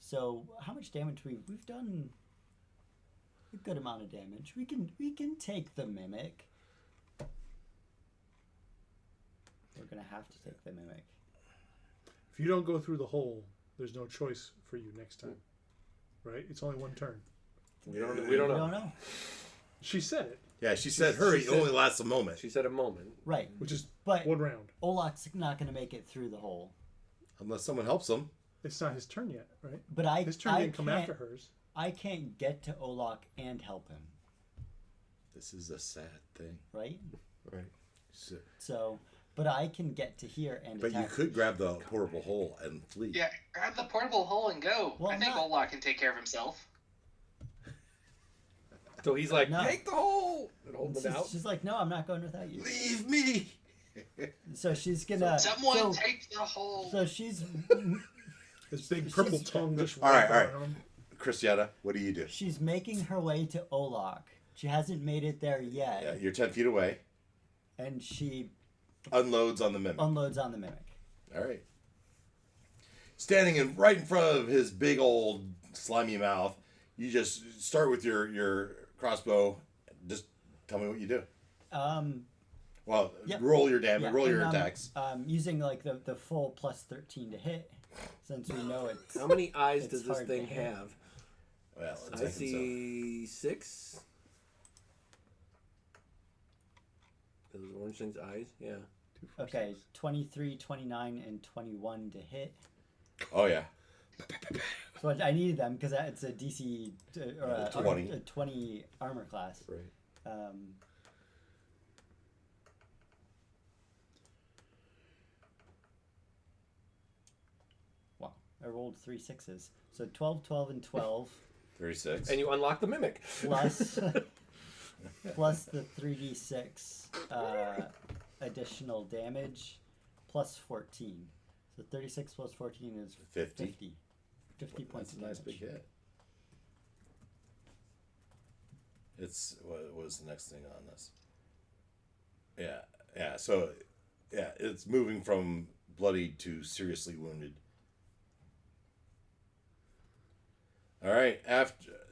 So how much damage we've done? A good amount of damage. We can take the mimic. We're gonna have to take the mimic. If you don't go through the hole, there's no choice for you next time. Right? It's only one turn. We don't We know. don't know. She said it, Yeah, she said, hurry, she it said- only lasts a moment. She said a moment. Right. which is But one round. Olak's not gonna make it through the hole. Unless someone helps him. It's not his turn yet, right? But His turn didn't come after hers. I can't get to Olak and help him, This is a sad thing. right? Right. So, but I can get to here and But you attack. could grab the portable hole and flee. Yeah, grab the portable hole and go. Well, I think not- Olak can take care of himself. So he's like, No. take the hole! And hold it out. She's like, no, I'm not going without you. Leave me! So she's gonna. Someone take the hole. So she's His big purple tongue just All right, wrapped all right. around him. Christiana, what do you do? she's making her way to Olak. She hasn't made it there yet, Yeah, you're 10 feet away. and she Unloads on the mimic. unloads on the mimic. All right. Standing right in front of his big old slimy mouth, you just start with your crossbow. Just tell me what you do. Well, Yep. roll your damage, Yeah, roll your and, attacks. Using like the full plus 13 to hit, since we know it's. How many eyes It's does this hard to thing hit. have? Well, it's I like see 6. Those orange things' eyes? Yeah. Okay, 23, 29, and 21 to hit. Oh yeah. So I needed them because it's a DC or a 20. a 20 armor class. Right. Wow, I rolled 3 6s. So 12, 12, and 12 36. And you unlock the mimic. plus plus the 3d6 additional damage plus 14. So 36 plus 14 is 50. 50. 50 points That's a of nice damage. big hit. It's what was the next thing on this? Yeah. So, yeah, it's moving from bloodied to seriously wounded. All right,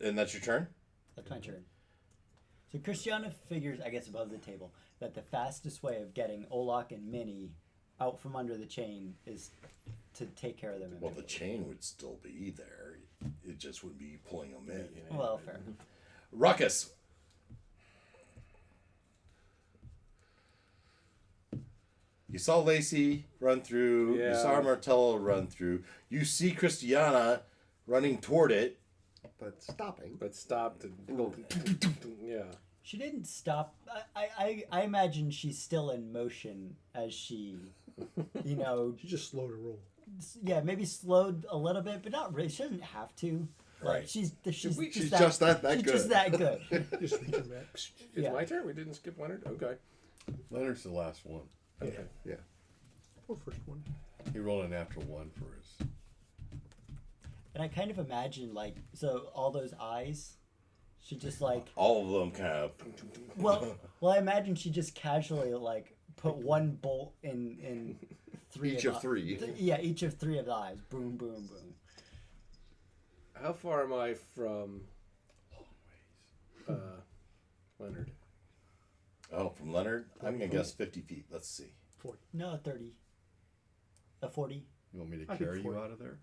and that's your turn. That's my turn. So Christiana figures, I guess above the table, that the fastest way of getting Olak and Minnie out from under the chain is to take care of them. Well, the chain would still be there. It just would be pulling them in. Well, fair. You saw Lacey run through. You Yeah. saw Martello run through. You see Christiana running toward it. But stopping. But stopped. Yeah. She didn't stop. I imagine she's still in motion as she, you know, She just slowed her roll. yeah, maybe slowed a little bit, but not really. She doesn't have to. Like, Right. She's She's that, just that she's good. just that good. Just reach her back. It's Yeah. my turn. We didn't skip Leonard. Okay. Leonard's the last one. Okay. Yeah. Or first one. He rolled an natural 1 for his. And I kind of imagine like so all those eyes. She just like All of them kind of. well I imagine she just casually like put one bolt in three Each of of three. Yeah, each of three of the eyes. Boom, boom, boom. How far am I from Leonard? Oh, from Leonard? I'm going to guess 50 feet. Let's see. 40. No, 30. A 40. You want me to I think carry you 40. out of there?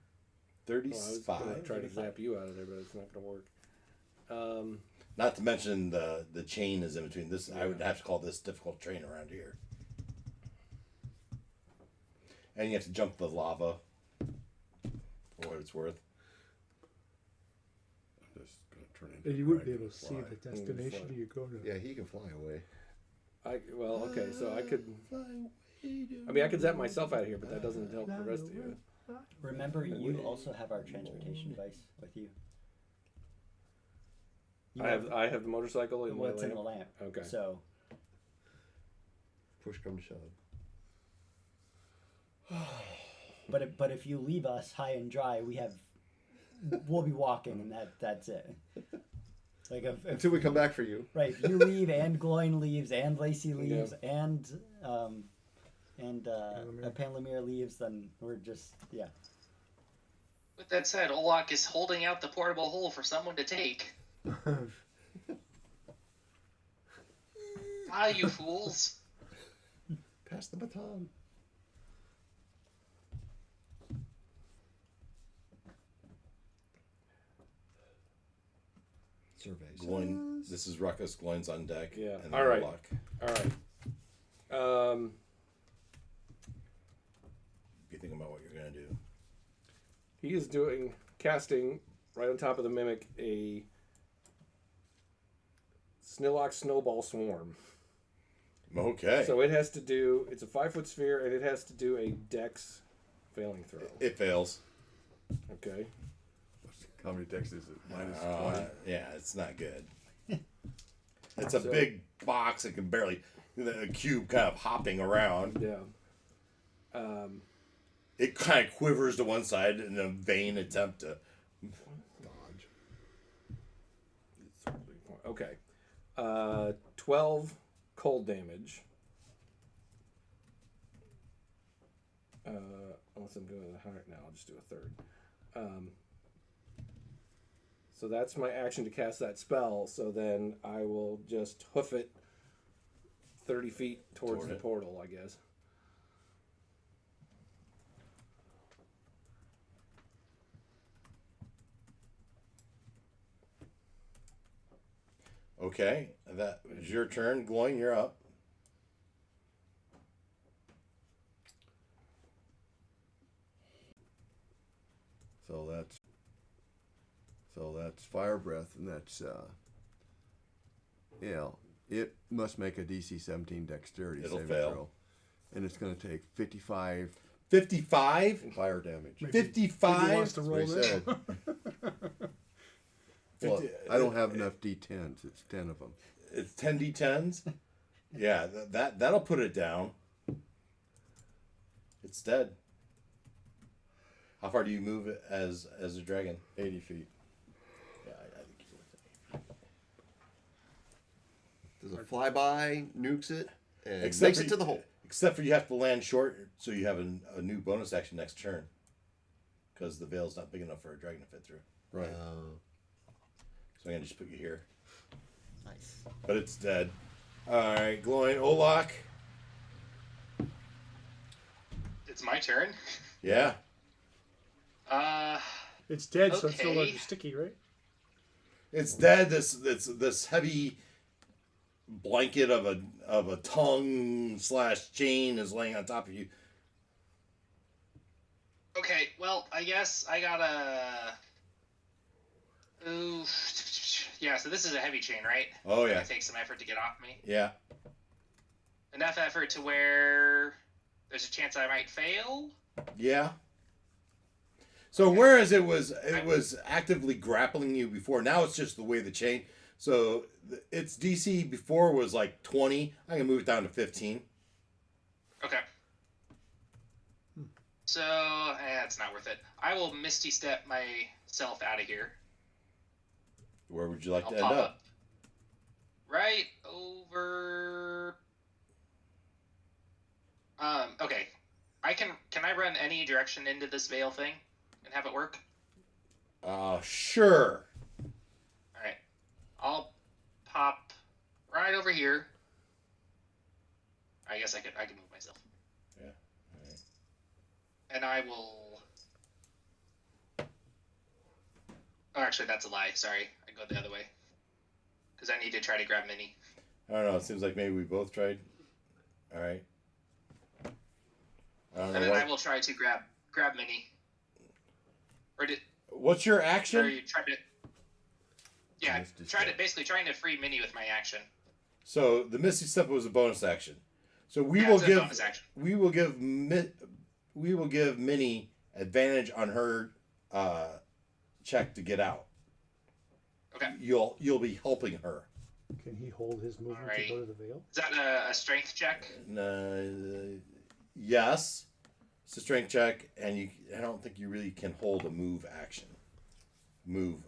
Well, I was 35. gonna try to zap you out of there, but it's not going to work. Not to mention the chain is in between. This I would have to call this difficult terrain around here. And you have to jump the lava for what it's worth. I'm just going to turn into And a you wouldn't be dragon able to and see fly. the destination you go to. Yeah, he can fly away. Okay, so I could. I mean, I could zap myself out of here, but that doesn't help the rest of you. Remember, you also have our transportation device with you. You I have the motorcycle in my what's in the lamp. lamp. Okay. So Push come to shove. but if you leave us high and dry, we'll be walking, and that's it. Like if Until we come back for you. right, if you leave and Gloin leaves and Lacey leaves and Panlamir leaves, then we're just With that said, Olak is holding out the portable hole for someone to take. Ah, you fools. Pass the baton. Survey. Gloin, this is Ruckus. Gloin's on deck. Yeah. And All right. Warlock. All right. Be thinking about what you're gonna do. He is casting right on top of the mimic a Snillock Snowball Swarm. Okay. So it has to do. It's a 5-foot sphere, and it has to do a Dex failing throw. It fails. Okay. How many decks is it? Minus 20? Yeah, it's not good. It's a big box that can barely. A cube kind of hopping around. Yeah. It kind of quivers to one side in a vain attempt to dodge. Okay. 12 cold damage. Unless I'm doing a higher. No, I'll just do a third. So that's my action to cast that spell. So then I will just hoof it 30 feet towards Toward the it. portal, I guess. Okay, that is your turn. Gloin, you're up. So that's fire breath, and that's it must make a DC 17 dexterity It'll saving fail. throw, and it's going to take 55 55? fire damage. Maybe he 55? wants to That's roll what he now. said. Well, 50 I don't have enough D10s. It's 10 of them. It's 10 d10s? Yeah, that'll put it down. It's dead. How far do you move it as a dragon? 80 feet. Yeah, I think you're Does a flyby, nukes it, and Except makes for it to the hole. Except for you have to land short, so you have a new bonus action next turn. Because the veil's not big enough for a dragon to fit through. Right. So I'm going to just put you here. nice. But it's dead. Alright, Gloin, Olak. It's my turn. Yeah. It's dead, so it's no Okay. longer sticky, right? It's dead. This heavy blanket of a tongue / chain is laying on top of you. Okay, well, I guess I gotta. Ooh, yeah. So this is a heavy chain, right? Oh It's yeah, gonna take some effort to get off me. yeah, Enough effort to where there's a chance I might fail. yeah. So whereas it was actively grappling you before, now it's just the way the chain. So its DC before was like 20. I can move it down to 15. Okay. So it's not worth it. I will Misty Step myself out of here. Where would you like I'll to end pop up? right over. Okay. Can I run any direction into this veil thing and have it work? Sure. All right. I'll pop right over here. I guess I can move myself. Yeah. All right. And I will. Oh, actually, that's a lie. Sorry, I go the other way. Because I need to try to grab Minnie. I don't know. It seems like maybe we both tried. All right. I don't And know then what. I will try to grab Minnie. Or did What's your or action? you try to? Yeah, Misty trying to free Minnie with my action. So the Misty Step was a bonus action. So we Yeah, will it's a give bonus action. we will give Minnie advantage on her check to get out. Okay. You'll be helping her. Can he hold his movement Alrighty. to go to the veil? Is that a strength check? Yes, it's a strength check, and I don't think you really can hold a move action. Move.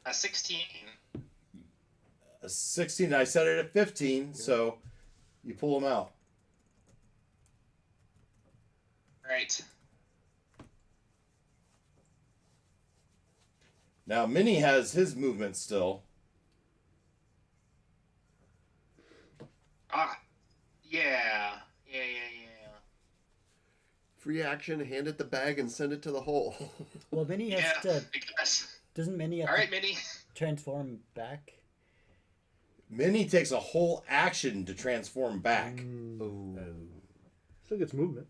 A 16. A 16. I set it at 15, so you pull them out. Right. Now Minnie has his movement still. Ah. Yeah. Free action, hand it the bag and send it to the hole. Well, Minnie has Yeah. to. I guess. Doesn't Minnie have All right, to Minnie. transform back? Minnie takes a whole action to transform back. Still gets movement.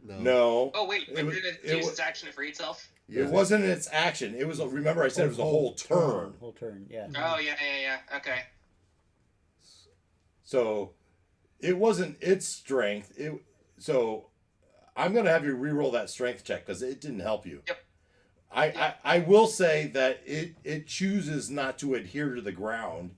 No. Oh wait, It was- did it it use wa- its action to free itself? It wasn't its action. It was. Remember, I said it was a whole turn. Whole turn, yeah. Oh yeah. Okay. So it wasn't its strength. So I'm gonna have you re-roll that strength check because it didn't help you. Yep. I will say that it chooses not to adhere to the ground,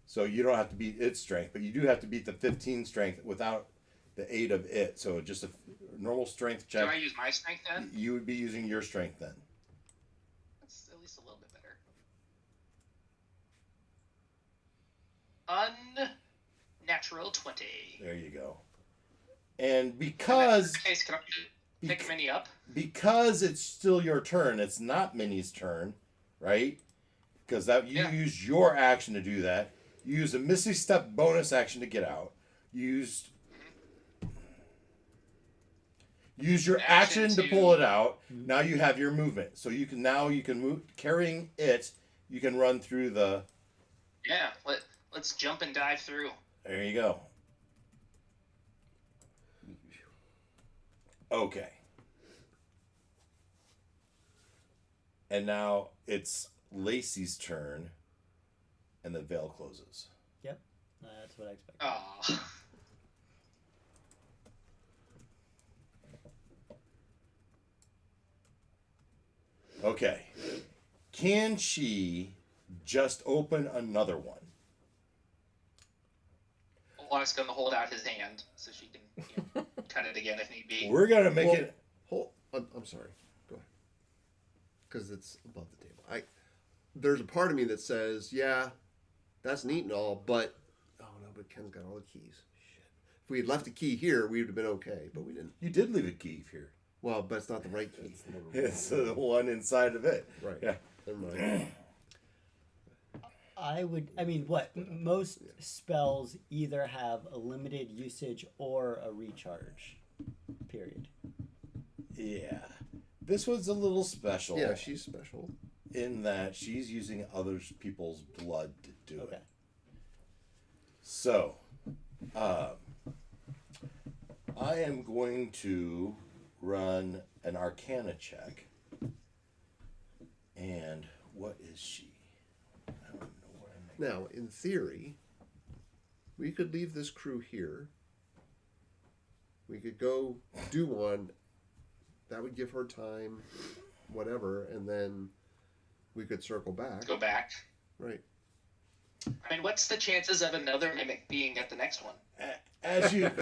so you don't have to beat its strength, but you do have to beat the 15 strength without the aid of it. So just a normal strength Do check. I use my strength then? You would be using your strength then. That's at least a little bit better. Unnatural 20. There you go. And because In that case, can I pick Minnie up? because it's still your turn, it's not Minnie's turn, right? Because you used your action to do that. You used a Misty Step bonus action to get out. You use your action to pull it out. Now you have your movement, so you can move carrying it. You can run through the. Yeah. Let's jump and dive through. There you go. Okay. And now it's Lacey's turn, and the veil closes. Yep, that's what I expected. Oh. Okay. Can she just open another one? Well, I was going to hold out his hand so she can cut it again if need be. We're gonna make it. I'm sorry. Go ahead. Because it's above the table. There's a part of me that says, yeah, that's neat and all, but but Ken's got all the keys. Shit. If we had left a key here, we would have been okay, but we didn't. You did leave a key here. Well, but it's not the right key. It's the one inside of it. Right. Yeah. Never mind. Most spells either have a limited usage or a recharge period. Yeah. This was a little special. Yeah, she's special. In that she's using other people's blood to do Okay. it. So, I am going to run an Arcana check. And what is she? I don't know what I'm making. Now, in theory, we could leave this crew here. We could go do one. That would give her time, whatever, and then we could circle back. Go back. Right. I mean, what's the chances of another mimic being at the next one? As you, as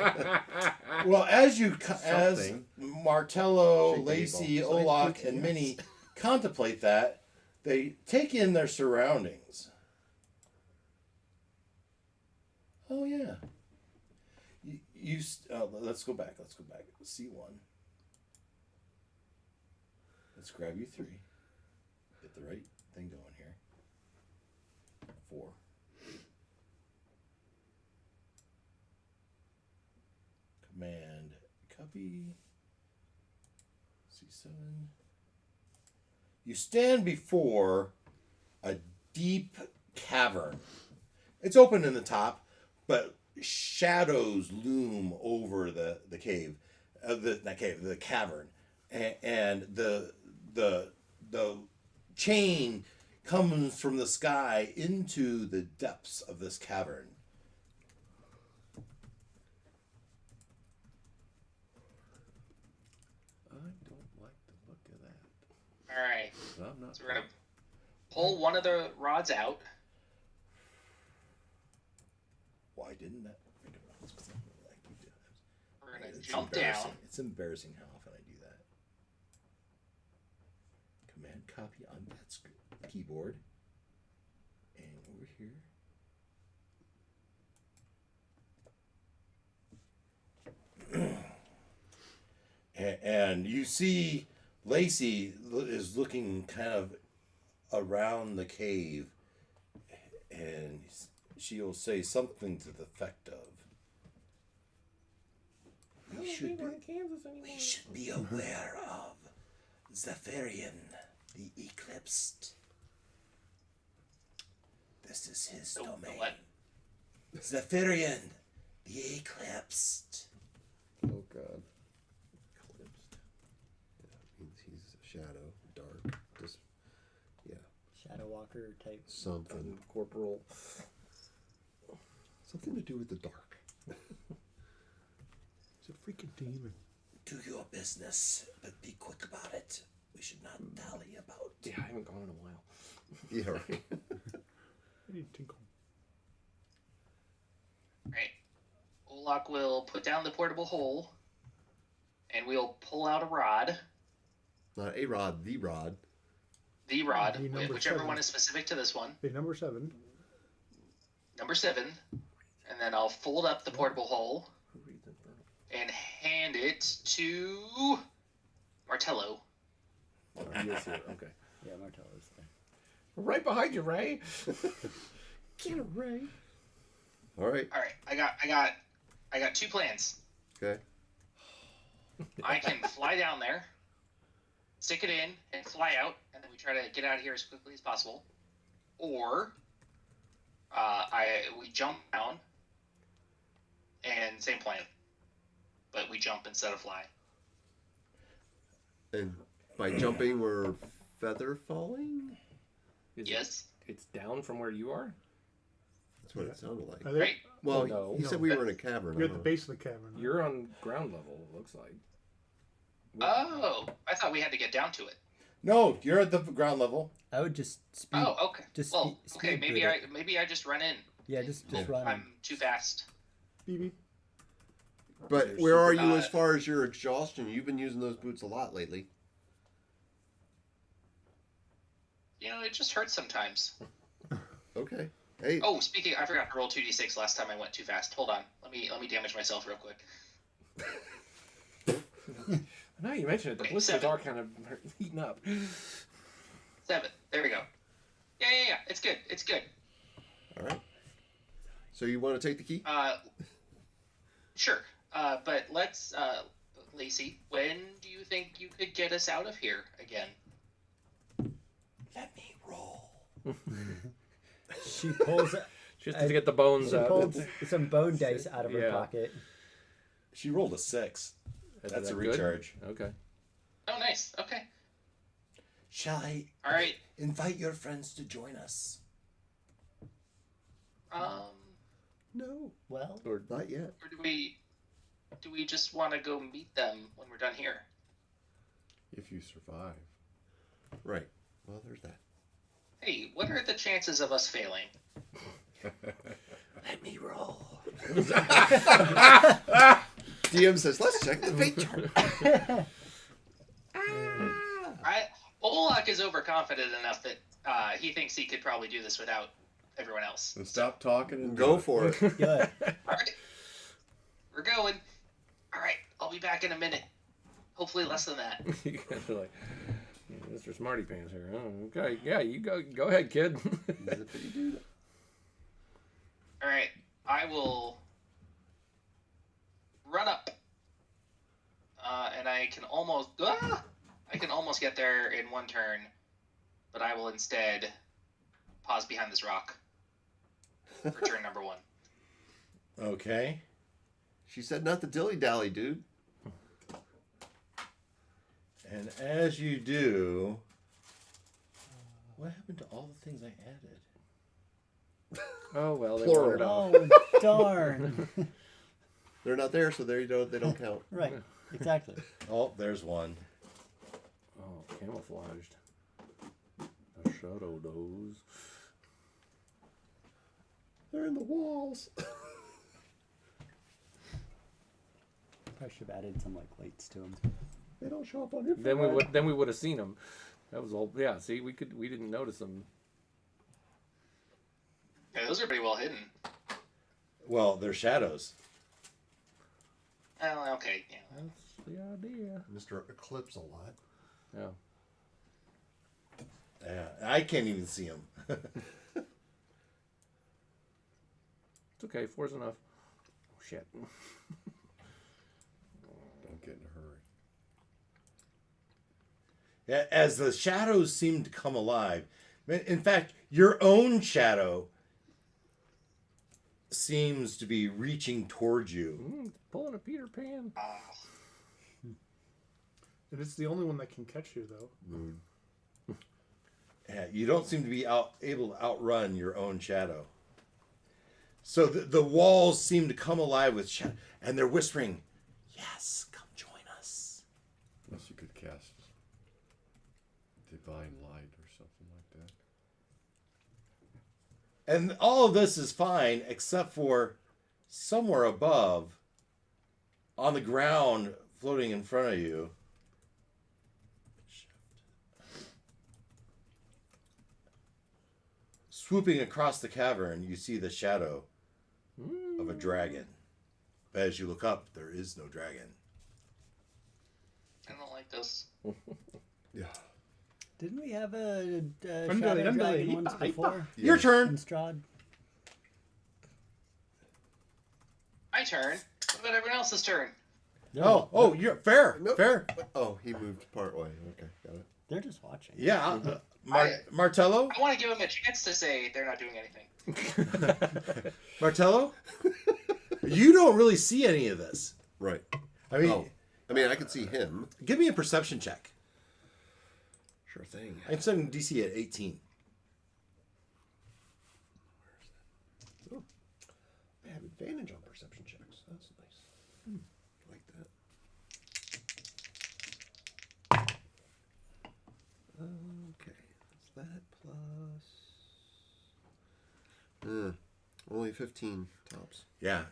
Something. Martello, Shake the Lacey, ball. Olak, Yes. and Minnie contemplate that, they take in their surroundings. Oh yeah. Let's go back. C1. Let's grab you 3. Get the right thing going here. 4. Command copy. C7. You stand before a deep cavern. It's open in the top, but shadows loom over the cave, the cavern, and the chain comes from the sky into the depths of this cavern. I don't like the look of that. All right. I'm not. So we're gonna pull one of the rods out. Why didn't that? Like you did. We're gonna It's jump embarrassing. down. It's embarrassing how often I do that. Command copy on that keyboard. And over here. And you see Lacey is looking kind of around the cave, and she'll say something to the effect of, we should be aware of Zephyrian, the Eclipsed. This is his The domain. what? Zephyrian, the Eclipsed. Oh God. Means he's a shadow, dark, just Shadow Walker type. something. Corporal. Something to do with the dark. It's a freaking demon. Do your business, but be quick about it. We should not dally about. Yeah, I haven't gone in a while. Yeah, right. I need tinkle. Right. Olak will put down the portable hole, and we'll pull out a rod. Not a rod, the rod. The rod, The number whichever 7. one is specific to this one. Okay, number 7. Number 7. And then I'll fold up the portable hole Who reads Infernal? and hand it to Martello. Oh, he is here. Okay. Yeah, Martello's there. Right behind you, Ray. Get it, Ray. All right. All right, I got 2 plans. Okay. I can fly down there, stick it in, and fly out, and then we try to get out of here as quickly as possible. Or we jump down, and same plan, but we jump instead of fly. And by jumping, we're feather falling? Is Yes. It's down from where you are? That's what it sounded like. Are they, Right. Well, Oh, no. he said we were in a cavern. You're at the base of the cavern. You're on ground level, it looks like. Oh, I thought we had to get down to it. No, you're at the ground level. I would just speed. Oh, okay. Just Well, speed okay, maybe boot it. maybe I just run in. Yeah, just run. I'm too fast. Beep, beep. But You're where are super- you as far as your exhaustion? You've been using those boots a lot lately. You know, it just hurts sometimes. Okay. Hey. Oh, speaking, I forgot to roll 2d6 last time I went too fast. Hold on, let me damage myself real quick. Now you mention it, the Okay, blisters 7. are kind of heating up. 7. There we go. Yeah. It's good. It's good. All right. So you want to take the key? Sure. But let's Lacey, when do you think you could get us out of here again? Let me roll. She pulls. Just to get the bones She out. pulled some bone dice out of her Yeah. pocket. She rolled a 6. Is That's that a good? recharge. Okay. Oh, nice. Okay. Shall I All right. invite your friends to join us? No, Well, Or not yet. Or do we just want to go meet them when we're done here? If you survive. Right. Well, there's that. Hey, what are the chances of us failing? Let me roll. DM says, let's check the fate chart. Olak is overconfident enough that he thinks he could probably do this without everyone else. And stop talking and Go do it. for it. good. All right. We're going. All right. I'll be back in a minute. Hopefully less than that. you guys are like, yeah, Mr. Smarty Pants here. Oh, okay. Yeah, you go ahead, kid. Zippity doo. All right. I will run up. And I can almost get there in one turn, but I will instead pause behind this rock for turn number 1. Okay. She said not to dilly-dally, dude. And as you do, what happened to all the things I added? Oh well, they Plural. wandered off. Oh, darn. They're not there, so they don't count. Right, exactly. Oh, there's one. Oh, camouflaged. A shadow nose. They're in the walls. I should have added some like lights to them. They don't show up on your Then we would have seen them. That was all. Yeah. See, we didn't notice them. Yeah, those are pretty well hidden. Well, they're shadows. Oh, okay. Yeah. That's the idea. Mr. Eclipse a lot. Yeah. Yeah, I can't even see them. It's okay. 4's enough. Oh shit. Don't get in a hurry. Yeah, as the shadows seem to come alive. In fact, your own shadow seems to be reaching towards you. Pulling a Peter Pan. And it's the only one that can catch you, though. Mood. Yeah, you don't seem to be able to outrun your own shadow. So the walls seem to come alive with shadow, and they're whispering, "Yes, come join us." Unless you could cast divine light or something like that. And all of this is fine, except for somewhere above, on the ground, floating in front of you. Swooping across the cavern, you see the shadow of a dragon. But as you look up, there is no dragon. I don't like this. Yeah. Didn't we have a Undulate, shadow undulate, dragon yeepa, once yeepa. before? Your turn. In Strahd? My turn. What about everyone else's turn? Oh, you're fair. Nope. Fair. Oh, he moved part way. Okay, got it. They're just watching. Yeah. Martello? I want to give them a chance to say they're not doing anything. Martello? You don't really see any of this. Right. I mean, Oh. I mean, I can see him. give me a perception check. Sure thing. I'm setting DC at 18. I have advantage on perception checks. That's nice. Like that. Okay. That's that plus. Only 15 tops. Yeah.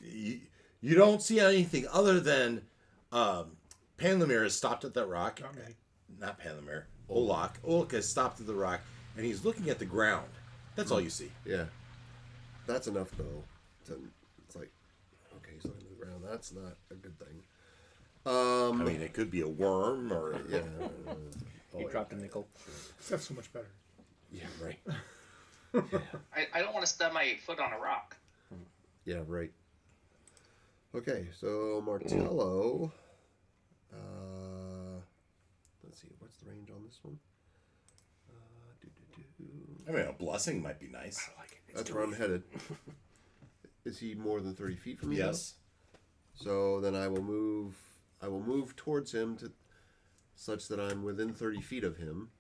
You don't see anything other than Panlamir has stopped at that rock. Not me. Not Panlamir. Olak. Olak has stopped at the rock, and he's looking at the ground. That's all you see. Yeah. That's enough, though. It's like, okay, he's looking at the ground. That's not a good thing. I mean, it could be a worm or... Yeah. He dropped a nickel. That's so much better. Yeah, right. I don't want to stub my foot on a rock. Yeah, right. Okay, so Martello let's see. What's the range on this one? I mean, a blessing might be nice. I like it. That's where I'm headed. Is he more than 30 feet from me? Yes. So then I will move. I will move towards him to such that I'm within 30 feet of him.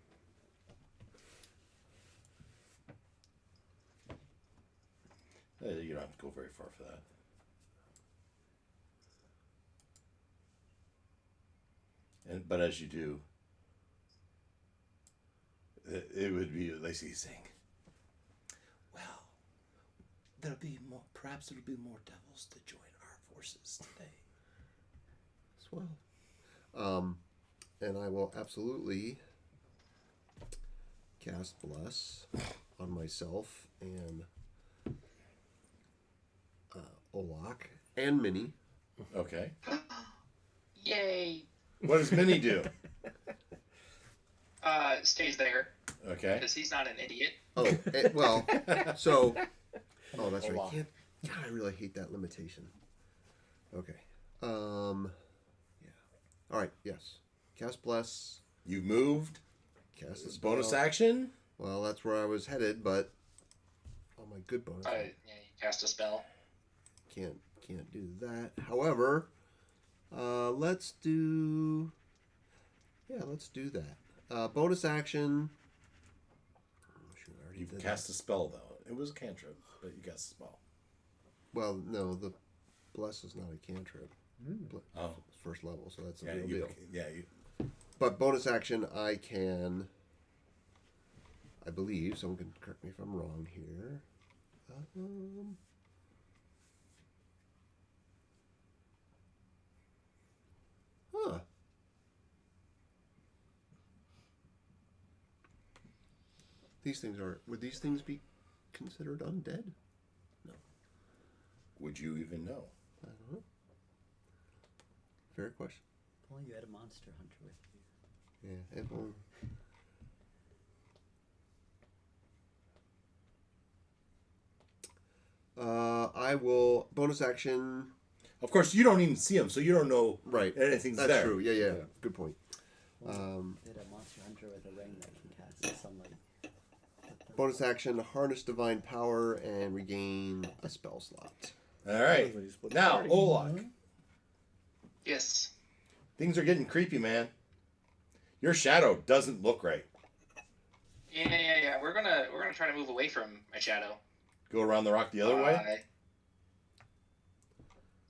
You don't have to go very far for that. But as you do, it would be like he's saying, "Well, there'll be more. Perhaps there'll be more devils to join our forces today." Swell. And I will absolutely cast Bless on myself and Olak and Minnie. Okay. Yay! What does Minnie do? Stays there Okay. because he's not an idiot. Oh, well, so. Oh, that's right. Olak. God, I really hate that limitation. Okay. Yeah. All right. Yes. Cast Bless. You've moved. Cast a Bonus spell. action. Well, that's where I was headed, but oh my good bonus. Yeah, you cast a spell. Can't do that. However, let's do that. Bonus action. Oh, shoot, I already You've did cast that. a spell though. It was a cantrip, but you cast a spell. Well, no, the Bless is not a cantrip. Oh. It's first level, so that's a Yeah. real You, deal. yeah. You, But bonus action, I can. I believe someone can correct me if I'm wrong here. Huh. Would these things be considered undead? would you even know? I don't know. Fair question. Well, you had a monster hunter with you. Yeah. It will. I will bonus action. Of course, you don't even see him, so you don't know Right. anything's That's there. true. Yeah. Good point. You had a monster hunter with a ring that can cast sunlight. Bonus action: harness divine power and regain a spell slot. All right. Now, Olak, Yes. things are getting creepy, man. Your shadow doesn't look right. Yeah. We're gonna try to move away from my shadow. Go around the rock the other way.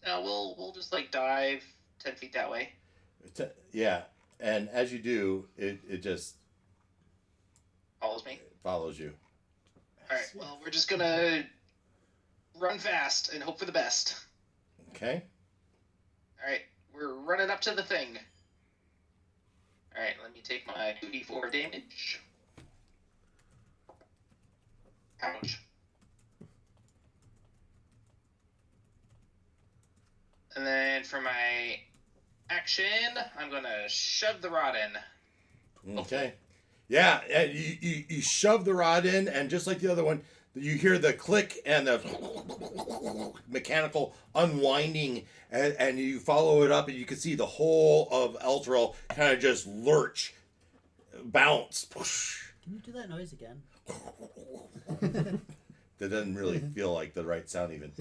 No, we'll just like dive 10 feet that way. Yeah, and as you do, it just Follows me. follows you. All right. Well, we're just gonna run fast and hope for the best. Okay. All right. We're running up to the thing. All right. Let me take my 2d4 damage. Ouch. And then for my action, I'm gonna shove the rod in. Okay. Yeah, and you shove the rod in, and just like the other one, you hear the click and the mechanical unwinding, and you follow it up, and you can see the whole of Elturel kind of just lurch, bounce. Can you do that noise again? That doesn't really feel like the right sound even.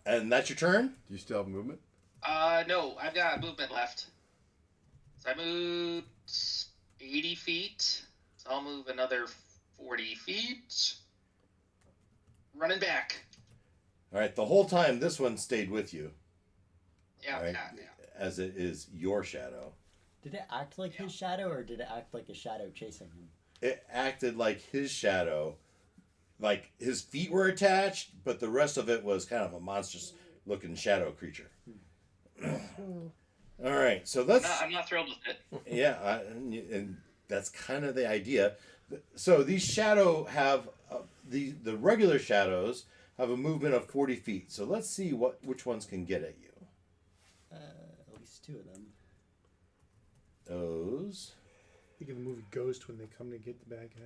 And that's your turn? Do you still have movement? No, I've got movement left. So I moved 80 feet. So I'll move another 40 feet. Running back. All right, the whole time this one stayed with you, Yeah, right? yeah. As it is your shadow. Did it act like his shadow, or did it act like a shadow chasing him? It acted like his shadow, like his feet were attached, but the rest of it was kind of a monstrous looking shadow creature. All right, so let's. I'm not thrilled with it. Yeah, and that's kind of the idea. So these shadow have the regular shadows have a movement of 40 feet. So let's see which ones can get at you. At least two of them. Those, I think in the movie Ghost when they come to get the bad guy.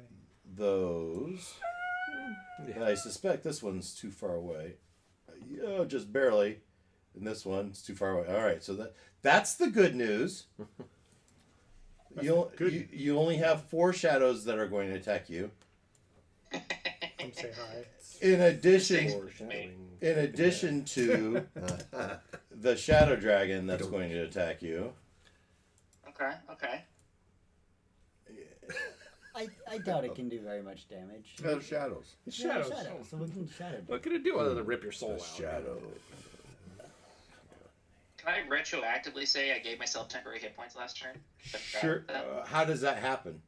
those. I suspect this one's too far away. Yeah, just barely. And this one is too far away. All right, so that's the good news. You only have 4 shadows that are going to attack you. Come say hi. In addition Foreshadowing. to the shadow dragon that's going to attack you. Okay. I doubt it can do very much damage. Shadows. It's Yeah, shadows. shadow. So we can shadow. What can it do other than rip your soul out? Shadow. Can I retroactively say I gave myself temporary hit points last turn? Sure. How does that happen?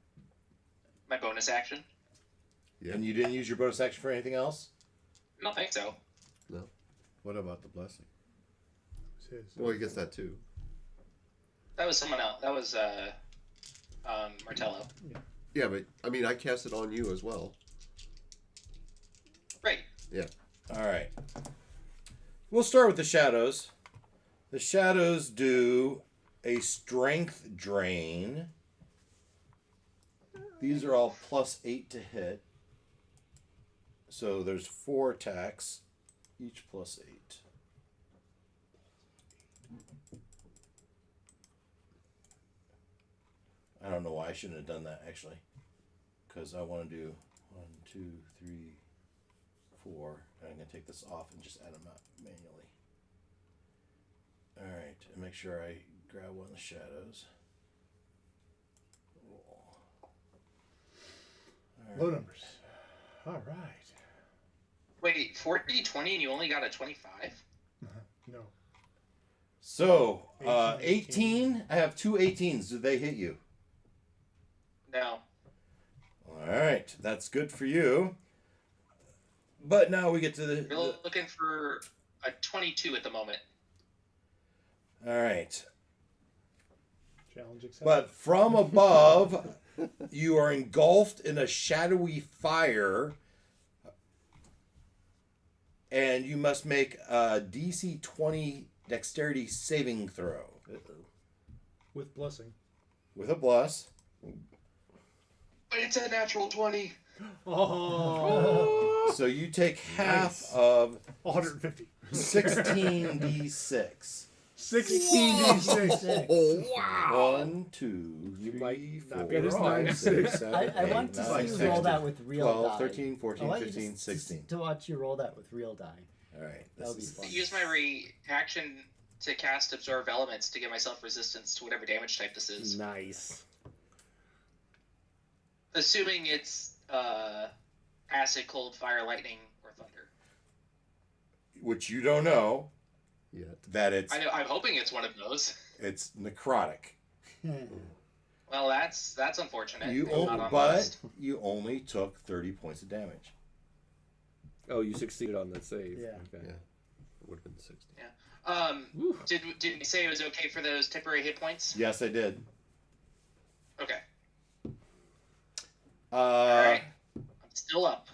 My bonus action? Yeah. And you didn't use your bonus action for anything else? I don't think so. No. What about the blessing? It's his. Well, he gets that too. That was someone else. That was Martello. Yeah, but I mean, I cast it on you as well. Right. Yeah. All right. We'll start with the shadows. The shadows do a strength drain. These are all +8 to hit. So there's 4 attacks, each +8. I don't know why I shouldn't have done that actually, because I want to do 1, 2, 3, 4. And I'm gonna take this off and just add them out manually. All right, and make sure I grab one of the shadows. Low numbers. All right. Wait, 40, 20, and you only got a 25? No. So 18. 18. I have 2 18s. Did they hit you? No. All right, that's good for you. But now we get to You're looking for a 22 at the moment. All right. Challenge accepted. But from above, you are engulfed in a shadowy fire, and you must make a DC 20 dexterity saving throw With blessing. with a plus. It's a natural 20. Oh. So you take half Nice. of 150. 16d6. 16d6. Wow. 1, 2, You 3, might 4, not be able to 5, find 6, 7, I 8, want to 9, see you 10, roll that with real 12, die. 13, 14, I want you 15, just 16. to watch you roll that with real die. All right. That'll be fun. Use my reaction to cast Absorb Elements to give myself resistance to whatever damage type this is. Nice. Assuming it's acid, cold, fire, lightning, or thunder. Which you don't know Yet. that it's I'm hoping it's one of those. it's necrotic. Well, that's unfortunate. You It's not on the but list. you only took 30 points of damage. Oh, you succeeded on that save. Yeah. Okay. Yeah. It would have been 60. Did we say it was okay for those temporary hit points? Yes, I did. Okay. All right. I'm still up.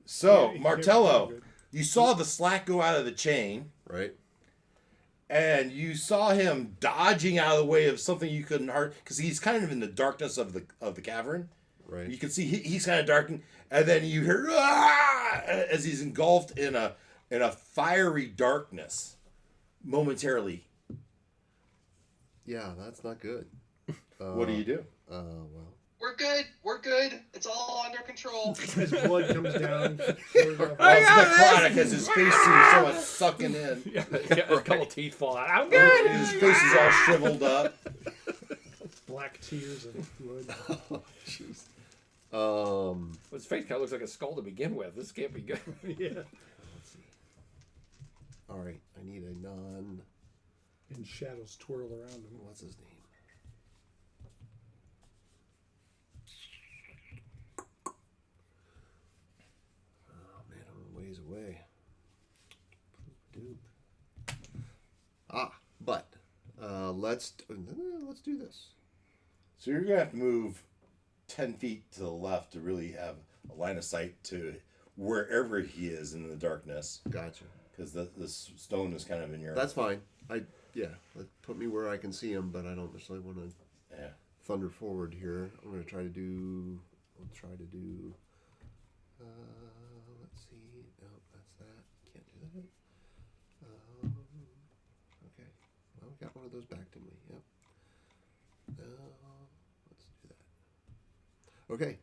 So, Yeah, Martello, good. you saw the slack go out of the chain, Right? and you saw him dodging out of the way of something you couldn't hurt, because he's kind of in the darkness of the cavern. Right. You can see he's kind of darkened, and then you hear "Ah!" as he's engulfed in a fiery darkness momentarily. Yeah, that's not good. What do you do? Well. We're good. We're good. It's all under control. His blood comes down. Well, it's necrotic as his face is somewhat sucking in. Yeah, a couple teeth fall out. I'm good. His face is all shriveled up. Black tears and blood. Oh, jeez. His face kind of looks like a skull to begin with. This can't be good. Yeah. Let's see. All right, I need a non. And shadows twirl around him. What's his name? Oh man, I'm a ways away. Doop. But let's do this. So you're gonna have to move 10 feet to the left to really have a line of sight to wherever he is in the darkness, Gotcha. because the stone is kind of in your. That's fine. Put me where I can see him, but I don't necessarily want to Yeah. thunder forward here. I'm gonna try to do. Let's see. No, that's that. Can't do that. Okay. Well, we got one of those back, didn't we? Yep. Let's do that. Okay.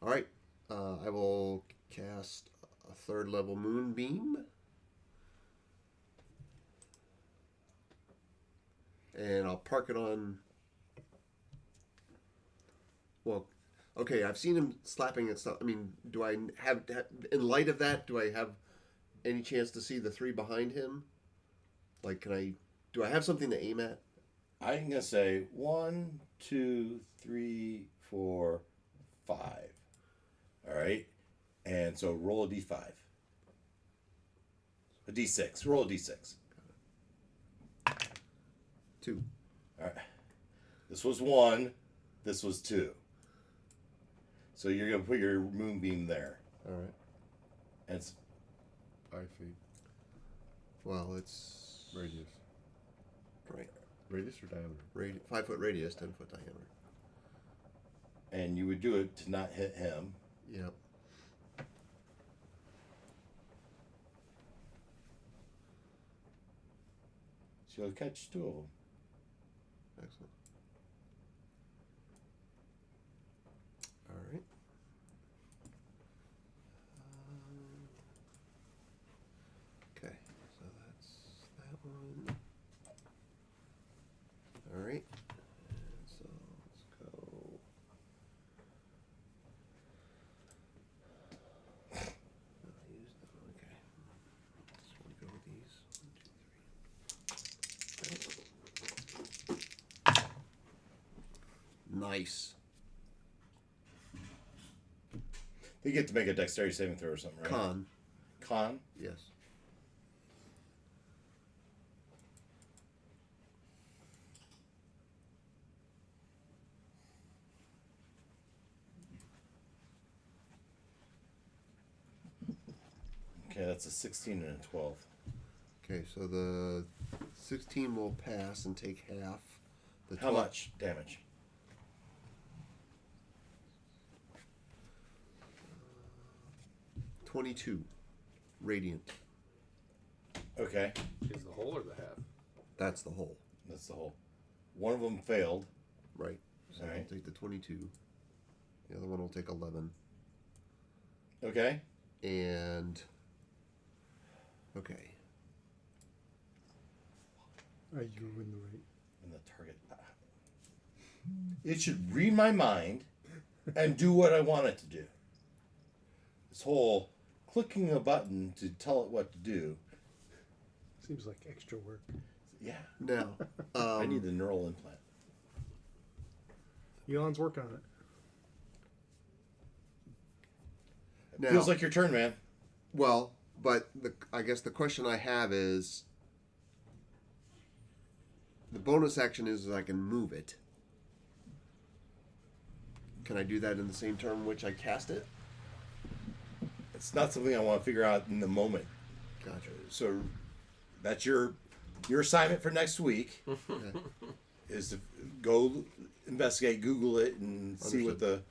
All right. I will cast a third level moonbeam. And I'll park it on. Well, okay, I've seen him slapping at stuff. I mean, do I have, in light of that, do I have any chance to see the three behind him? Like, do I have something to aim at? I'm gonna say 1, 2, 3, 4, 5. All right, and so roll a d5, a d6. Roll a d6. 2. All right, this was 1. This was 2. So you're gonna put your moonbeam there. All right. And it's 5 feet. Well, it's Radius. right. Radius or diameter? 5 foot radius, 10 foot diameter. and you would do it to not hit him. Yep. So you'll catch 2 of them. Excellent. All right. Okay, so that's that one. All right. And so let's go. I'll use that one. Okay. Just want to go with these. 1, 2, 3. Nice. You get to make a dexterity saving throw or something, right? Con? Yes. Okay, that's a 16 and a 12. Okay, so the 16 will pass and take half. The How much damage? Uh, 22 radiant. Okay, Is the whole or the half? That's the whole, that's the whole. One of them failed. right? So Alright. I'll take the 22. The other one will take 11. Okay. And okay, You were in the right. And the target. It should read my mind and do what I want it to do. This whole clicking a button to tell it what to do. Seems like extra work. Yeah. now I need the neural implant. Elon's working on it. now, Feels like your turn, man. well, but I guess the question I have is, the bonus action is I can move it. Can I do that in the same turn in which I cast it? It's not something I want to figure out in the moment. Gotcha. So that's your assignment for next week. Okay. Is to go investigate, Google it, and see what the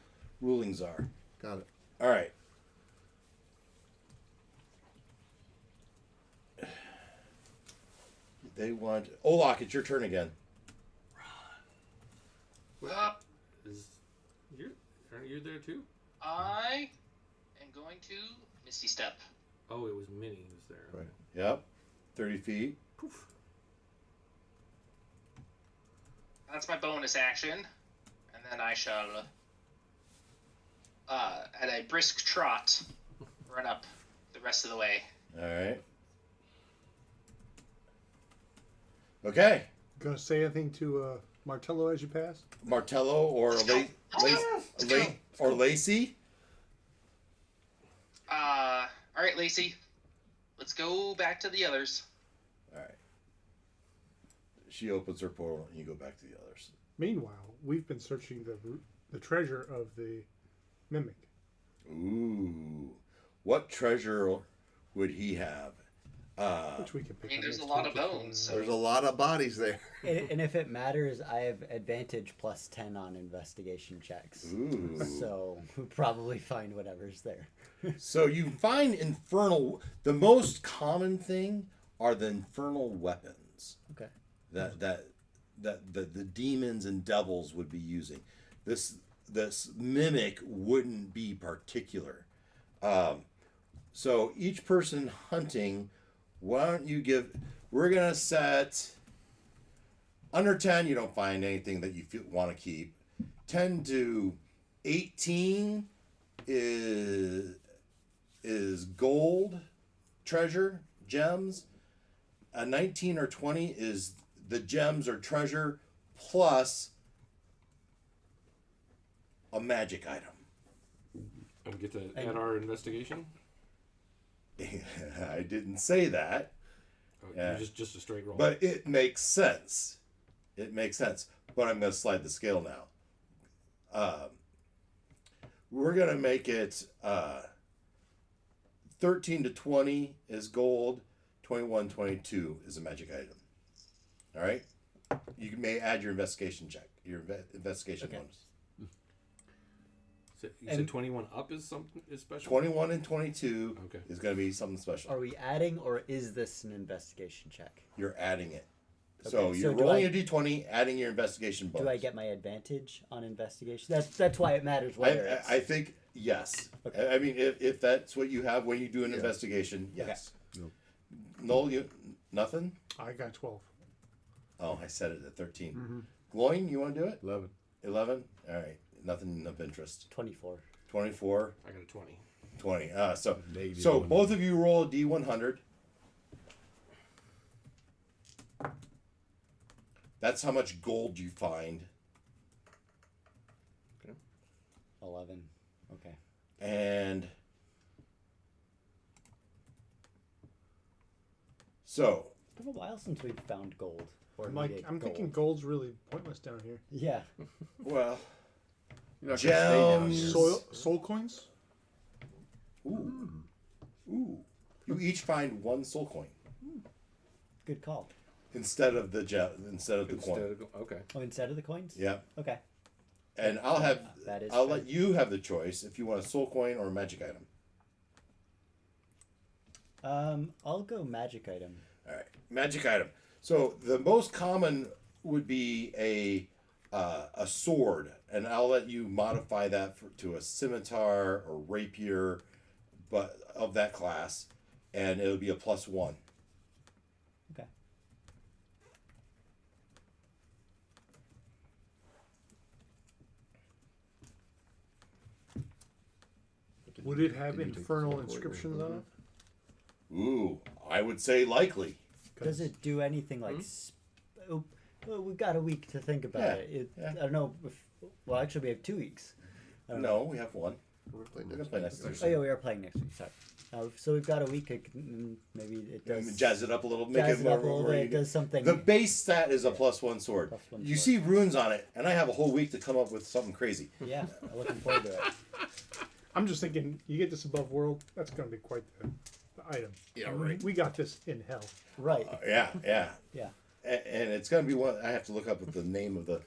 rulings are. Got it. All right. They want Olak. It's your turn again. Is aren't you there too? I am going to Misty Step. Oh, it was Minnie who's there. Right. Yep. 30 feet. Poof. That's my bonus action. And then I shall, at a brisk trot, run up the rest of the way. All right. Okay. Gonna say anything to Martello as you pass? Martello or Let's go. Let's go. or Lacey. All right, Lacey. Let's go back to the others. All right. She opens her portal, and you go back to the others. Meanwhile, we've been searching the treasure of the mimic. Ooh, what treasure would he have? Which we can I pick mean, up there's a next lot week of if you bones. So. There's a lot of bodies there. And if it matters, I have advantage plus 10 on investigation checks. Ooh. So we'll probably find whatever's there. So you find infernal. The most common thing are the infernal weapons Okay. that the demons and devils would be using. This mimic wouldn't be particular. So each person hunting, why don't you give? We're gonna set under 10. You don't find anything that you want to keep. 10 to 18 is gold, treasure, gems. A 19 or 20 is the gems or treasure plus a magic item. And get to add our investigation. I didn't say that, Oh, Yeah. Just a straight roll. but it makes sense. It makes sense. But I'm going to slide the scale now. We're going to make it 13 to 20 is gold, 21, 22 is a magic item. All right? You may add your investigation check, your investigation Okay. bonus. So you said 21 up is something is special. 21 and 22 Okay. is going to be something special. Are we adding or is this an investigation check? You're adding it. Okay, So so you're do rolling I- a d20, adding your investigation bonus. Do I get my advantage on investigation? That's why it matters whether it's... I think yes. Okay. I mean, if that's what you have when you do an Yeah. investigation, yes. Nope. Noel, you nothing? I got 12. Oh, I said it at 13. Mm-hmm. Gloin, you want to do it? 11. 11? All right. Nothing of interest. 24. 24, I got a 20. 20. So Negative so one. both of you roll a d100. That's how much gold you find. 11. Okay. And so It's been a while since we've found gold. Or I'm like, needed I'm gold. thinking gold's really pointless down here. Yeah. well, You're not gonna stay down Gems. here. Soul coins? ooh. Ooh. You each find one soul coin Good call. instead of the coin. Okay. Oh, instead of the coins? Yeah. Okay. And I'll have That is I'll fair. let you have the choice if you want a soul coin or a magic item. I'll go magic item. All right, magic item. So the most common would be a sword, and I'll let you modify that to a scimitar or rapier, but of that class, and it'll be a +1. Okay. Would it have Did you take the infernal soul coin or inscriptions on it? Ooh, I would say likely. Does it do anything like... Oh, well, we've got a week to think about Yeah, it. yeah. I don't know if... Well, actually, we have 2 weeks. I don't No, we have one. We're playing We're gonna next play week. next Oh, Thursday. yeah, we are playing next week. Sorry. So we've got a week. Maybe it does... Jazz it up a little, make jazz it it more. up a little more bit. It unique. does something... The base stat is a +1 sword. +1 You sword. see runes on it, and I have a whole week to come up with something crazy. Yeah, I'm looking forward to it. I'm just thinking, you get this above world, that's going to be quite the item. Yeah, right. We got this in hell. Right. Yeah. Yeah. And it's gonna be one. I have to look up the name of the.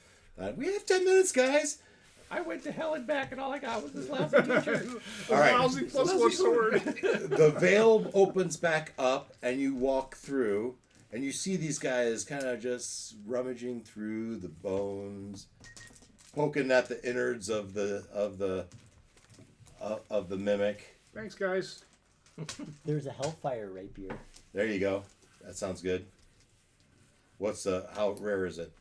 We have 10 minutes, guys. I went to hell and back, and all I got was this lousy t-shirt. All right. Lousy plus one sword. The veil opens back up, and you walk through, and you see these guys kind of just rummaging through the bones, poking at the innards of the mimic. Thanks, guys. There's a hellfire rapier. There you go. That sounds good. How rare is it?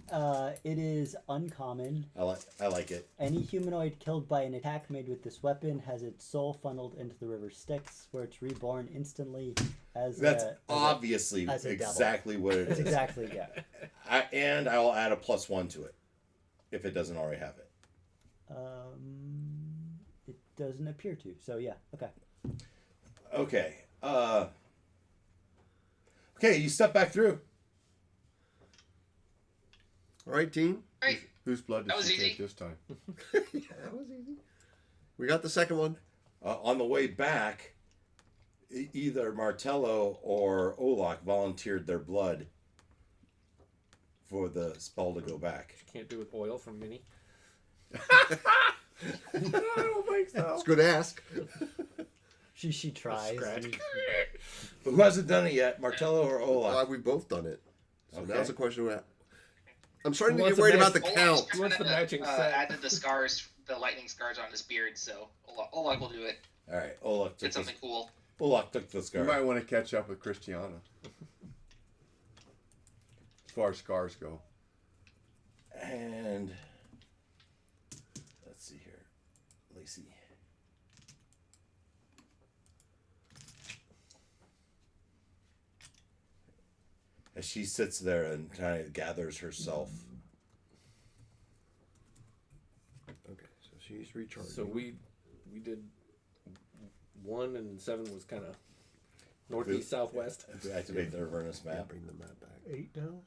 It is uncommon. I like it. Any humanoid killed by an attack made with this weapon has its soul funneled into the river Styx, where it's reborn instantly as That's a obviously as a devil. exactly what it That's is. exactly, yeah. And I will add a +1 to it if it doesn't already have it. It doesn't appear to. So yeah, okay. Okay. Okay, you step back through. All right, team. Great. Whose blood That did was she easy. take this time? Yeah, that was easy. We got the second one. On the way back, either Martello or Olak volunteered their blood for the spell to go back. Can't do with oil from Minnie. I don't think so. It's a good ask. She tries. Scratch. But who hasn't done it yet, Martello or Olak? We've both done it. So Okay. now's the question. I'm starting Who to wants get worried to about the match- count. Who wants the matching set? Added the scars, the lightning scars on his beard, so Oleg will do it. All right, Olak took Get something cool. Olak took the You scar. might want to catch up with Christiana. As far as scars go. And let's see here, Lacey. As she sits there and kind of gathers herself. Okay, so she's recharging. So we did 1 and 7 was kind of northeast southwest. If we activate the Avernus Yeah, map. bring the map back. 8 now?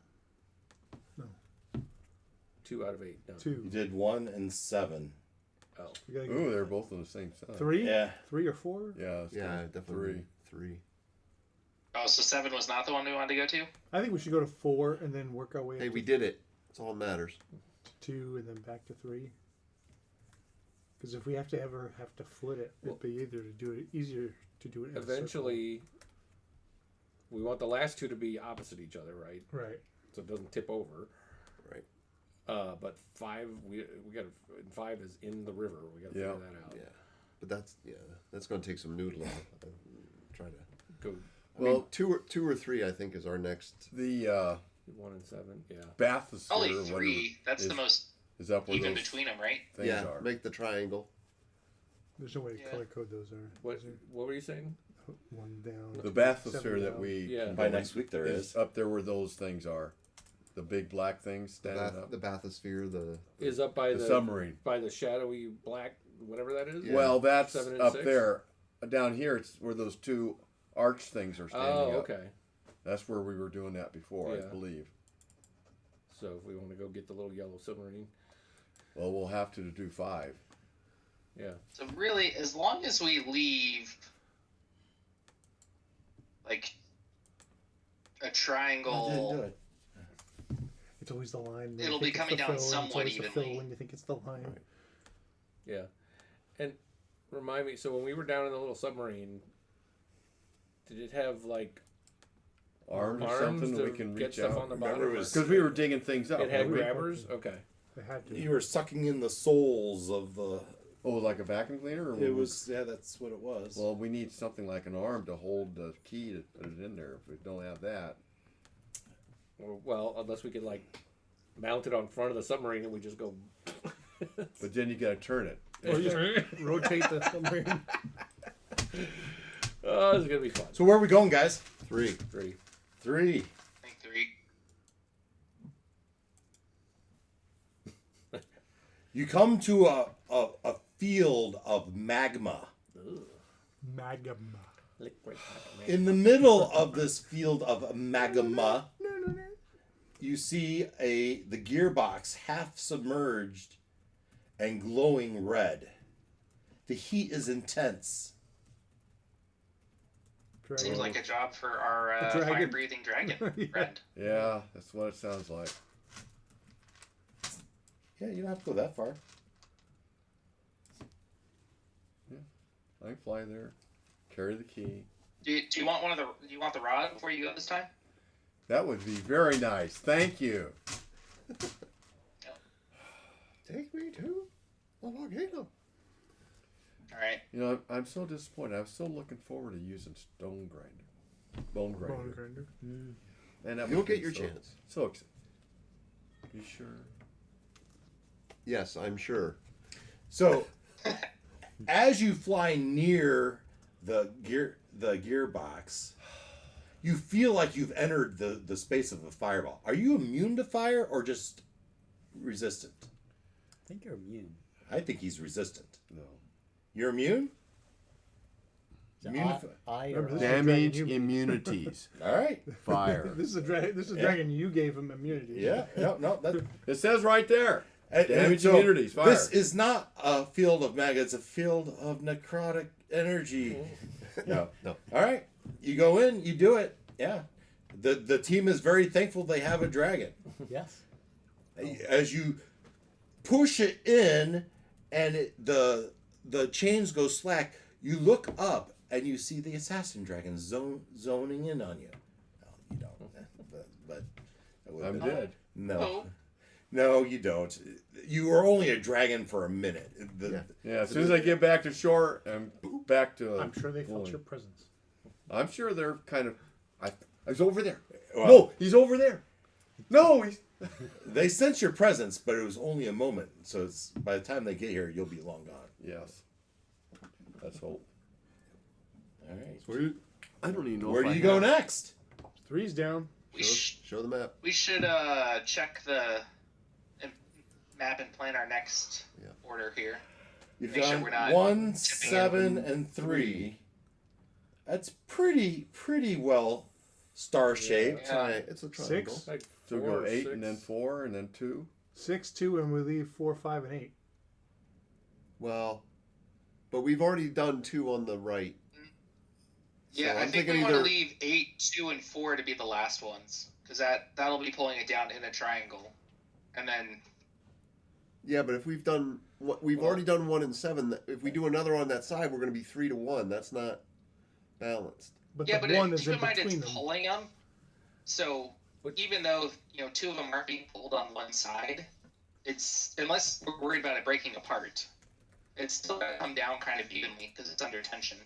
2 out of 8. No. 2. You did 1 and 7. Oh. We gotta Ooh, they're both on the same side. 3? Yeah. 3 or 4? Yeah, it's Yeah, good. definitely three. Oh, so 7 was not the one we wanted to go to? I think we should go to 4 and then work our way Hey, up we to did it. That's all that matters. 2 and then back to 3. Because if we have to flip it, it'd be easier to do it in a circle. Eventually, we want the last 2 to be opposite each other, right? Right. So it doesn't tip over. Right. But 5, we got 5 is in the river. We got to Yeah. figure that out. Yeah. But that's going to take some noodling. Try to. Go I mean, two or three, I think, is our next. The 1 and 7. Yeah. bathysphere. Only or whatever 3. That's is, the most is up where even those between them, right? things Yeah, are. make the triangle. There's no way to Yeah. color code those. What were you saying? One down. The bathysphere 7 that down. we Yeah. can By go next in week there is. up there where those things are. The big black things standing up. The bathysphere, the Is up by The the submarine. by the shadowy black whatever that is. Yeah. Well, that's 7 and up 6? there. Down here, it's where those 2 arch things are standing Oh, up. okay. That's where we were doing that before, I Yeah. believe. So if we want to go get the little yellow submarine, Well, we'll have to do 5. yeah. So really, as long as we leave like a triangle, Do it. It's always the line. when you It'll be think it's coming the down fill, and it's somewhat always the fill evenly. when you think it's the line. Right. Yeah. And remind me, so when we were down in the little submarine, did it have like Arms or arms something to we can get reach stuff out. on the Remember bottom? it was- Because we were digging things up. It had weren't we? grabbers? Okay. They had to. You were sucking in the souls of the. Oh, like a vacuum cleaner? Or It was, yeah, that's what it was. Well, we need something like an arm to hold the key to put it in there. If we don't have that. Well, unless we could like mount it on front of the submarine and we just go. But then you got to turn it. Or just rotate the submarine. Oh, this is gonna be fun. So where are we going, guys? 3. 3. 3. I think 3. You come to a field of magma. Magma. Liquid. In the middle of this field of magma, you see the gearbox half submerged and glowing red. The heat is intense. Dragon. Seems like a job for our A dragon. fire-breathing dragon Yeah. friend. Yeah, that's what it sounds like. Yeah, you don't have to go that far. I can fly there, carry the key. Do you want one of the? Do you want the rod before you go this time? That would be very nice. Thank you. Take me to the volcano. All right. You know, I'm so disappointed. I was so looking forward to using bone grinder. Bone grinder. And that You'll would be get your so- chance. So excited. You sure? Yes, I'm sure. So, as you fly near the gearbox, you feel like you've entered the space of a fireball. Are you immune to fire or just resistant? I think you're immune. I think he's resistant. No. You're immune? So Immune to I Remember, or this is I. Damage dragon you- immunities. All right. Fire. This is a dragon. This is a Yeah. dragon. You gave him immunity. Yeah. No. That. It says right there. And Damage so immunities. Fire. This is not a field of maggots. It's a field of necrotic energy. No. No. All right. You go in. You do it. Yeah. The team is very thankful they have a dragon. Yes. As you push it in, and the chains go slack, you look up and you see the assassin dragon zoning in on you. No, you don't. But that would've I'm been- dead. No. No, you don't. You were only a dragon for a minute. Yeah, as soon as I get back to shore, I'm back to. I'm sure they felt going. your presence. I'm sure they're kind of. I was over there. Well, No, he's over there. No, he's. They sense your presence, but it was only a moment. So it's by the time they get here, you'll be long gone. Yes. Let's hope. All right. Sweet. I don't even know. Where if do I you go have- next? 3's down. Show the map. We should check the map and plan our next Yeah. order here. You've Make sure done we're not 1, tipping 7, and 3. That's pretty well star shaped. Yeah. It's a triangle. 6, Like So we 4, go 8 6. and then 4 and then 2. 6, 2, and we leave 4, 5, and 8. Well, but we've already done 2 on the right. Yeah, So I I'm think we thinking want to either- leave 8, 2, and 4 to be the last ones, because that'll be pulling it down in a triangle, and then Yeah, but if we've done we've already done 1 and 7, if we do another on that side, we're going to be 3 to 1. That's not balanced. But yeah, the but 1 is keep in in mind between it's them. pulling them. So What- even though 2 of them aren't being pulled on one side, it's unless we're worried about it breaking apart, it's still gonna come down kind of evenly because it's under tension.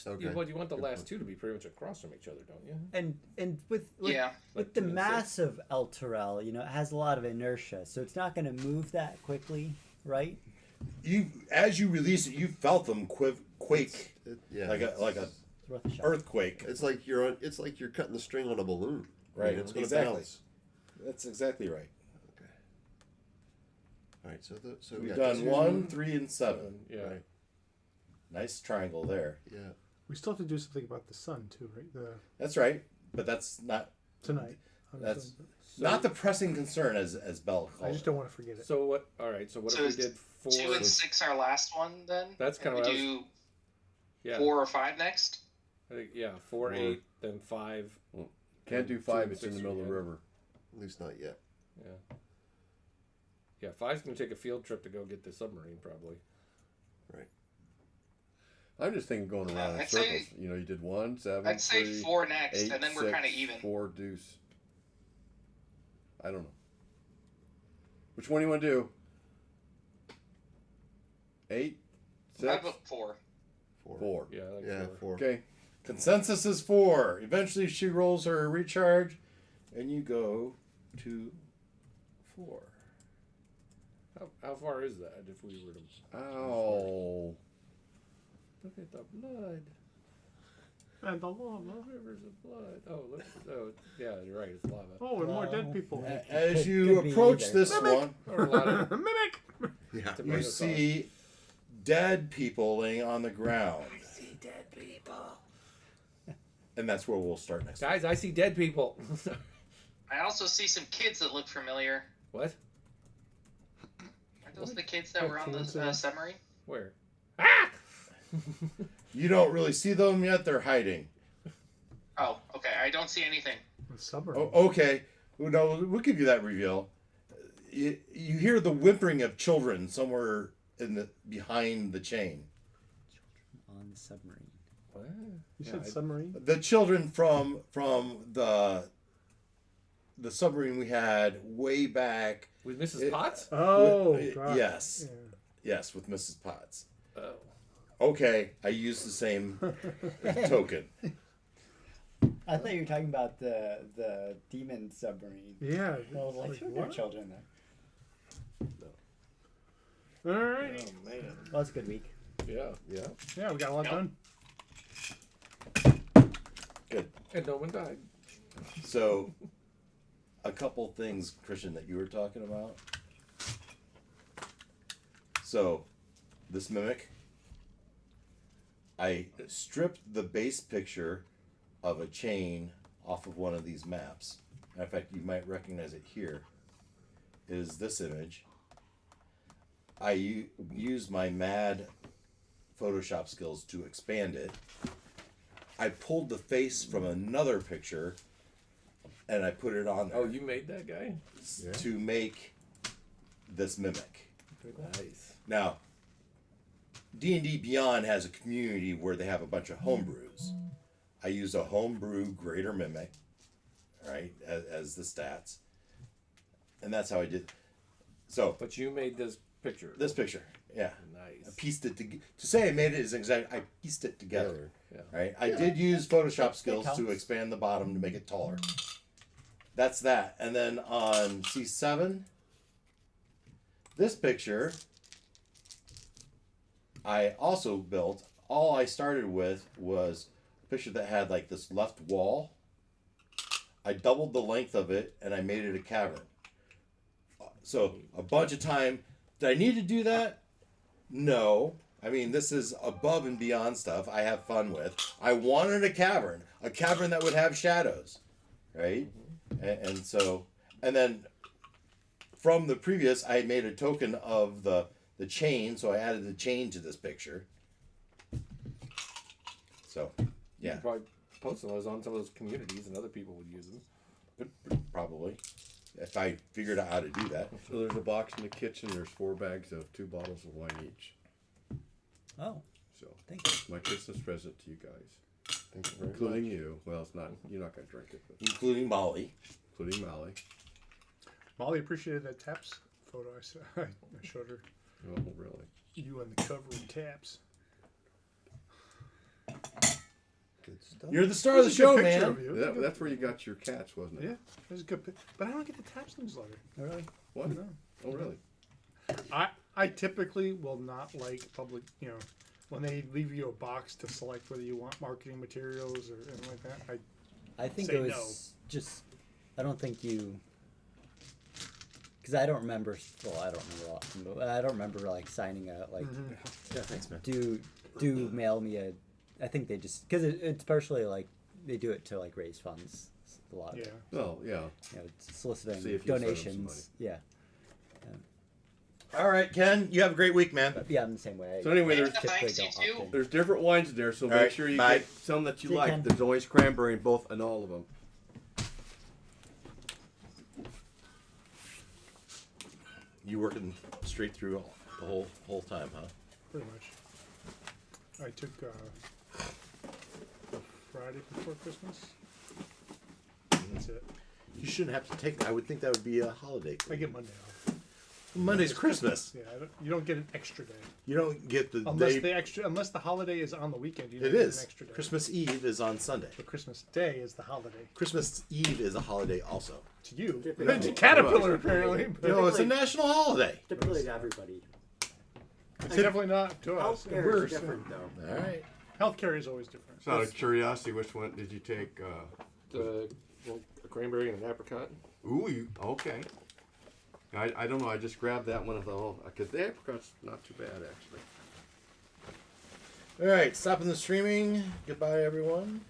Okay. You want the last two to be pretty much across from each other, don't you? And with Yeah. with Like the 2 and 6. mass of El Terrell, it has a lot of inertia, so it's not going to move that quickly, right? As you release it, you felt them quake Yeah. like a It's worth a shot. earthquake. It's like you're cutting the string on a balloon. Right, It's going to exactly. bounce. That's exactly right. All right. So we We've got done 2, 1, 3, and 7. Yeah. Right. Nice triangle there. Yeah. We still have to do something about the sun, too, right? That's right, but that's not Tonight. That's- So, not the pressing concern as Bell I called just it. don't want to forget it. So what? All right. So what So if is we did 4? 2 and 6 our last one then? That's kinda And what I we do Yeah. 4 or 5 next. I think, yeah. 4, 8, then 5. Can't do 5. It's in the 6 middle of the again. river. At least not yet. Yeah. Yeah. 5's gonna take a field trip to go get the submarine, probably. I'm just thinking going around in I'd circles. say- You did 1, 7, I'd say 3, 4 next, 8, and then we're 6, kind of even. 4 deuce. I don't know. Which one do you want to do? 8, I 6, vote 4. 4. Yeah. Like Yeah, 4. 4. Okay. Consensus is 4. Eventually, she rolls her recharge, and you go to 4. How far is that if we were to Ow. look at the blood? And the lava. Rivers of blood. Oh, look. Oh, yeah. You're right. It's lava. Oh, and more Well, dead people. As Could- you could be approach either. this one, Or a lot of Mimic! Yeah. tomato you sauce. see dead people laying on the ground. See dead people. And that's where we'll start next. Guys, I see dead people. I also see some kids that look familiar. What? Aren't those the kids that were on the submarine? Where? Ah! You don't really see them yet. They're hiding. Oh, okay. I don't see anything. The submarine. Oh, okay. No, we'll give you that reveal. You hear the whimpering of children somewhere behind the chain. On the submarine. What? You Yeah, said submarine? The children from the submarine we had way back. With Mrs. It- Potts? Oh, With- God. yes. Yeah. Yes, with Mrs. Potts. Oh. Okay, I used the same token. I thought you were talking about the demon submarine. Yeah. I was like, Like, there are what? children there. Alright. Oh, man. Well, it's a good week. Yeah. Yeah. Yeah, we got a lot Yep. done. Good. And no one died. So, a couple things, Christian, that you were talking about. So, this mimic, I stripped the base picture of a chain off of one of these maps. Matter of fact, you might recognize it here. Is this image. I used my mad Photoshop skills to expand it I pulled the face from another picture, and I put it on there Oh, you made that guy? to make this mimic. Nice. Now, D&D Beyond has a community where they have a bunch of homebrews. I used a homebrew greater mimic, right, as the stats, and that's how I did. So But you made this picture. this picture, yeah, I Nice. pieced it to say I made it is exact. I pieced it together, Yeah. right? I did use Photoshop skills to counts. expand the bottom to make it taller. That's that, and then on C7, this picture. I also built, all I started with was a picture that had like this left wall. I doubled the length of it and I made it a cavern. So a bunch of time, did I need to do that? No. I mean, this is above and beyond stuff I have fun with. I wanted a cavern that would have shadows, right? And so, and then from the previous, I made a token of the chain, so I added the chain to this picture. So, You yeah, could probably post those on some of those communities and other people would use them. probably. If I figured out how to do that. So there's a box in the kitchen. There's 4 bags of 2 bottles of wine each. Oh, So thank you. my Christmas present to you guys, Thank you very including much. you. Well, it's not. You're not gonna drink it, but Including Molly. including Molly. Molly appreciated that Taps photo I showed her. Oh, really? You on the cover with Taps. Good stuff. You're the star of the That's a good show, picture man. of you. That's where you got your cats, wasn't it? Yeah, that's a good pic. But I don't get the Taps newsletter. Really? What? No. Oh, really? I typically will not like public, when they leave you a box to select whether you want marketing materials or anything like that. I think Say it was no. just. I don't think you. Because I don't remember. Well, I don't remember often, but I don't remember like signing a like. Yeah, thanks, man. Do mail me a. I think they just because it's partially like they do it to like raise funds. A lot. Yeah. Well, yeah. Soliciting See if you send them some donations. Yeah. All right, Ken, you have a great week, man. But yeah, I'm the same way. So anyway, Yeah, there's typically thanks, you don't opt too. in. there's different wines in there, so All make right, sure you bye. get some that you See you, like. Ken. There's always cranberry in both and all of them. You working straight through the whole time, huh? Pretty much. I took Friday before Christmas. That's it. You shouldn't have to take that. I would think that would be a holiday. I get Monday off. Monday's Christmas. Yeah, you don't get an extra day You don't get the unless day. unless the holiday is on the weekend. You don't It get is. an extra day. Christmas Eve is on Sunday. But Christmas Day is the holiday Christmas Eve is a holiday also. to you. Typically. To Caterpillar apparently. You But know, it's a national holiday. Typically to everybody. it's definitely not to us. Healthcare We're is different though. All right. Healthcare is always different. So out of curiosity, which one did you take? The a cranberry and an apricot. Ooh, okay. I don't know. I just grabbed that one of the whole because the apricot's not too bad actually. All right. Stopping the streaming. Goodbye, everyone.